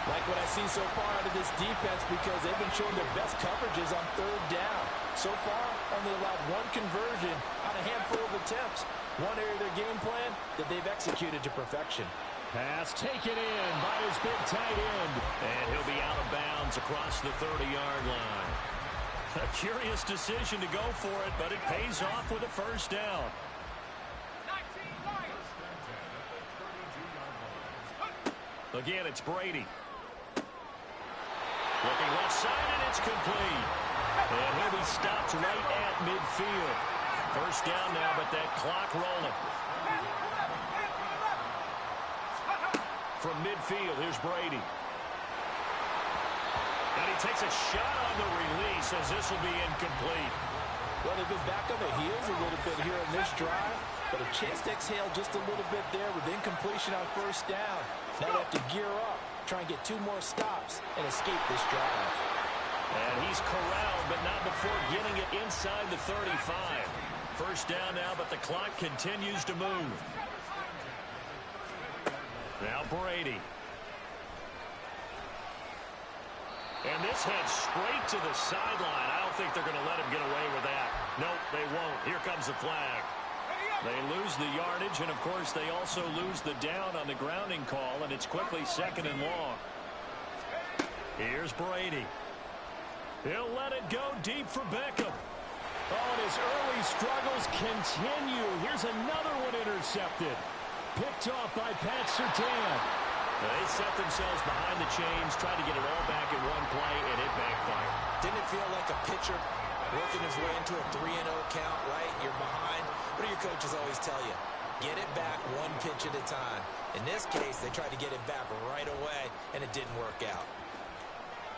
Like what I see so far out of this defense because they've been showing their best coverages on 3rd down. So far, only allowed 1 conversion on a handful of attempts. One area of their game plan that they've executed to perfection. Pass taken in by his big tight end. And he'll be out of bounds across the 30-yard line. A curious decision to go for it, but it pays off with a first down. Again, it's Brady. Looking left side, and it's complete. And he'll be stopped right at midfield. First down now, but that clock rolling. From midfield, here's Brady. And he takes a shot on the release as this will be incomplete. Well, they've been back on their heels a little bit here in this drive, but a chance to exhale just a little bit there with incompletion on first down. Now they have to gear up, try and get 2 more stops, and escape this drive. And he's corralled, but not before getting it inside the 35. First down now, but the clock continues to move. Now Brady. And this heads straight to the sideline. I don't think they're going to let him get away with that. Nope, they won't. Here comes the flag. They lose the yardage, and, of course, they also lose the down on the grounding call, and it's quickly 2nd and long. Here's Brady. He'll let it go deep for Beckham. Oh, and his early struggles continue. Here's another one intercepted. Picked off by Pat Surtain. They set themselves behind the chains, tried to get it all back in one play, and it backfired. Didn't it feel like a pitcher working his way into a 3-0 count, right? You're behind. What do your coaches always tell you? Get it back 1 pitch at a time. In this case, they tried to get it back right away, and it didn't work out.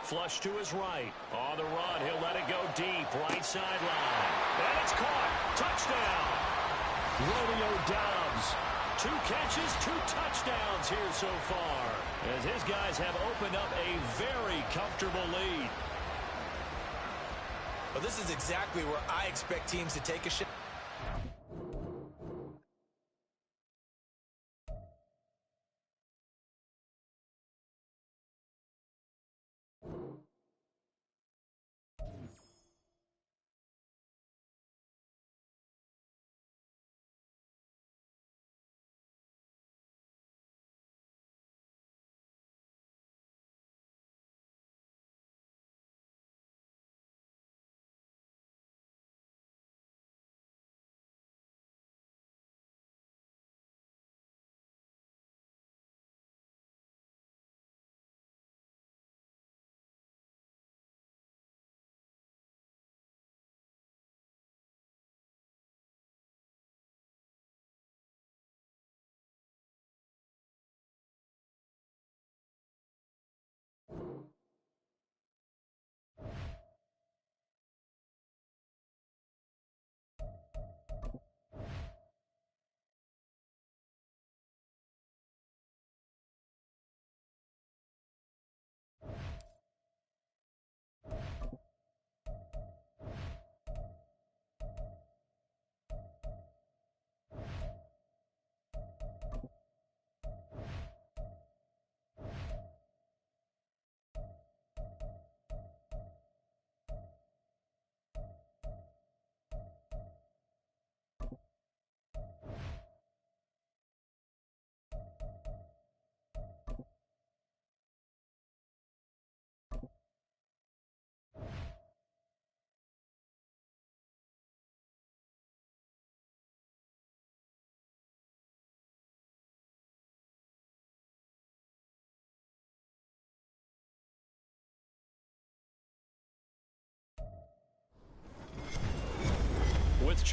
Flush to his right. On the run, he'll let it go deep. Right sideline. And it's caught. Touchdown. Romeo Doubs. 2 catches, 2 touchdowns here so far, as his guys have opened up a very comfortable lead. Well, this is exactly where I expect teams to take a shot.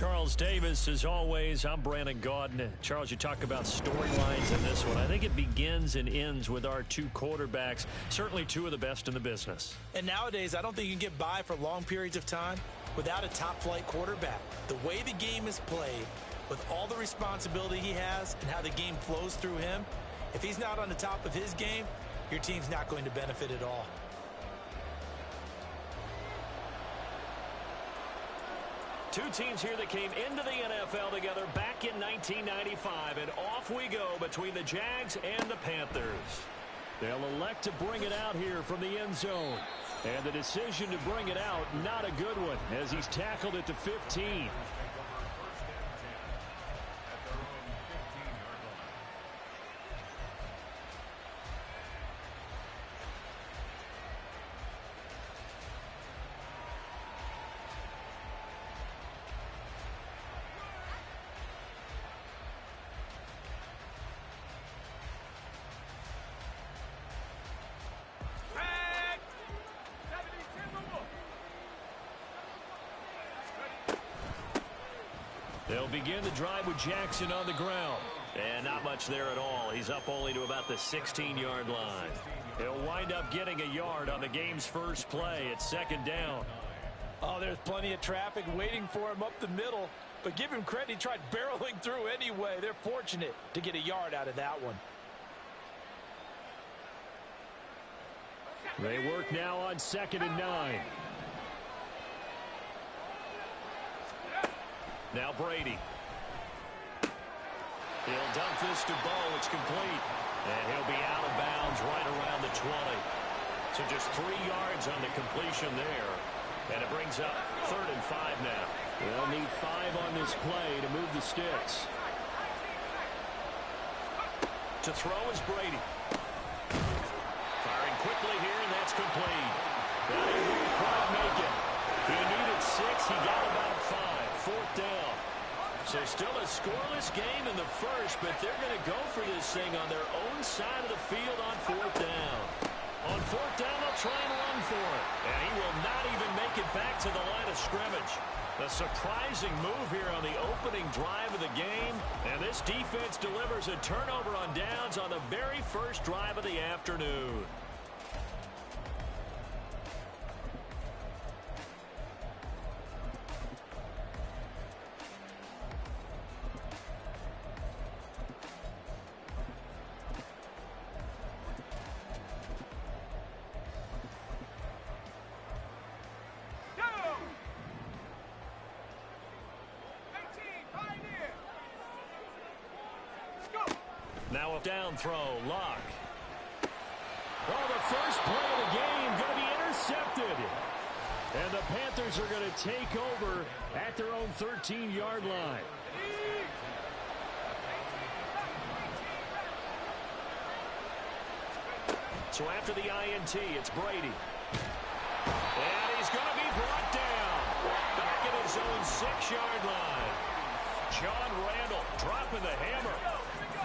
Charles Davis, as always. I'm Brandon Gaudin. Charles, you talk about storylines in this one. I think it begins and ends with our two quarterbacks, certainly two of the best in the business. And nowadays, I don't think you can get by for long periods of time without a top-flight quarterback. The way the game is played, with all the responsibility he has and how the game flows through him, if he's not on the top of his game, your team's not going to benefit at all. Two teams here that came into the NFL together back in 1995, and off we go between the Jags and the Panthers. They'll elect to bring it out here from the end zone. And the decision to bring it out, not a good one, as he's tackled it to 15. They'll begin the drive with Jackson on the ground. And not much there at all. He's up only to about the 16-yard line. He'll wind up getting a yard on the game's first play. It's second down. Oh, there's plenty of traffic waiting for him up the middle. But give him credit, he tried barreling through anyway. They're fortunate to get a yard out of that one. They work now on 2nd and 9. Now Brady. He'll dump this to Bo. It's complete. And he'll be out of bounds right around the 20. So just 3 yards on the completion there. And it brings up 3rd and 5 now. They'll need 5 on this play to move the sticks. To throw is Brady. Firing quickly here, and that's complete. Now he won't quite make it. He needed 6. He got about 5. 4th down. So still a scoreless game in the first, but they're going to go for this thing on their own side of the field on 4th down. On 4th down, they'll try and run for it. And he will not even make it back to the line of scrimmage. A surprising move here on the opening drive of the game. And this defense delivers a turnover on downs on the very first drive of the afternoon. Now a down throw, Lock. Oh, the first play of the game going to be intercepted. And the Panthers are going to take over at their own 13-yard line. So after the INT, it's Brady. And he's going to be brought down. Back at his own 6-yard line. John Randall dropping the hammer.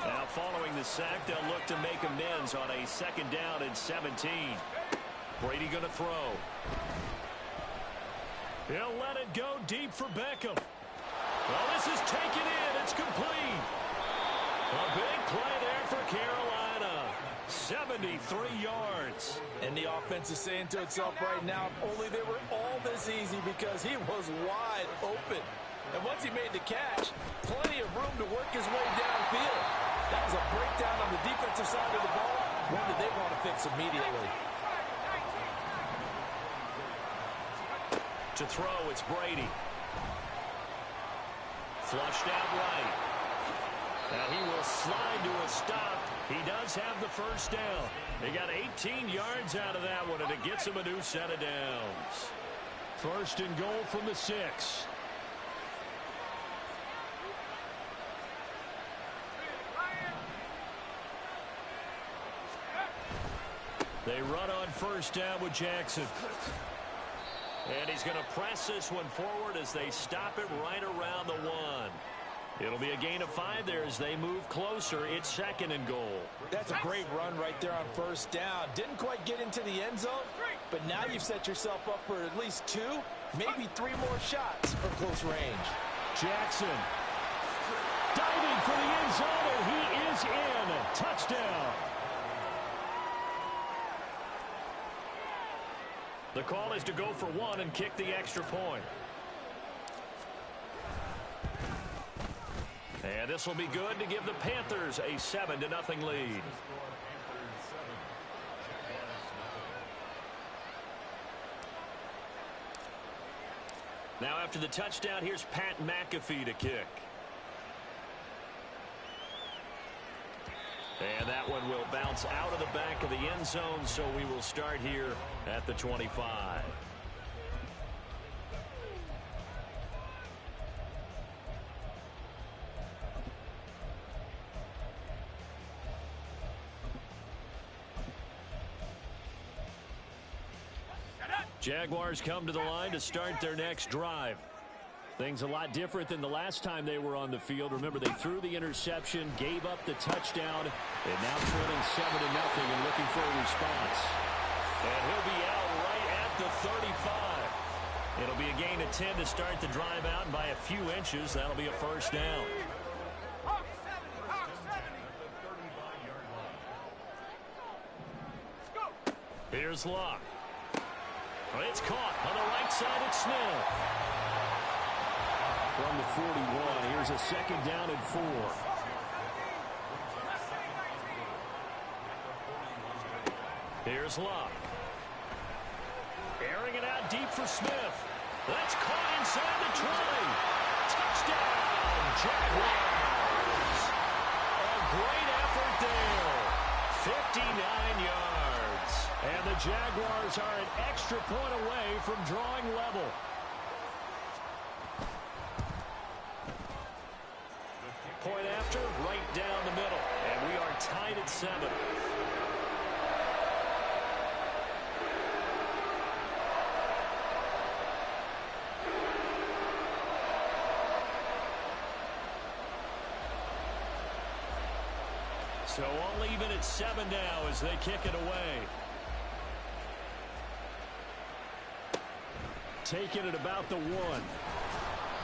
Now following the sack, they'll look to make amends on a 2nd down and 17. Brady going to throw. He'll let it go deep for Beckham. Well, this is taken in. It's complete. A big play there for Carolina. 73 yards. And the offense is saying to itself right now, if only they were all this easy, because he was wide open. And once he made the catch, plenty of room to work his way downfield. That was a breakdown on the defensive side of the ball, one that they want to fix immediately. To throw, it's Brady. Flushed out right. Now he will slide to a stop. He does have the first down. He got 18 yards out of that one, and it gets him a new set of downs. 1st and goal from the 6. They run on 1st down with Jackson. And he's going to press this one forward as they stop it right around the 1. It'll be a gain of 5 there as they move closer. It's 2nd and goal. That's a great run right there on 1st down. Didn't quite get into the end zone, but now you've set yourself up for at least 2, maybe 3 more shots from close range. Jackson. Diving for the end zone, and he is in. Touchdown. The call is to go for one and kick the extra point. And this will be good to give the Panthers a 7-0 lead. Now after the touchdown, here's Pat McAfee to kick. And that one will bounce out of the back of the end zone, so we will start here at the 25. Jaguars come to the line to start their next drive. Things a lot different than the last time they were on the field. Remember, they threw the interception, gave up the touchdown, and now trailing 7-0 and looking for a response. And he'll be out right at the 35. It'll be a gain of 10 to start the drive out, and by a few inches, that'll be a first down. Here's Locke. It's caught on the right side. It's Smith. From the 41, here's a second down and 4. Here's Locke. Airing it out deep for Smith. That's caught inside the 20. Touchdown, Jaguars. A great effort there. 59 yards. And the Jaguars are an extra point away from drawing level. Point after, right down the middle. And we are tied at 7. So all even at 7 now as they kick it away. Taking it about the 1.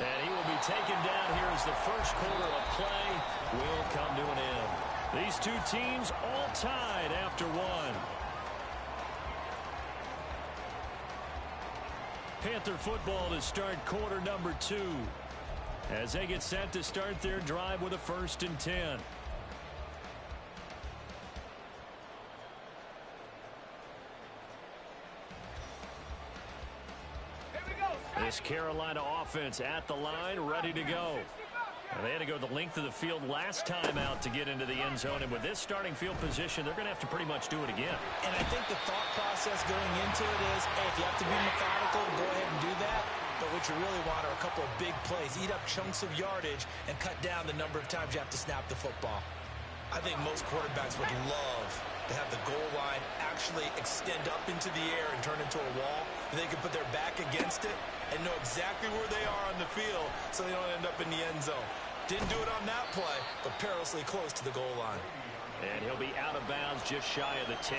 And he will be taken down here as the first quarter of play will come to an end. These two teams all tied after 1. Panther football to start quarter number 2 as they get set to start their drive with a 1st and 10. This Carolina offense at the line, ready to go. And they had to go the length of the field last time out to get into the end zone. And with this starting field position, they're going to have to pretty much do it again. And I think the thought process going into it is, hey, if you have to be methodical, go ahead and do that. But what you really want are a couple of big plays. Eat up chunks of yardage and cut down the number of times you have to snap the football. I think most quarterbacks would love to have the goal line actually extend up into the air and turn into a wall. And they can put their back against it and know exactly where they are on the field so they don't end up in the end zone. Didn't do it on that play, but perilously close to the goal line. And he'll be out of bounds just shy of the 10.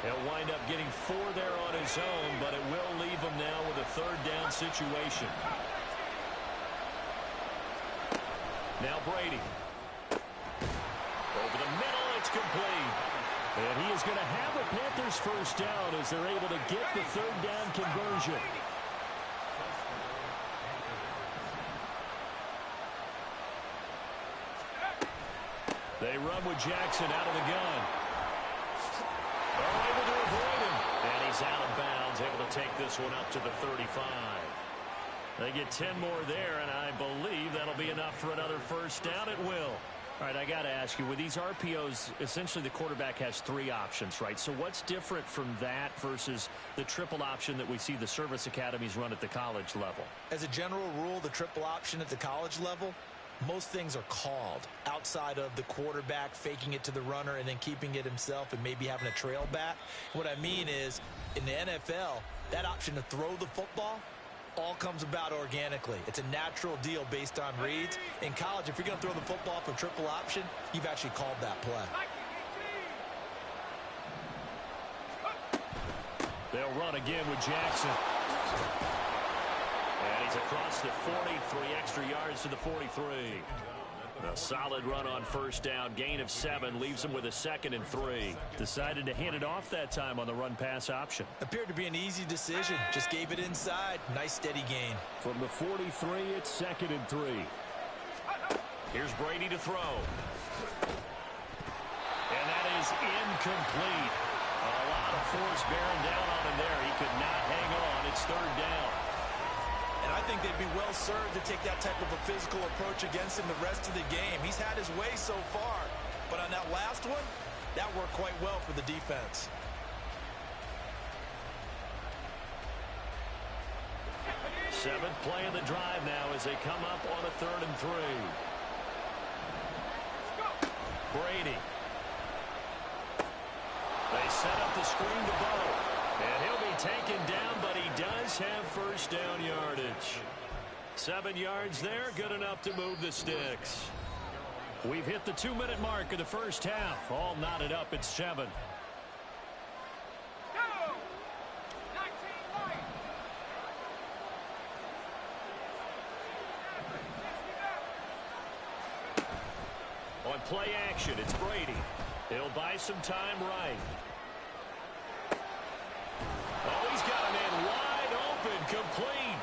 He'll wind up getting 4 there on his own, but it will leave him now with a 3rd down situation. Now Brady. Over the middle, it's complete. And he is going to have the Panthers first down as they're able to get the 3rd down conversion. They run with Jackson out of the gun. They're able to avoid him. And he's out of bounds, able to take this one up to the 35. They get 10 more there, and I believe that'll be enough for another first down. It will. All right, I got to ask you, with these RPOs, essentially the quarterback has 3 options, right? So what's different from that versus the triple option that we see the service academies run at the college level? As a general rule, the triple option at the college level, most things are called outside of the quarterback faking it to the runner and then keeping it himself and maybe having a trail back. What I mean is, in the NFL, that option to throw the football all comes about organically. It's a natural deal based on reads. In college, if you're going to throw the football for triple option, you've actually called that play. They'll run again with Jackson. And he's across the 43 extra yards to the 43. A solid run on first down. Gain of 7 leaves him with a 2nd and 3. Decided to hand it off that time on the run-pass option. Appeared to be an easy decision. Just gave it inside. Nice steady gain. From the 43, it's 2nd and 3. Here's Brady to throw. And that is incomplete. A lot of force bearing down on him there. He could not hang on. It's 3rd down. And I think they'd be well served to take that type of a physical approach against him the rest of the game. He's had his way so far. But on that last one, that worked quite well for the defense. Seventh play of the drive now as they come up on a 3rd and 3. Brady. They set up the screen to Bo. And he'll be taken down, but he does have first down yardage. 7 yards there, good enough to move the sticks. We've hit the 2-minute mark of the first half. All knotted up at 7. On play action, it's Brady. He'll buy some time right. Oh, he's got a man wide open, complete.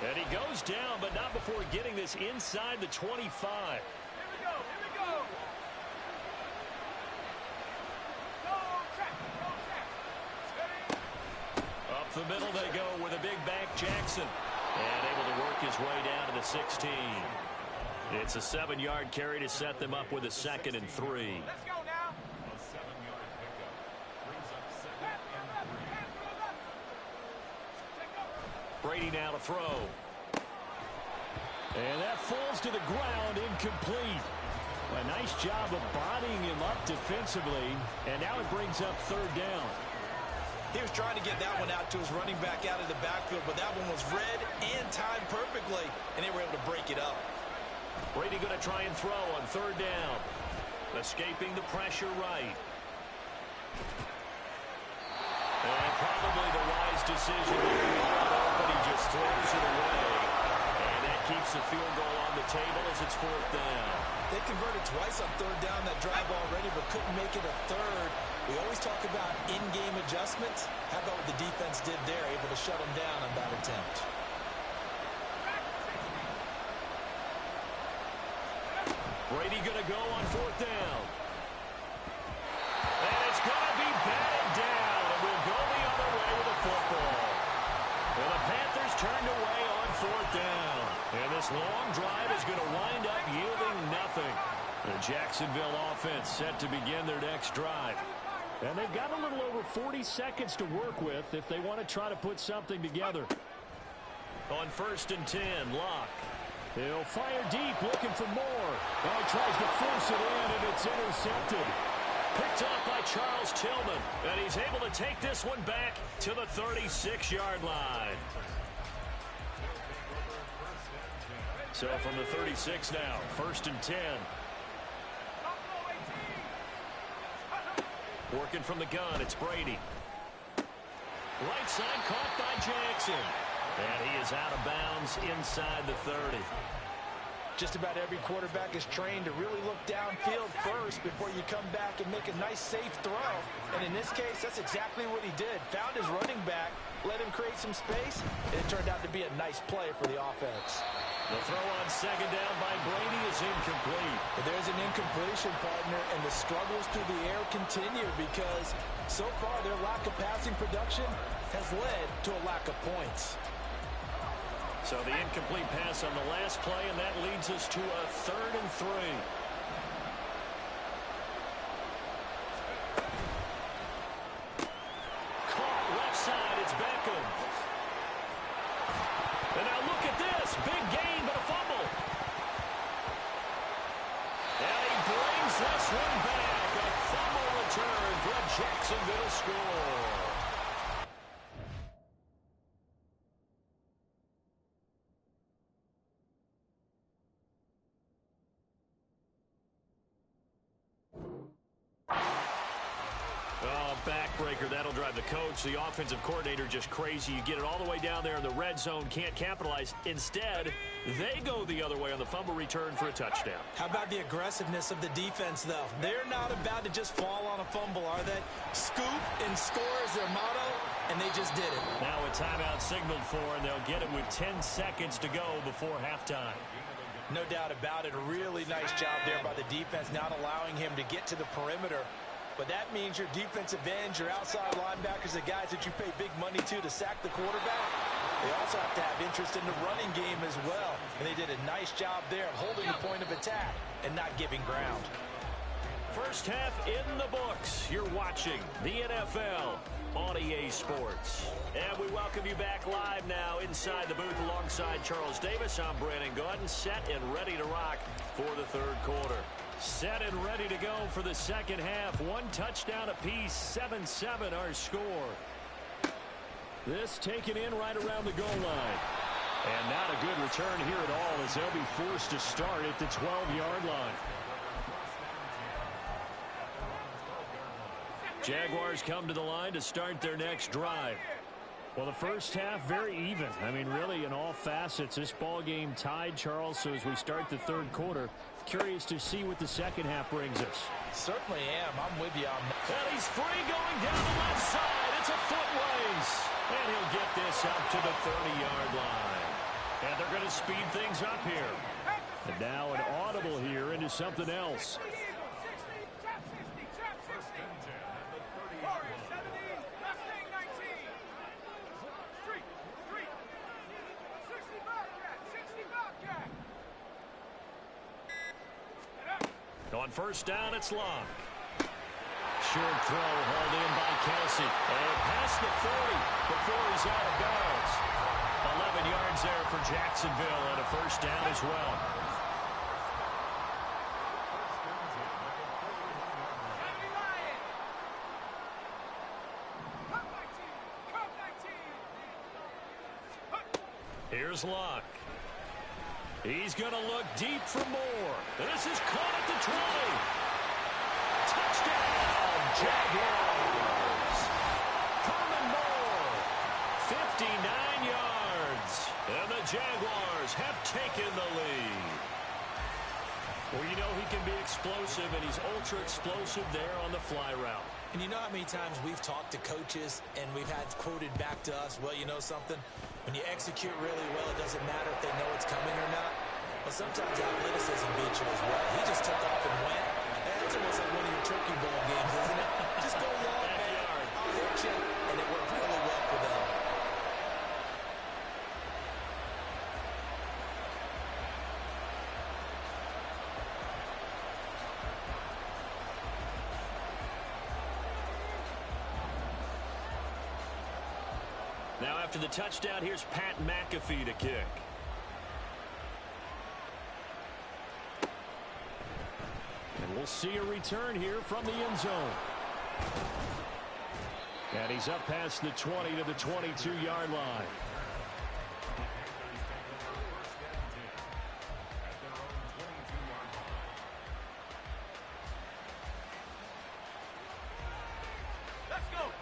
And he goes down, but not before getting this inside the 25. Here we go, here we go. Go, track, steady. Up the middle they go with a big back Jackson. And able to work his way down to the 16. It's a 7-yard carry to set them up with a 2nd and 3. Let's go now. A 7-yard pickup brings up 2nd and 3. Brady now to throw. And that falls to the ground, incomplete. A nice job of bodying him up defensively. And now it brings up 3rd down. He was trying to get that one out to his running back out of the backfield, but that one was read and timed perfectly, and they were able to break it up. Brady going to try and throw on 3rd down. Escaping the pressure right. And probably the wise decision there, but he just throws it away. And that keeps the field goal on the table as it's 4th down. They converted twice on 3rd down that drive already, but couldn't make it a 3rd. We always talk about in-game adjustments. How about what the defense did there, able to shut them down on that attempt? Brady going to go on 4th down. And it's going to be batted down. And we'll go the other way with the football. Well, the Panthers turned away on 4th down. And this long drive is going to wind up yielding nothing. The Jacksonville offense set to begin their next drive. And they've got a little over 40 seconds to work with if they want to try to put something together. On 1st and 10, Locke. He'll fire deep, looking for more. Oh, he tries to force it in, and it's intercepted. Picked up by Charles Tillman. And he's able to take this one back to the 36-yard line. So from the 36 now, 1st and 10. Working from the gun, it's Brady. Right side caught by Jackson. And he is out of bounds inside the 30. Just about every quarterback is trained to really look downfield first before you come back and make a nice, safe throw. And in this case, that's exactly what he did. Found his running back, let him create some space, and it turned out to be a nice play for the offense. The throw on 2nd down by Brady is incomplete. But there's an incompletion, partner, and the struggles through the air continue because so far their lack of passing production has led to a lack of points. So the incomplete pass on the last play, and that leads us to a 3rd and 3. Caught left side, it's Beckham. And now look at this, big gain, but a fumble. And he brings this one back, a fumble return for a Jacksonville score. backbreaker. That'll drive the coach, the offensive coordinator, just crazy. You get it all the way down there in the red zone, can't capitalize. Instead, they go the other way on the fumble return for a touchdown. How about the aggressiveness of the defense, though? They're not about to just fall on a fumble, are they? Scoop and score is their motto, and they just did it. Now a timeout signaled for, and they'll get it with 10 seconds to go before halftime. No doubt about it. A really nice job there by the defense, not allowing him to get to the perimeter. But that means your defensive ends, your outside linebackers, the guys that you pay big money to sack the quarterback, they also have to have interest in the running game as well. And they did a nice job there of holding the point of attack and not giving ground. First half in the books. You're watching the NFL on EA Sports. And we welcome you back live now inside the booth alongside Charles Davis. I'm Brandon Gaudin, set and ready to rock for the third quarter. Set and ready to go for the second half. One touchdown apiece, 7-7 our score. This taken in right around the goal line. And not a good return here at all as they'll be forced to start at the 12-yard line. Jaguars come to the line to start their next drive. Well, the first half, very even. I mean, really, in all facets, this ball game tied, Charles. So as we start the third quarter, curious to see what the second half brings us. Certainly am. I'm with you on that. And he's free going down the left side. It's a foot race. And he'll get this up to the 30-yard line. And they're going to speed things up here. And now an audible here into something else. On first down, it's long. Short throw hauled in by Kelsey. And past the 40 before he's out of bounds. 11 yards there for Jacksonville and a first down as well. Here's Luck. He's going to look deep for more. This is caught at the 20. Touchdown, Jaguars. Herman Moore, 59 yards. And the Jaguars have taken the lead. Well, you know he can be explosive, and he's ultra-explosive there on the fly route. And you know how many times we've talked to coaches and we've had quoted back to us, well, you know something? When you execute really well, it doesn't matter if they know it's coming or not. But sometimes athleticism beats you as well. He just took off and went. It's almost like one of your turkey bowl games, isn't it? Just go long, man. I'll hit you. And it worked really well for them. Now after the touchdown, here's Pat McAfee to kick. And we'll see a return here from the end zone. And he's up past the 20 to the 22-yard line.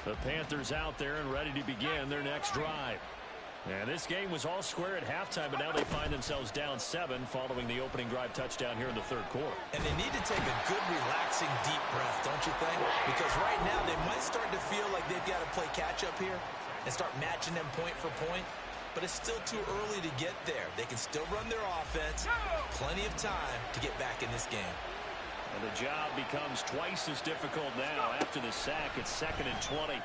The Panthers out there and ready to begin their next drive. And this game was all square at halftime, but now they find themselves down 7 following the opening drive touchdown here in the third quarter. And they need to take a good, relaxing, deep breath, don't you think? Because right now they might start to feel like they've got to play catch-up here and start matching them point for point. But it's still too early to get there. They can still run their offense. Plenty of time to get back in this game. And the job becomes twice as difficult now after the sack. It's 2nd and 20.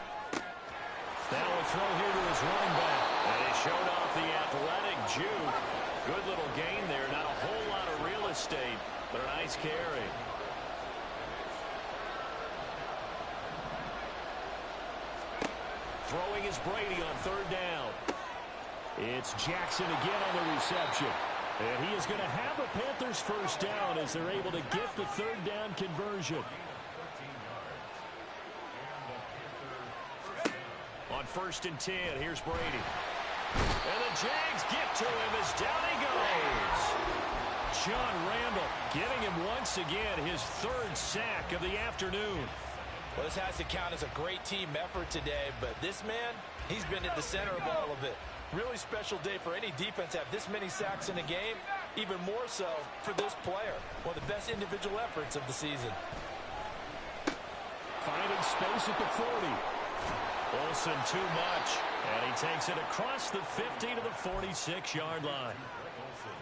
Now a throw here to his running back. And he showed off the athletic juke. Good little gain there. Not a whole lot of real estate, but a nice carry. Throwing is Brady on third down. It's Jackson again on the reception. And he is going to have a Panthers first down as they're able to get the third down conversion. On 1st and 10, here's Brady. And the Jags get to him as down he goes. John Randall getting him once again his 3rd sack of the afternoon. Well, this has to count as a great team effort today, but this man, he's been at the center of all of it. Really special day for any defense to have this many sacks in a game, even more so for this player. One of the best individual efforts of the season. Finding space at the 40. Olsen too much, and he takes it across the 50 to the 46-yard line.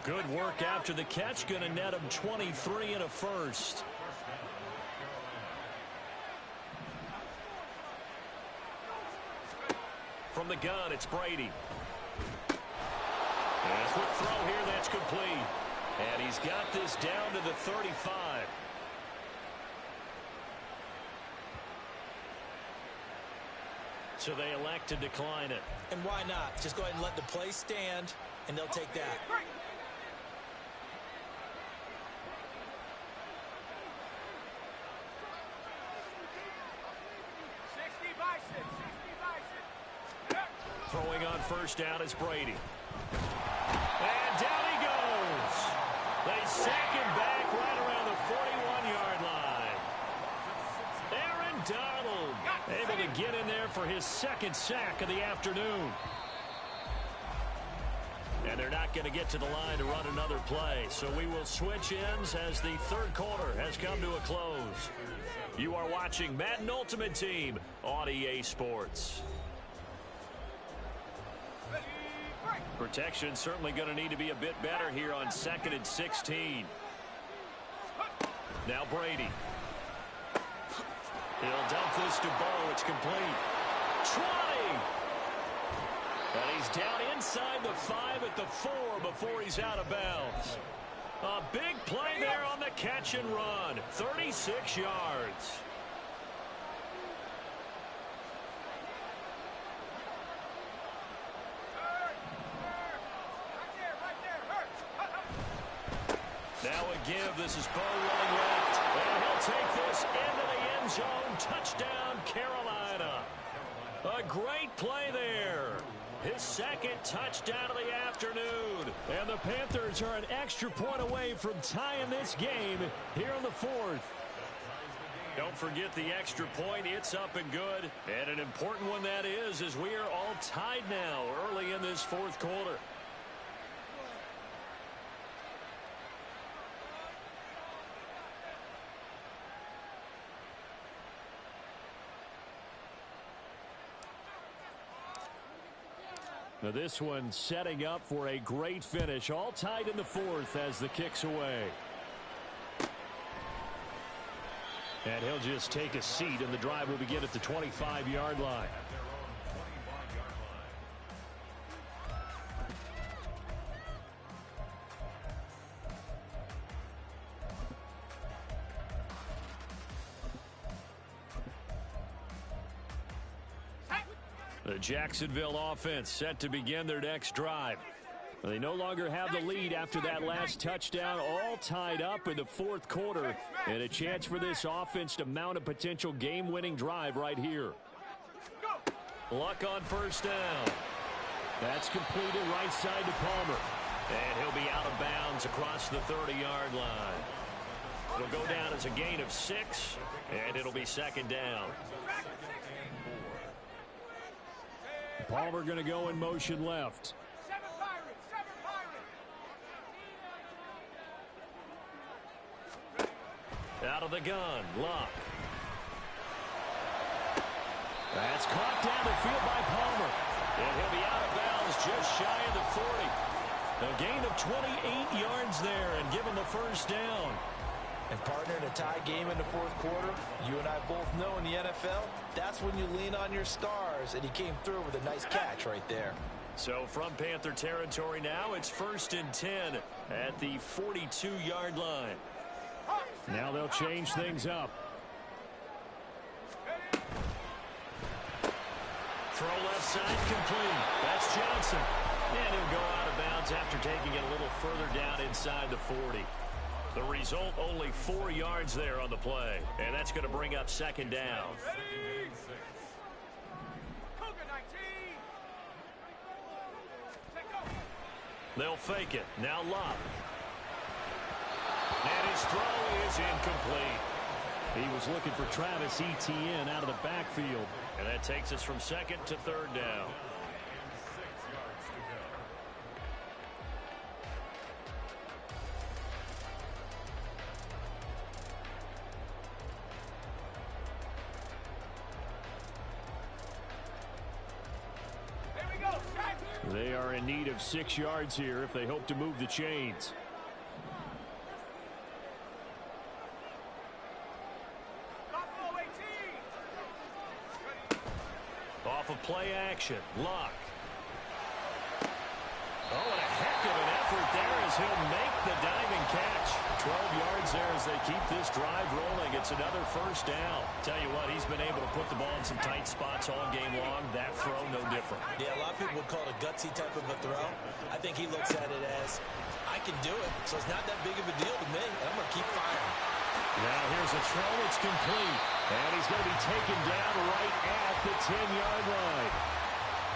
Good work after the catch, going to net him 23 and a first. From the gun, it's Brady. And a quick throw here, that's complete. And he's got this down to the 35. So they elect to decline it. And why not? Just go ahead and let the play stand, and they'll take that. Throwing on first down is Brady. And down he goes. They sack him back right around the 41-yard line. Aaron Donald able to get in there for his second sack of the afternoon. And they're not going to get to the line to run another play. So we will switch ends as the third quarter has come to a close. You are watching Madden Ultimate Team on EA Sports. Protection certainly going to need to be a bit better here on 2nd and 16. Now Brady. He'll dump this to Bo. It's complete. 20! And he's down inside the 5 at the 4 before he's out of bounds. A big play there on the catch and run. 36 yards. Now a give. This is Bo running left. And he'll take this into the end zone. Touchdown, Carolina. A great play there. His second touchdown of the afternoon. And the Panthers are an extra point away from tying this game here in the 4th. Don't forget the extra point. It's up and good. And an important one that is, as we are all tied now early in this 4th quarter. Now this one setting up for a great finish. All tied in the 4th as the kick's away. And he'll just take a seat, and the drive will begin at the 25-yard line. The Jacksonville offense set to begin their next drive. They no longer have the lead after that last touchdown, all tied up in the 4th quarter, and a chance for this offense to mount a potential game-winning drive right here. Luck on first down. That's completed right side to Palmer. And he'll be out of bounds across the 30-yard line. It'll go down as a gain of 6, and it'll be second down. Palmer going to go in motion left. Out of the gun, Luck. That's caught down the field by Palmer. And he'll be out of bounds just shy of the 40. A gain of 28 yards there and give him the first down. And partner, in a tie game in the 4th quarter, you and I both know in the NFL, that's when you lean on your stars, and he came through with a nice catch right there. So from Panther territory now, it's 1st and 10 at the 42-yard line. Now they'll change things up. Throw left side complete. That's Johnson. And he'll go out of bounds after taking it a little further down inside the 40. The result, only 4 yards there on the play. And that's going to bring up second down. They'll fake it. Now Luck. And his throw is incomplete. He was looking for Travis Etienne out of the backfield. And that takes us from second to third down. They are in need of 6 yards here if they hope to move the chains. Off of play action. Luck. Oh, and a heck of an effort there as he'll make the diving catch. 12 yards there as they keep this drive rolling. It's another first down. Tell you what, he's been able to put the ball in some tight spots all game long. That throw, no different. Yeah, a lot of people would call it a gutsy type of a throw. I think he looks at it as, I can do it, so it's not that big of a deal to me, and I'm going to keep firing. Now here's a throw. It's complete. And he's going to be taken down right at the 10-yard line.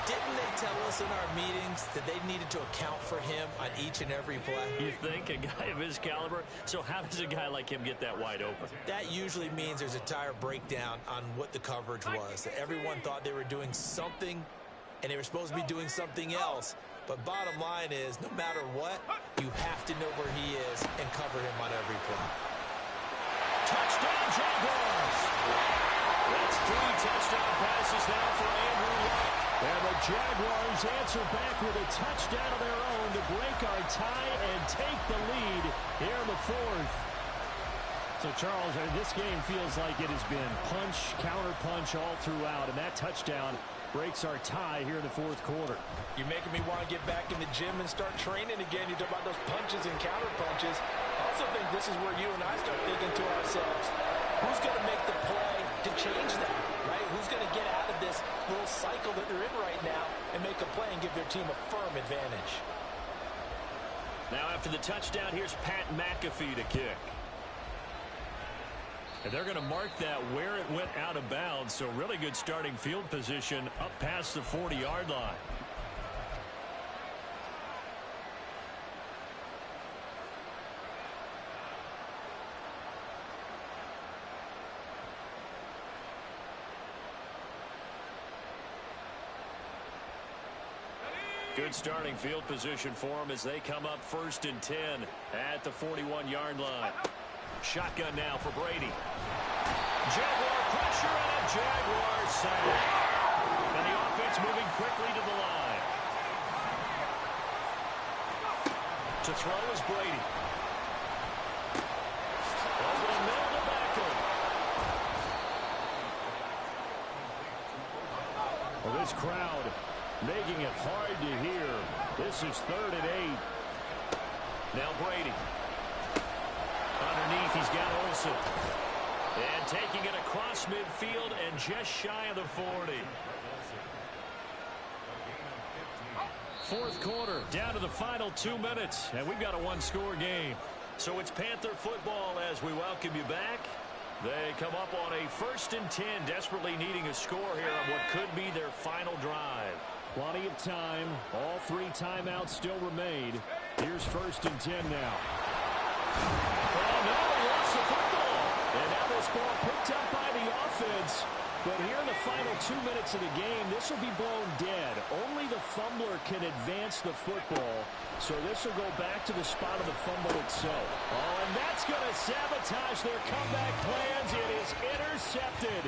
Didn't they tell us in our meetings that they needed to account for him on each and every play? You think a guy of his caliber? So how does a guy like him get that wide open? That usually means there's a tire breakdown on what the coverage was. That everyone thought they were doing something, and they were supposed to be doing something else. But bottom line is, no matter what, you have to know where he is and cover him on every play. Touchdown, Jaguars! That's 3 touchdown passes now for Andrew Luck. And the Jaguars answer back with a touchdown of their own to break our tie and take the lead here in the 4th. So, Charles, this game feels like it has been punch, counter-punch all throughout, and that touchdown breaks our tie here in the 4th quarter. You're making me want to get back in the gym and start training again. You talk about those punches and counter-punches. I also think this is where you and I start thinking to ourselves, who's going to make the play to change that, right? Who's going to get out of this little cycle that they're in right now and make a play and give their team a firm advantage? Now after the touchdown, here's Pat McAfee to kick. And they're going to mark that where it went out of bounds, so really good starting field position up past the 40-yard line. Good starting field position for them as they come up 1st and 10 at the 41-yard line. Shotgun now for Brady. Jaguar pressure and a Jaguar sack. And the offense moving quickly to the line. To throw is Brady. Over the middle to Beckham. Well, this crowd making it hard to hear. This is 3rd and 8. Now Brady. Underneath, he's got Olsen. And taking it across midfield and just shy of the 40. 4th quarter, down to the final 2 minutes, and we've got a 1-score game. So it's Panther football as we welcome you back. They come up on a 1st and 10, desperately needing a score here on what could be their final drive. Plenty of time. All 3 timeouts still remain. Here's 1st and 10 now. Oh, no, he lost the football. And now this ball picked up by the offense. But here in the final 2 minutes of the game, this will be blown dead. Only the fumbler can advance the football. So this will go back to the spot of the fumble itself. Oh, and that's going to sabotage their comeback plans. It is intercepted.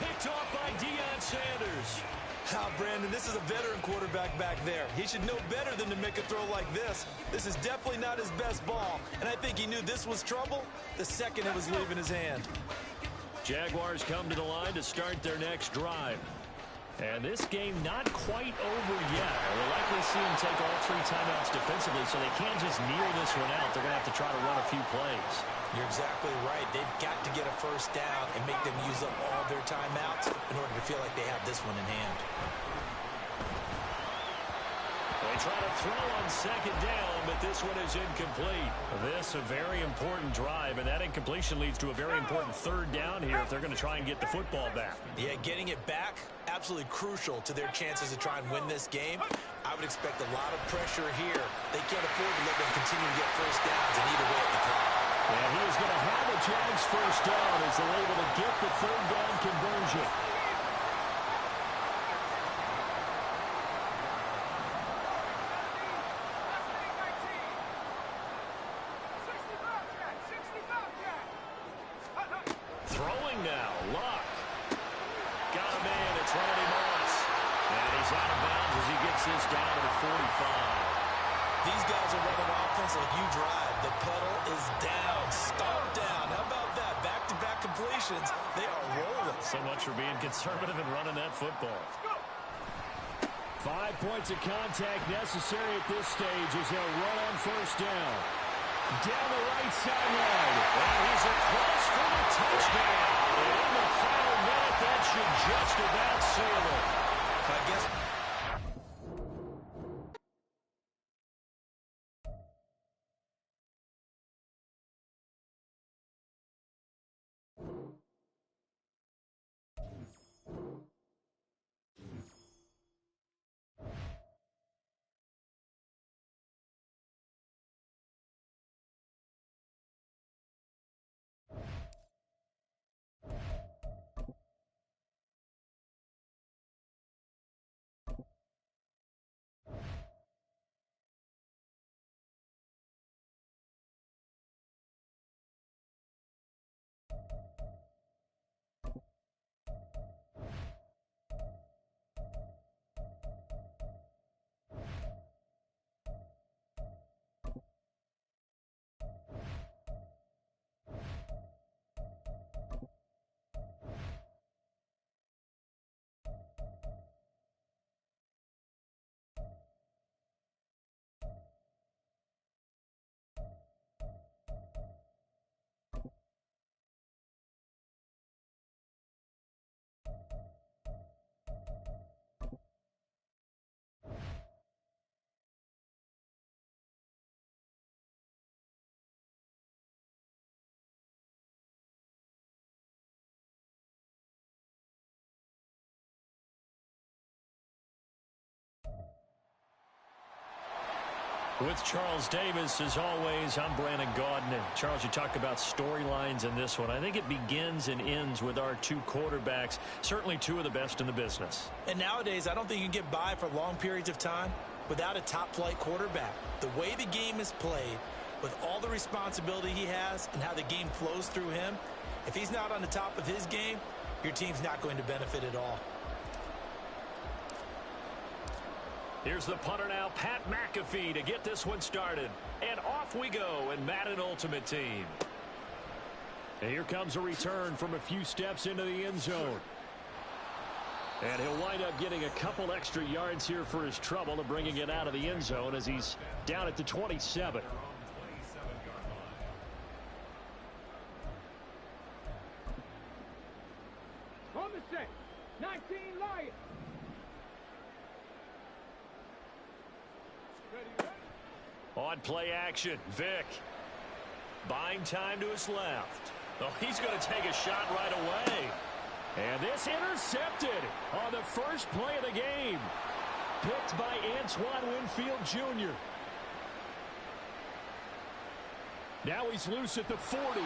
Picked off by Deion Sanders. Brandon, this is a veteran quarterback back there. He should know better than to make a throw like this. This is definitely not his best ball, and I think he knew this was trouble the second it was leaving his hand. Jaguars come to the line to start their next drive. And this game not quite over yet. We'll likely see them take all 3 timeouts defensively, so they can't just kneel this one out. They're going to have to try to run a few plays. You're exactly right. They've got to get a first down and make them use up all their timeouts in order to feel like they have this one in hand. They try to throw on 2nd down, but this one is incomplete. This a very important drive, and that incompletion leads to a very important 3rd down here if they're going to try and get the football back. Yeah, getting it back, absolutely crucial to their chances to try and win this game. I would expect a lot of pressure here. They can't afford to let them continue to get first downs and eat away at the clock. And he is going to have a Jags first down as they're able to get the third down conversion. Throwing now, Luck. Got him in, it's Randy Moss. And he's out of bounds as he gets this down to the 45. These guys are running offense like you drive. The pedal is down, stomp down. How about that? Back-to-back completions. They are rolling. So much for being conservative and running that football. 5 points of contact necessary at this stage as they'll run on first down. Down the right sideline. And he's across for the touchdown. And in the final minute, that should just about seal it. I guess... With Charles Davis, as always, I'm Brandon Gaudin. Charles, you talked about storylines in this one. I think it begins and ends with our two quarterbacks, certainly two of the best in the business. And nowadays, I don't think you can get by for long periods of time without a top-flight quarterback. The way the game is played, with all the responsibility he has and how the game flows through him, if he's not on the top of his game, your team's not going to benefit at all. Here's the punter now, Pat McAfee, to get this one started. And off we go in Madden Ultimate Team. And here comes a return from a few steps into the end zone. And he'll wind up getting a couple extra yards here for his trouble to bringing it out of the end zone as he's down at the 27. On the set. 19 Lions. On play action, Vic. Buying time to his left. Oh, he's going to take a shot right away. And this intercepted on the first play of the game. Picked by Antoine Winfield Jr. Now he's loose at the 40.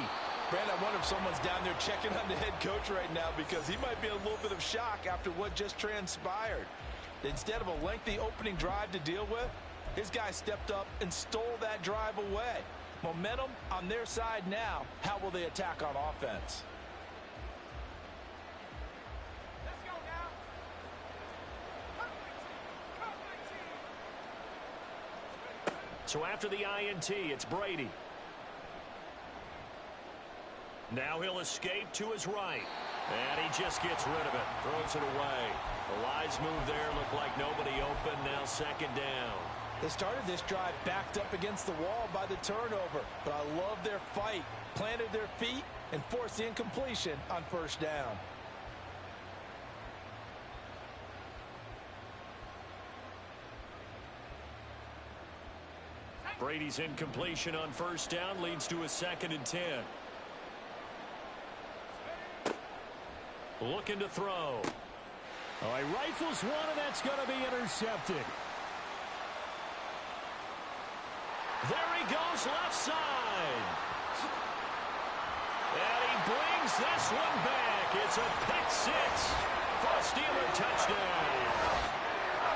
Brandon, I wonder if someone's down there checking on the head coach right now because he might be in a little bit of shock after what just transpired. Instead of a lengthy opening drive to deal with, his guy stepped up and stole that drive away. Momentum on their side now. How will they attack on offense? Let's go now. So after the INT, it's Brady. Now he'll escape to his right. And he just gets rid of it. Throws it away. The Lions move there. Look like nobody open. Now second down. They started this drive backed up against the wall by the turnover. But I love their fight. Planted their feet and forced the incompletion on first down. Brady's incompletion on first down leads to a 2nd and 10. Looking to throw. Oh, he rifles one, and that's going to be intercepted. There he goes, left side. And he brings this one back. It's a pick six for a Steeler touchdown.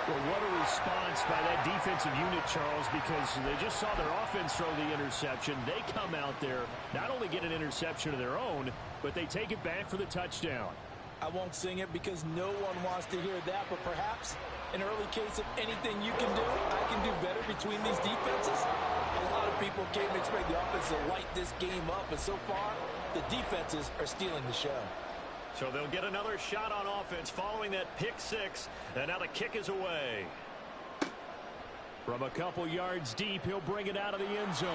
Well, what a response by that defensive unit, Charles, because they just saw their offense throw the interception. They come out there, not only get an interception of their own, but they take it back for the touchdown. I won't sing it because no one wants to hear that, but perhaps an early case of anything you can do, I can do better between these defenses. A lot of people came to expect the offense to light this game up, but so far, the defenses are stealing the show. So they'll get another shot on offense following that pick six, and now the kick is away. From a couple yards deep, he'll bring it out of the end zone.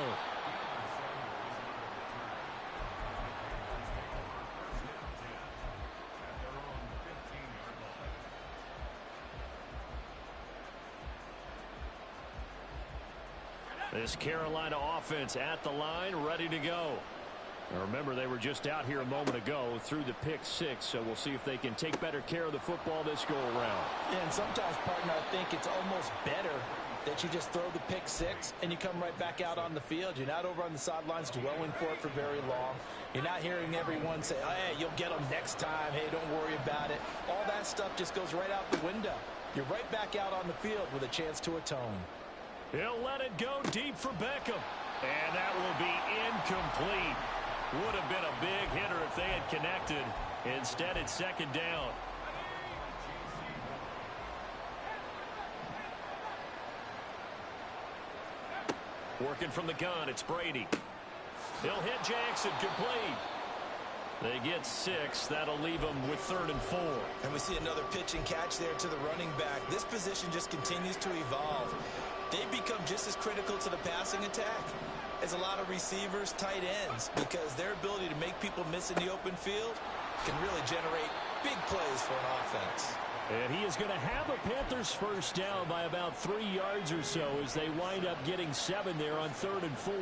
This Carolina offense at the line, ready to go. Now remember, they were just out here a moment ago through the pick six, so we'll see if they can take better care of the football this go-around. Yeah, and sometimes, partner, I think it's almost better that you just throw the pick six and you come right back out on the field. You're not over on the sidelines dwelling for it for very long. You're not hearing everyone say, oh, hey, you'll get them next time. Hey, don't worry about it. All that stuff just goes right out the window. You're right back out on the field with a chance to atone. He'll let it go deep for Beckham. And that will be incomplete. Would have been a big hitter if they had connected. Instead, it's second down. Working from the gun, it's Brady. He'll hit Jackson, complete. They get 6. That'll leave them with 3rd and 4. And we see another pitch and catch there to the running back. This position just continues to evolve. They become just as critical to the passing attack as a lot of receivers, tight ends, because their ability to make people miss in the open field can really generate big plays for an offense. And he is going to have a Panthers first down by about 3 yards or so as they wind up getting 7 there on 3rd and 4.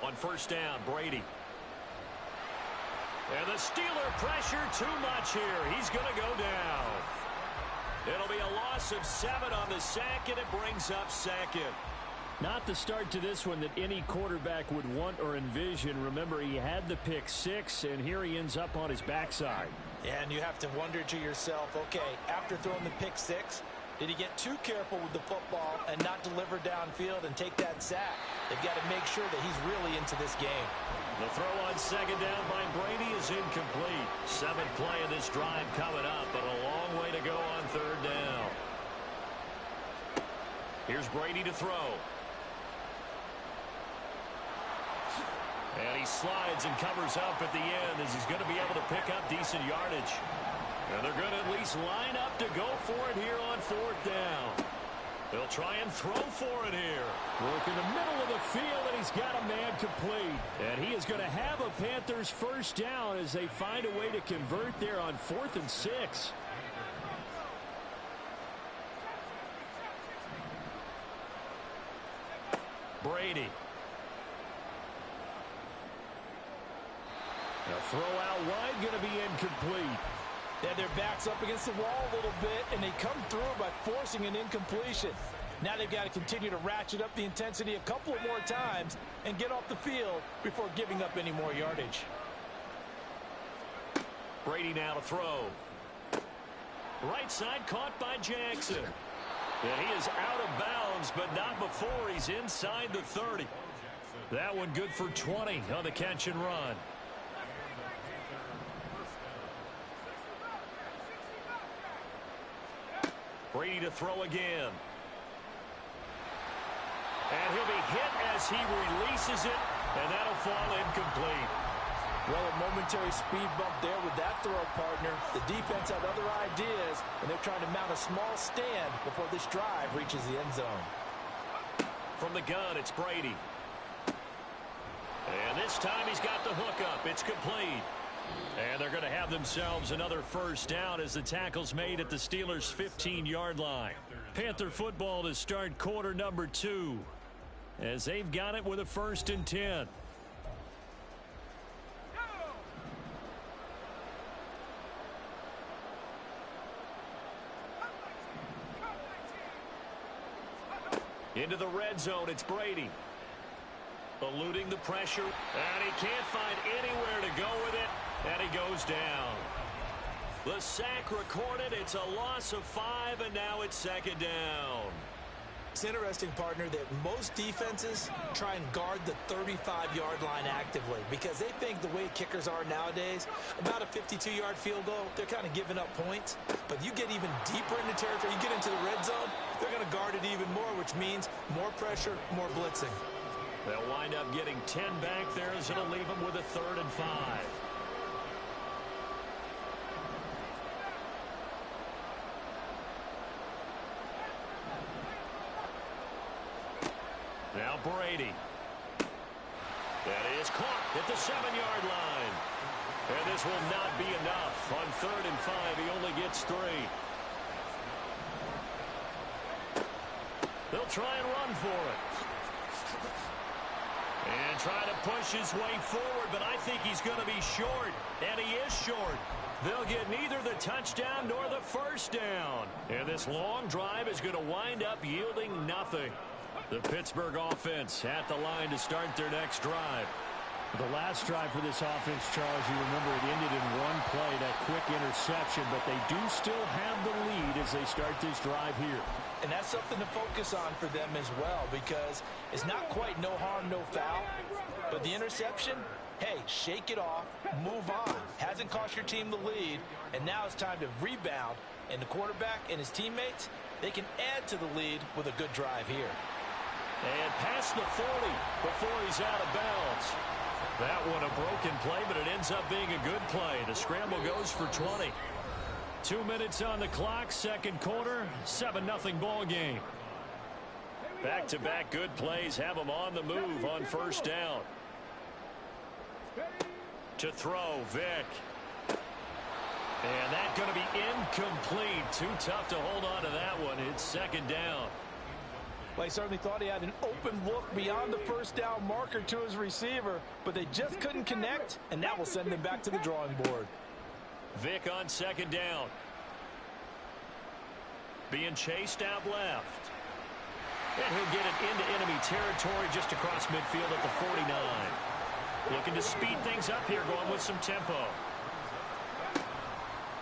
On first down, Brady. And the Steeler pressure too much here. He's going to go down. It'll be a loss of 7 on the sack, and it brings up 2nd. Not the start to this one that any quarterback would want or envision. Remember, he had the pick 6, and here he ends up on his backside. And you have to wonder to yourself, okay, after throwing the pick 6, did he get too careful with the football and not deliver downfield and take that sack? They've got to make sure that he's really into this game. The throw on second down by Brady is incomplete. 7th play of this drive coming up, but a long way to go on 3rd down. Here's Brady to throw. And he slides and covers up at the end as he's going to be able to pick up decent yardage. And they're going to at least line up to go for it here on 4th down. They'll try and throw for it here. Work in the middle of the field, and he's got a man complete. And he is going to have a Panthers first down as they find a way to convert there on 4th and 6. Brady. A throw out wide going to be incomplete. Yeah, their back's up against the wall a little bit, and they come through by forcing an incompletion. Now they've got to continue to ratchet up the intensity a couple of more times and get off the field before giving up any more yardage. Brady now to throw. Right side caught by Jackson. And he is out of bounds, but not before he's inside the 30. That one good for 20 on the catch and run. Brady to throw again. And he'll be hit as he releases it, and that'll fall incomplete. Well, a momentary speed bump there with that throw, partner. The defense had other ideas, and they're trying to mount a small stand before this drive reaches the end zone. From the gun, it's Brady. And this time he's got the hook up. It's complete. And they're going to have themselves another first down as the tackle's made at the Steelers' 15-yard line. Panther football to start quarter number 2 as they've got it with a 1st and 10. Into the red zone, it's Brady. Eluding the pressure, and he can't find anywhere to go with it, and he goes down. The sack recorded, it's a loss of 5, and now it's second down. It's interesting, partner, that most defenses try and guard the 35-yard line actively because they think the way kickers are nowadays, about a 52-yard field goal, they're kind of giving up points. But you get even deeper into territory, you get into the red zone, they're going to guard it even more, which means more pressure, more blitzing. They'll wind up getting 10 back there as it'll leave them with a 3rd and 5. Now Brady. That is caught at the 7-yard line. And this will not be enough. On 3rd and 5, he only gets 3. They'll try and run for it. And try to push his way forward, but I think he's going to be short. And he is short. They'll get neither the touchdown nor the first down. And this long drive is going to wind up yielding nothing. The Pittsburgh offense at the line to start their next drive. The last drive for this offense, Charles, you remember it ended in one play, that quick interception, but they do still have the lead as they start this drive here. And that's something to focus on for them as well, because it's not quite no harm, no foul. But the interception, hey, shake it off, move on. Hasn't cost your team the lead, and now it's time to rebound. And the quarterback and his teammates, they can add to the lead with a good drive here. And past the 40 before he's out of bounds. That one a broken play, but it ends up being a good play. The scramble goes for 20. 2 minutes on the clock, second quarter, 7-0 ball game. Back-to-back good plays have them on the move on first down. To throw, Vick. And that's going to be incomplete. Too tough to hold on to that one. It's second down. Well, he certainly thought he had an open look beyond the first down marker to his receiver, but they just couldn't connect, and that will send them back to the drawing board. Vick on second down. Being chased out left. And he'll get it into enemy territory just across midfield at the 49. Looking to speed things up here, going with some tempo.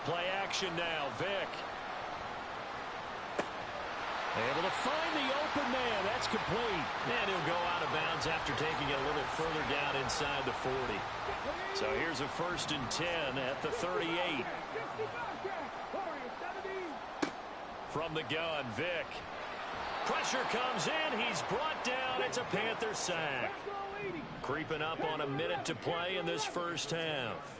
Play action now, Vick. Able to find the open man. That's complete. And he'll go out of bounds after taking it a little further down inside the 40. So here's a 1st and 10 at the 38. From the gun, Vick. Pressure comes in. He's brought down. It's a Panther sack. Creeping up on a minute to play in this first half.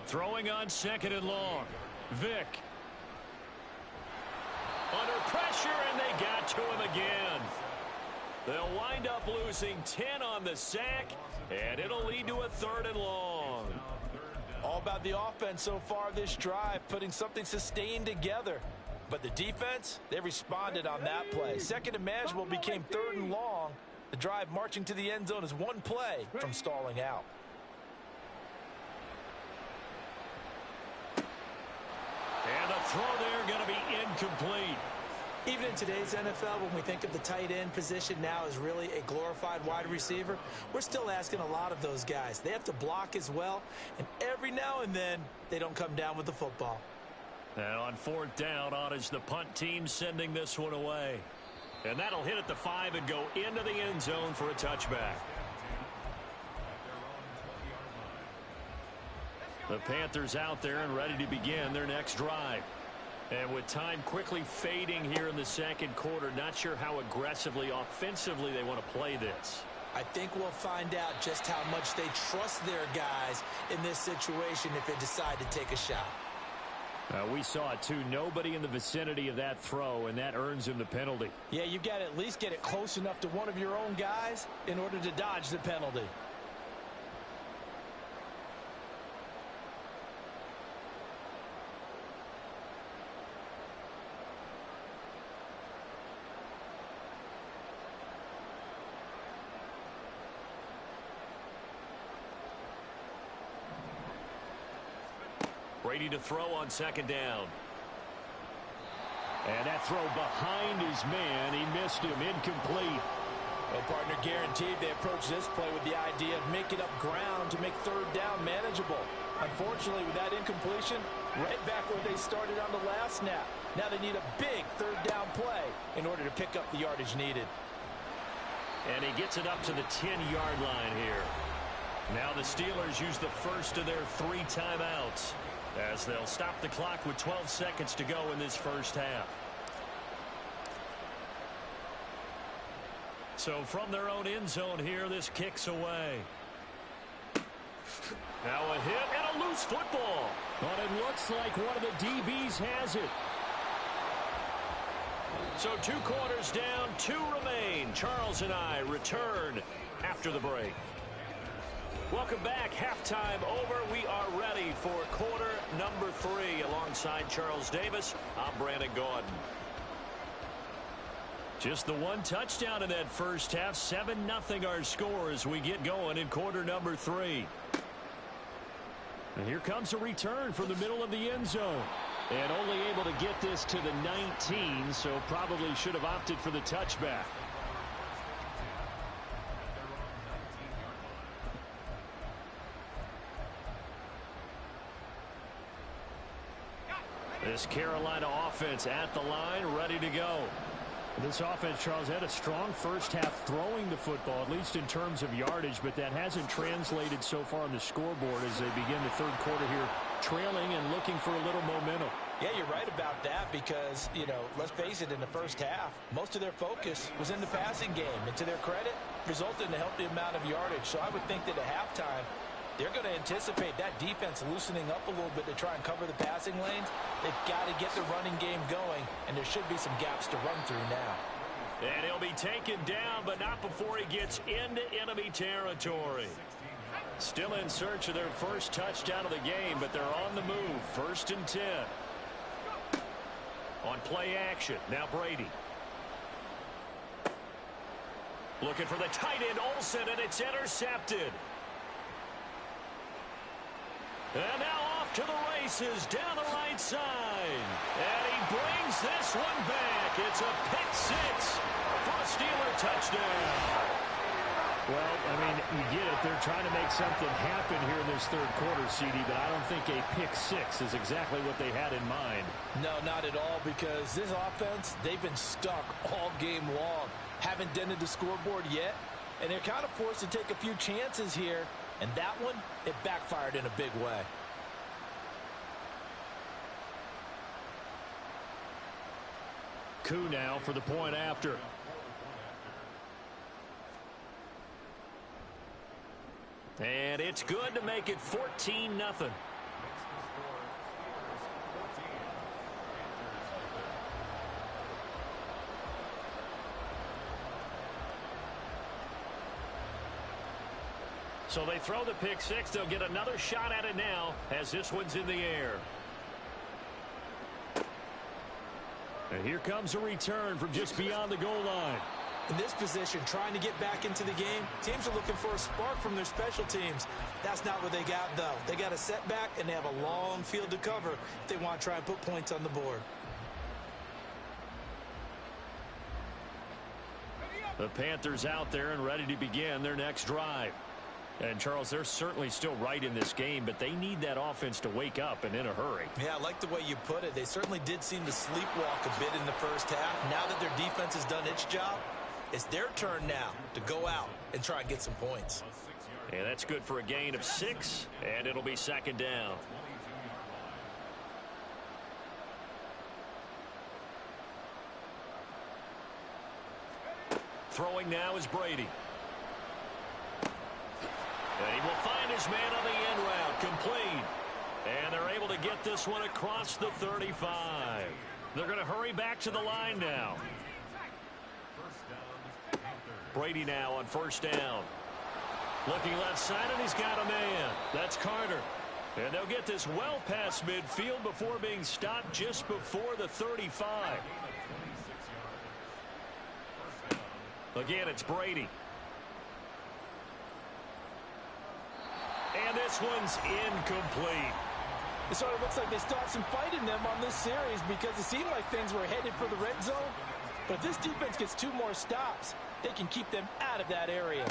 Throwing on 2nd and long. Vick. Under pressure, and they got to him again. They'll wind up losing 10 on the sack, and it'll lead to a 3rd and long. All about the offense so far this drive, putting something sustained together. But the defense, they responded on that play. 2nd and manageable became 3rd and long. The drive marching to the end zone is one play from stalling out. And the throw there going to be incomplete. Even in today's NFL, when we think of the tight end position now as really a glorified wide receiver, we're still asking a lot of those guys. They have to block as well, and every now and then they don't come down with the football. And on 4th down, on is the punt team sending this one away. And that'll hit at the 5 and go into the end zone for a touchback. The Panthers out there and ready to begin their next drive. And with time quickly fading here in the second quarter, not sure how aggressively, offensively they want to play this. I think we'll find out just how much they trust their guys in this situation if they decide to take a shot. We saw it, too. Nobody in the vicinity of that throw, and that earns him the penalty. Yeah, you've got to at least get it close enough to one of your own guys in order to dodge the penalty. Brady to throw on 2nd down. And that throw behind his man. He missed him. Incomplete. And partner, guaranteed they approach this play with the idea of making up ground to make third down manageable. Unfortunately, with that incompletion, right back where they started on the last snap. Now they need a big third down play in order to pick up the yardage needed. And he gets it up to the 10-yard line here. Now the Steelers use the first of their 3 timeouts as they'll stop the clock with 12 seconds to go in this first half. So from their own end zone here, this kicks away. Now a hit and a loose football. But it looks like one of the DBs has it. So 2 quarters down, 2 remain. Charles and I return after the break. Welcome back. Halftime over. We are ready for quarter number 3 alongside Charles Davis. I'm Brandon Gaudin. Just the 1 touchdown in that first half. 7-0 our score as we get going in quarter number 3. And here comes a return from the middle of the end zone. And only able to get this to the 19, so probably should have opted for the touchback. This Carolina offense at the line, ready to go. This offense, Charles, had a strong first half throwing the football, at least in terms of yardage, but that hasn't translated so far on the scoreboard as they begin the third quarter here, trailing and looking for a little momentum. Yeah, you're right about that because, let's face it, in the first half, most of their focus was in the passing game. And to their credit, resulted in a healthy amount of yardage. So I would think that at halftime, they're going to anticipate that defense loosening up a little bit to try and cover the passing lanes. They've got to get the running game going, and there should be some gaps to run through now. And he'll be taken down, but not before he gets into enemy territory. Still in search of their first touchdown of the game, but they're on the move. 1st and 10. On play action, now Brady. Looking for the tight end, Olsen, and it's intercepted. And now off to the races down the right side. And he brings this one back. It's a pick 6 for a Steeler touchdown. Well, I mean, you get it. They're trying to make something happen here in this third quarter, CD, but I don't think a pick 6 is exactly what they had in mind. No, not at all, because this offense, they've been stuck all game long. Haven't dented the scoreboard yet, and they're kind of forced to take a few chances here. And that one, it backfired in a big way. Coup now for the point after. And it's good to make it 14-0. So they throw the pick 6. They'll get another shot at it now as this one's in the air. And here comes a return from just beyond the goal line. In this position, trying to get back into the game, teams are looking for a spark from their special teams. That's not what they got, though. They got a setback, and they have a long field to cover if they want to try and put points on the board. The Panthers out there and ready to begin their next drive. And, Charles, they're certainly still right in this game, but they need that offense to wake up and in a hurry. Yeah, I like the way you put it. They certainly did seem to sleepwalk a bit in the first half. Now that their defense has done its job, it's their turn now to go out and try and get some points. And that's good for a gain of 6, and it'll be 2nd down. Throwing now is Brady. And he will find his man on the end route, complete. And they're able to get this one across the 35. They're going to hurry back to the line now. Brady now on 1st down. Looking left side, and he's got a man. That's Carter. And they'll get this well past midfield before being stopped just before the 35. Again, it's Brady. And this one's incomplete. It sort of looks like they still have some fight in them on this series because it seemed like things were headed for the red zone. But if this defense gets 2 more stops, they can keep them out of that area.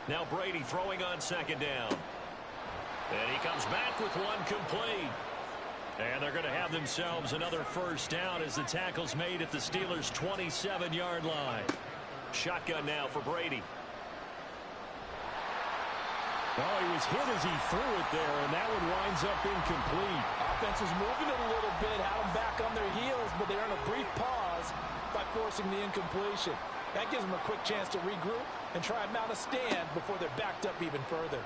Now Brady throwing on second down. And he comes back with one complete. And they're going to have themselves another first down as the tackle's made at the Steelers' 27-yard line. Shotgun now for Brady. Oh, he was hit as he threw it there, and that one winds up incomplete. Offense was moving it a little bit, had them back on their heels, but they earned a brief pause by forcing the incompletion. That gives them a quick chance to regroup and try and mount a stand before they're backed up even further.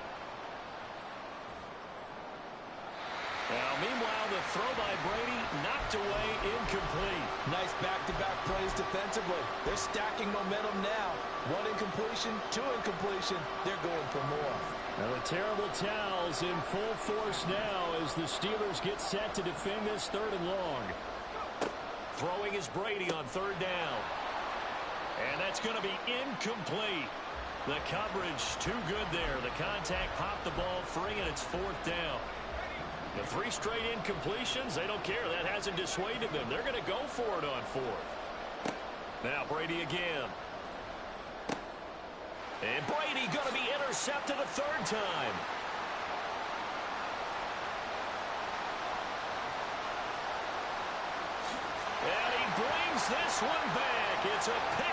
Now, meanwhile, the throw by Brady knocked away, incomplete. Nice back-to-back plays defensively. They're stacking momentum now. 1 incompletion, 2 incompletion. They're going for more. Now the terrible towels in full force now as the Steelers get set to defend this 3rd and long. Throwing is Brady on 3rd down. And that's going to be incomplete. The coverage too good there. The contact popped the ball free, and it's 4th down. The 3 straight incompletions, they don't care. That hasn't dissuaded them. They're going to go for it on 4th. Now Brady again. And Brady going to be intercepted a 3rd time. And he brings this one back. It's a pick.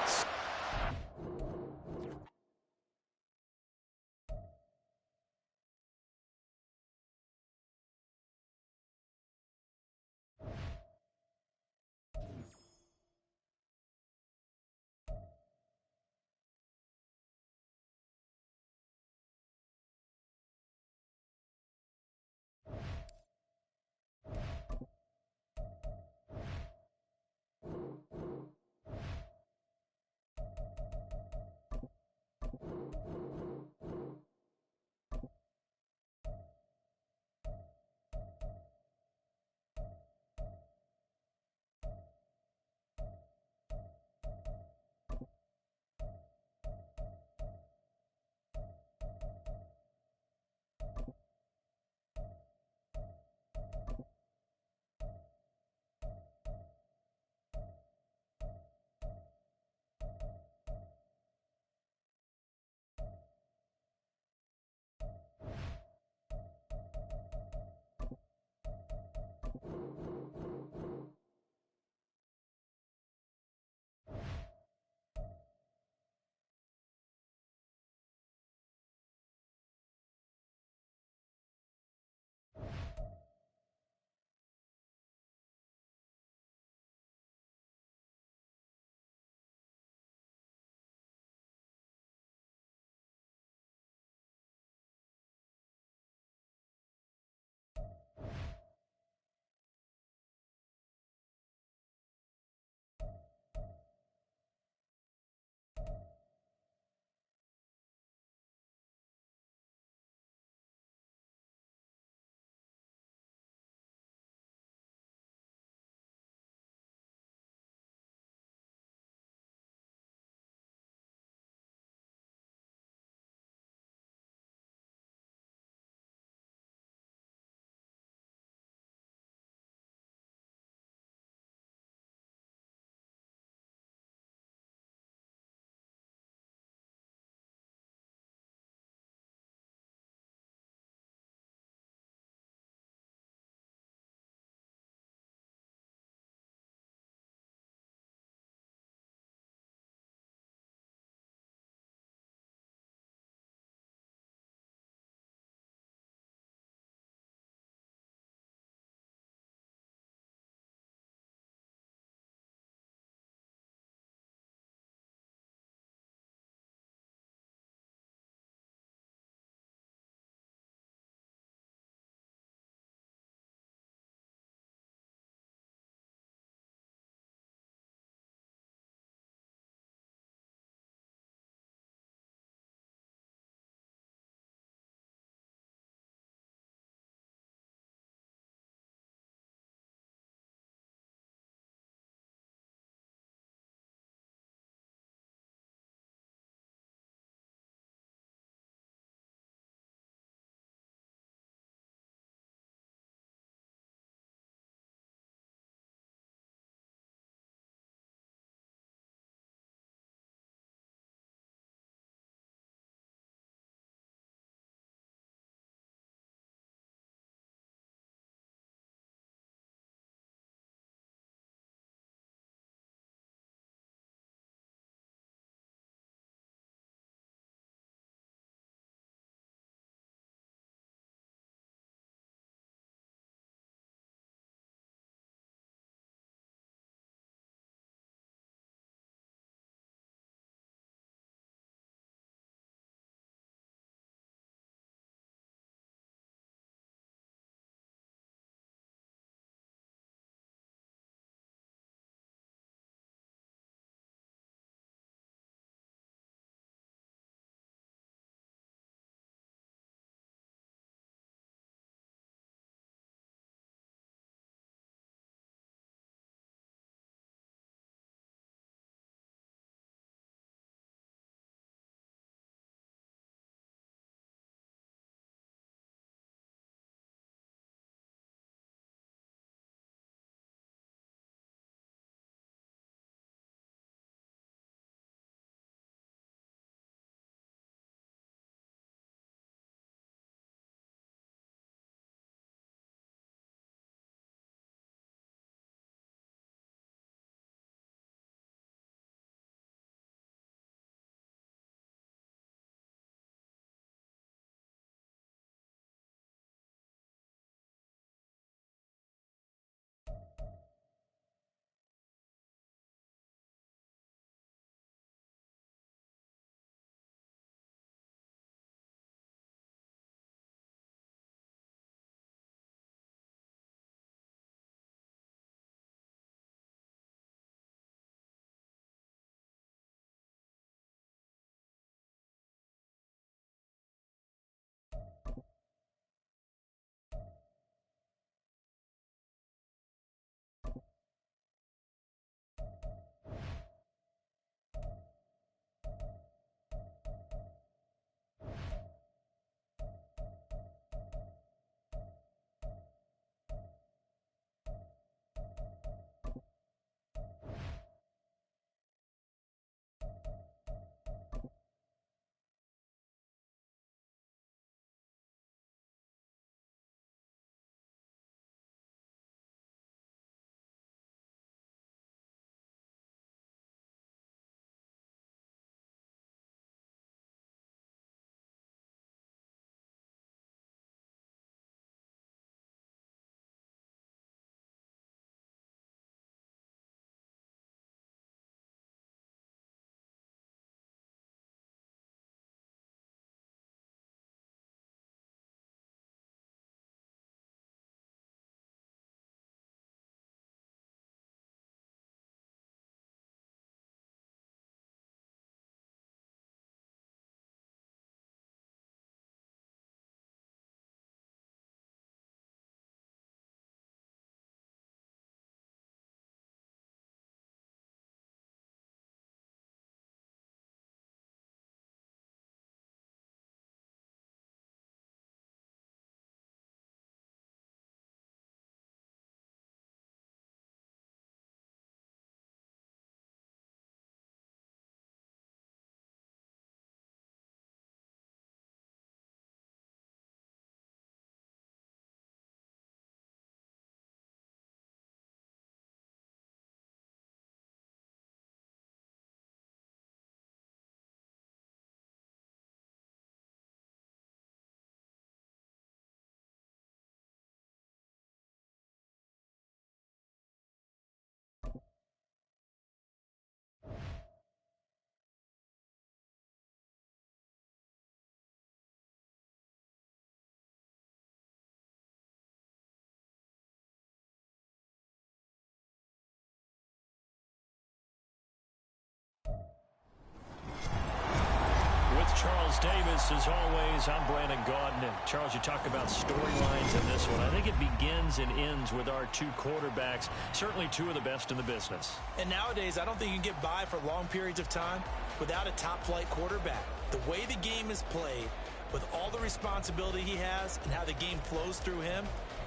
this, as always, I'm Brandon Gaudin. And Charles, you talk about storylines in this one. I think it begins and ends with our two quarterbacks, certainly two of the best in the business. And nowadays, I don't think you can get by for long periods of time without a top-flight quarterback. The way the game is played, with all the responsibility he has and how the game flows through him,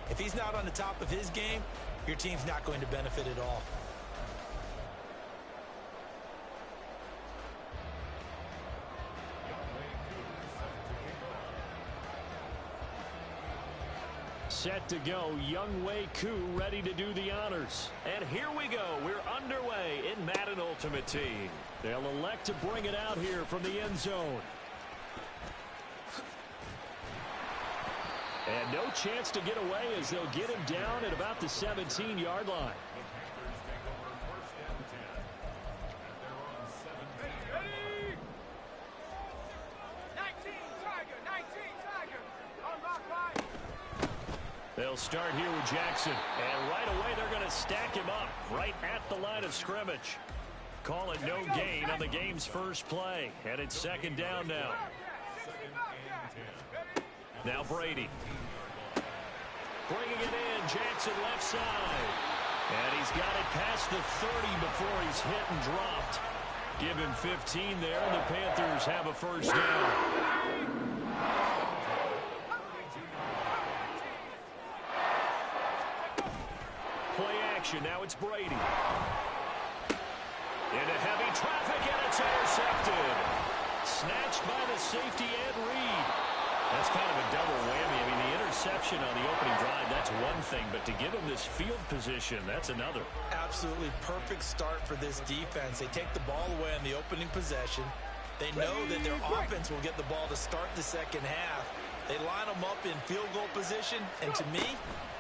if he's not on the top of his game, your team's not going to benefit at all. Set to go, Younghoe Koo ready to do the honors. And here we go. We're underway in Madden Ultimate Team. They'll elect to bring it out here from the end zone. And no chance to get away as they'll get him down at about the 17-yard line. They'll start here with Jackson. And right away, they're going to stack him up right at the line of scrimmage. Call it no gain on the game's first play. And it's second down now. Now Brady. Bringing it in. Jackson left side. And he's got it past the 30 before he's hit and dropped. Give him 15 there, and the Panthers have a first down. Now it's Brady. Into heavy traffic, and it's intercepted. Snatched by the safety, Ed Reed. That's kind of a double whammy. I mean, the interception on the opening drive, that's one thing, but to give him this field position, that's another. Absolutely perfect start for this defense. They take the ball away on the opening possession. They know that their offense will get the ball to start the second half. They line them up in field goal position, and to me,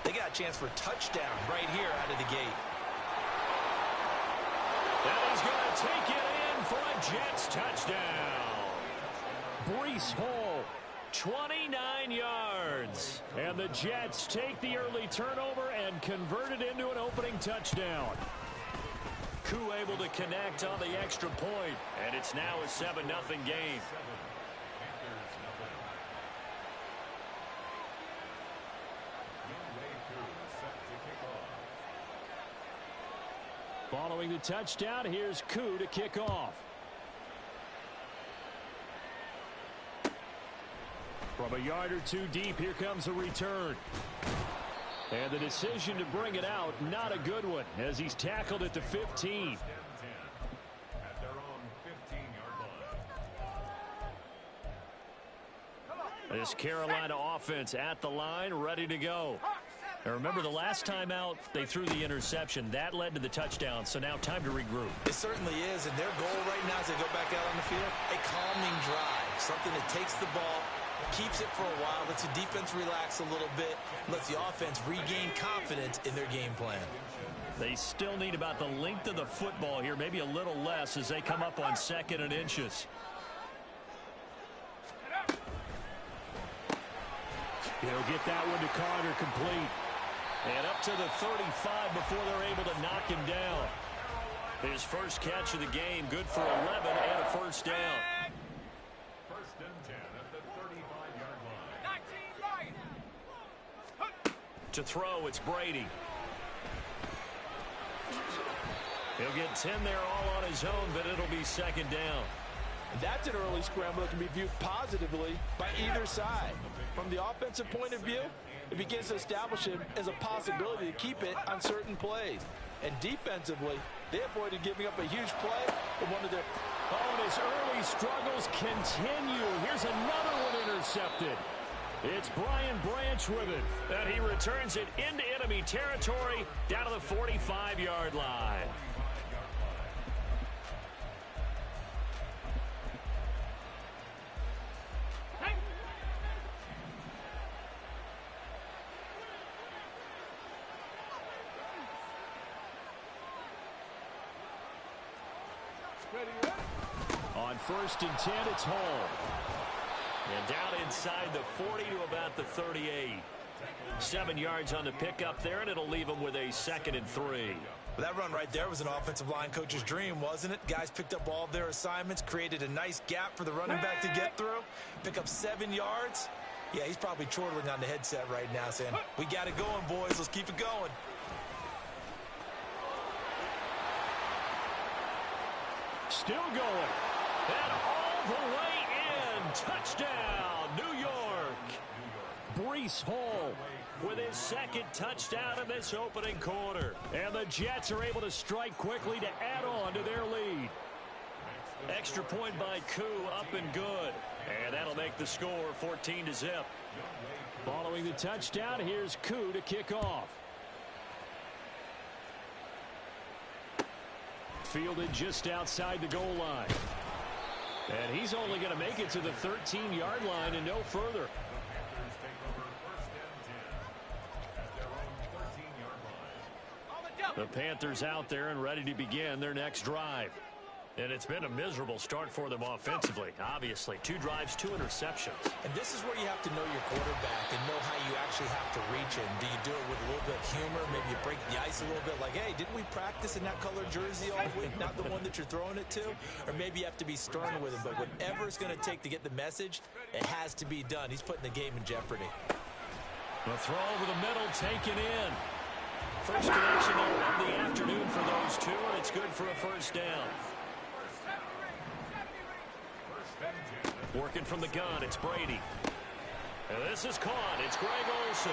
they got a chance for a touchdown right here out of the gate. And he's going to take it in for a Jets touchdown. Breece Hall, 29 yards. And the Jets take the early turnover and convert it into an opening touchdown. Koo able to connect on the extra point, and it's now a 7-0 game. Following the touchdown, here's Koo to kick off. From a yard or two deep, here comes a return. And the decision to bring it out, not a good one, as he's tackled at the 15. At their own 15-yard line. This Carolina offense at the line, ready to go. Now remember, the last time out, they threw the interception. That led to the touchdown, so now time to regroup. It certainly is, and their goal right now as they go back out on the field, a calming drive, something that takes the ball, keeps it for a while, lets the defense relax a little bit, lets the offense regain confidence in their game plan. They still need about the length of the football here, maybe a little less as they come up on 2nd and inches. He'll get that one to Carter complete. And up to the 35 before they're able to knock him down. His first catch of the game, good for 11 and a first down. First and 10 at the 35-yard line. To throw, it's Brady. He'll get 10 there all on his own, but it'll be second down. That's an early scramble that can be viewed positively by either side. From the offensive point of view, it begins to establish him as a possibility to keep it on certain plays. And defensively, they avoided giving up a huge play with one of their... Oh, and his early struggles continue. Here's another one intercepted. It's Brian Branch with it. And he returns it into enemy territory down to the 45-yard line. On 1st and 10, it's Hall. And down inside the 40 to about the 38. 7 yards on the pickup there, and it'll leave them with a 2nd and 3. Well, that run right there was an offensive line coach's dream, wasn't it? Guys picked up all of their assignments, created a nice gap for the running back to get through, pick up 7 yards. Yeah, he's probably chortling on the headset right now saying, we got it going, boys. Let's keep it going. Still going. And all the way in. Touchdown, New York. Breece Hall with his second touchdown in this opening quarter. And the Jets are able to strike quickly to add on to their lead. Extra point by Koo, up and good. And that'll make the score 14-0. Following the touchdown, here's Koo to kick off. Fielded just outside the goal line. And he's only going to make it to the 13-yard line and no further. The Panthers out there and ready to begin their next drive. And it's been a miserable start for them offensively. Obviously, 2 drives, 2 interceptions. And this is where you have to know your quarterback and know how you actually have to reach him. Do you do it with a little bit of humor? Maybe you break the ice a little bit like, hey, didn't we practice in that colored jersey all week? Not the one that you're throwing it to? Or maybe you have to be stern with him. But whatever it's going to take to get the message, it has to be done. He's putting the game in jeopardy. The throw over the middle taken in. First connection of the afternoon for those two, and it's good for a first down. Working from the gun, it's Brady. And this is caught. It's Greg Olsen.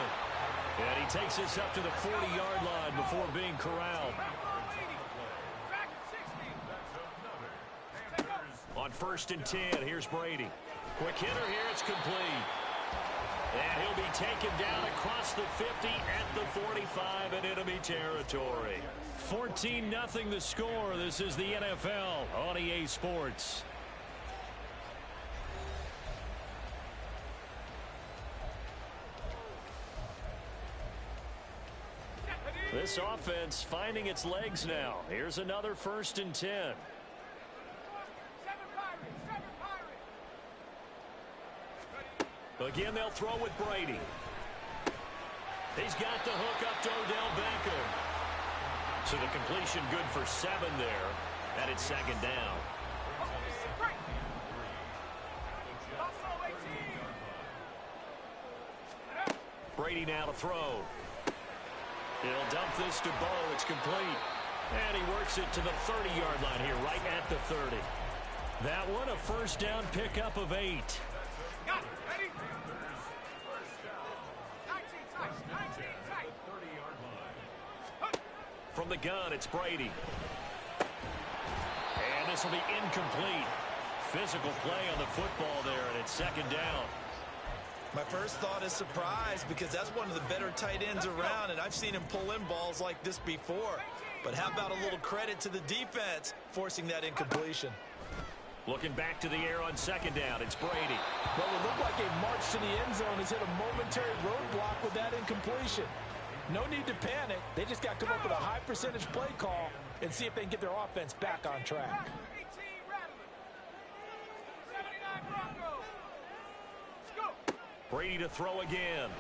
And he takes this up to the 40-yard line before being corralled. On 1st and 10, here's Brady. Quick hitter here, it's complete. And he'll be taken down across the 50 at the 45 in enemy territory. 14-0 the score. This is the NFL on EA Sports. This offense finding its legs now. Here's another 1st and 10. Again, they'll throw with Brady. He's got the hook up to Odell Beckham. So the completion good for 7 there. And it's 2nd down. Brady now to throw. He'll dump this to Bo. It's complete. And he works it to the 30-yard line here, right at the 30. That one, a first down pickup of 8. From the gun, it's Brady. And this will be incomplete. Physical play on the football there, and it's 2nd down. My first thought is surprise because that's one of the better tight ends around, and I've seen him pull in balls like this before. But how about a little credit to the defense forcing that incompletion? Looking back to the air on 2nd down, it's Brady. Well, it looked like a march to the end zone has hit a momentary roadblock with that incompletion. No need to panic. They just got to come up with a high percentage play call and see if they can get their offense back on track. Brady to throw again.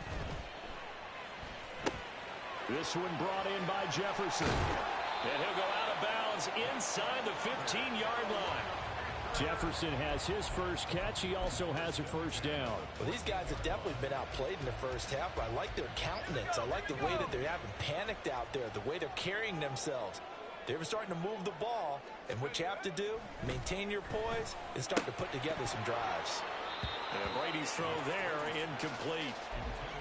This one brought in by Jefferson. And he'll go out of bounds inside the 15-yard line. Jefferson has his first catch. He also has a first down. Well, these guys have definitely been outplayed in the first half, but I like their countenance. I like the way that they haven't panicked out there, the way they're carrying themselves. They're starting to move the ball, and what you have to do, maintain your poise and start to put together some drives. And Brady's throw there, incomplete.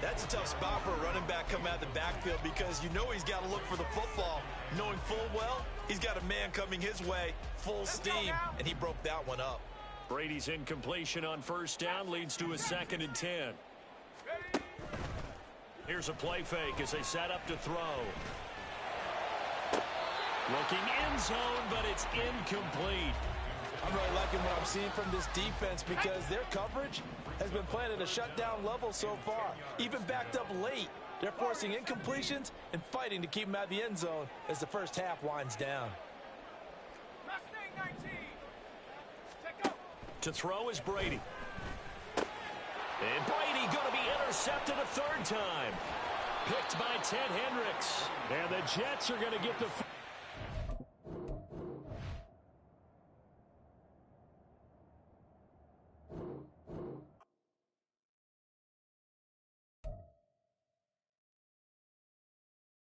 That's a tough spot for a running back coming out of the backfield because you know he's got to look for the football, knowing full well he's got a man coming his way, full steam, and he broke that one up. Brady's incompletion on first down leads to a 2nd and 10. Here's a play fake as they set up to throw. Looking end zone, but it's incomplete. I'm really liking what I'm seeing from this defense because their coverage has been playing at a shutdown level so far. Even backed up late, they're forcing incompletions and fighting to keep them out of the end zone as the first half winds down. To throw is Brady. And Brady going to be intercepted a 3rd time. Picked by Ted Hendricks. And the Jets are going to get the...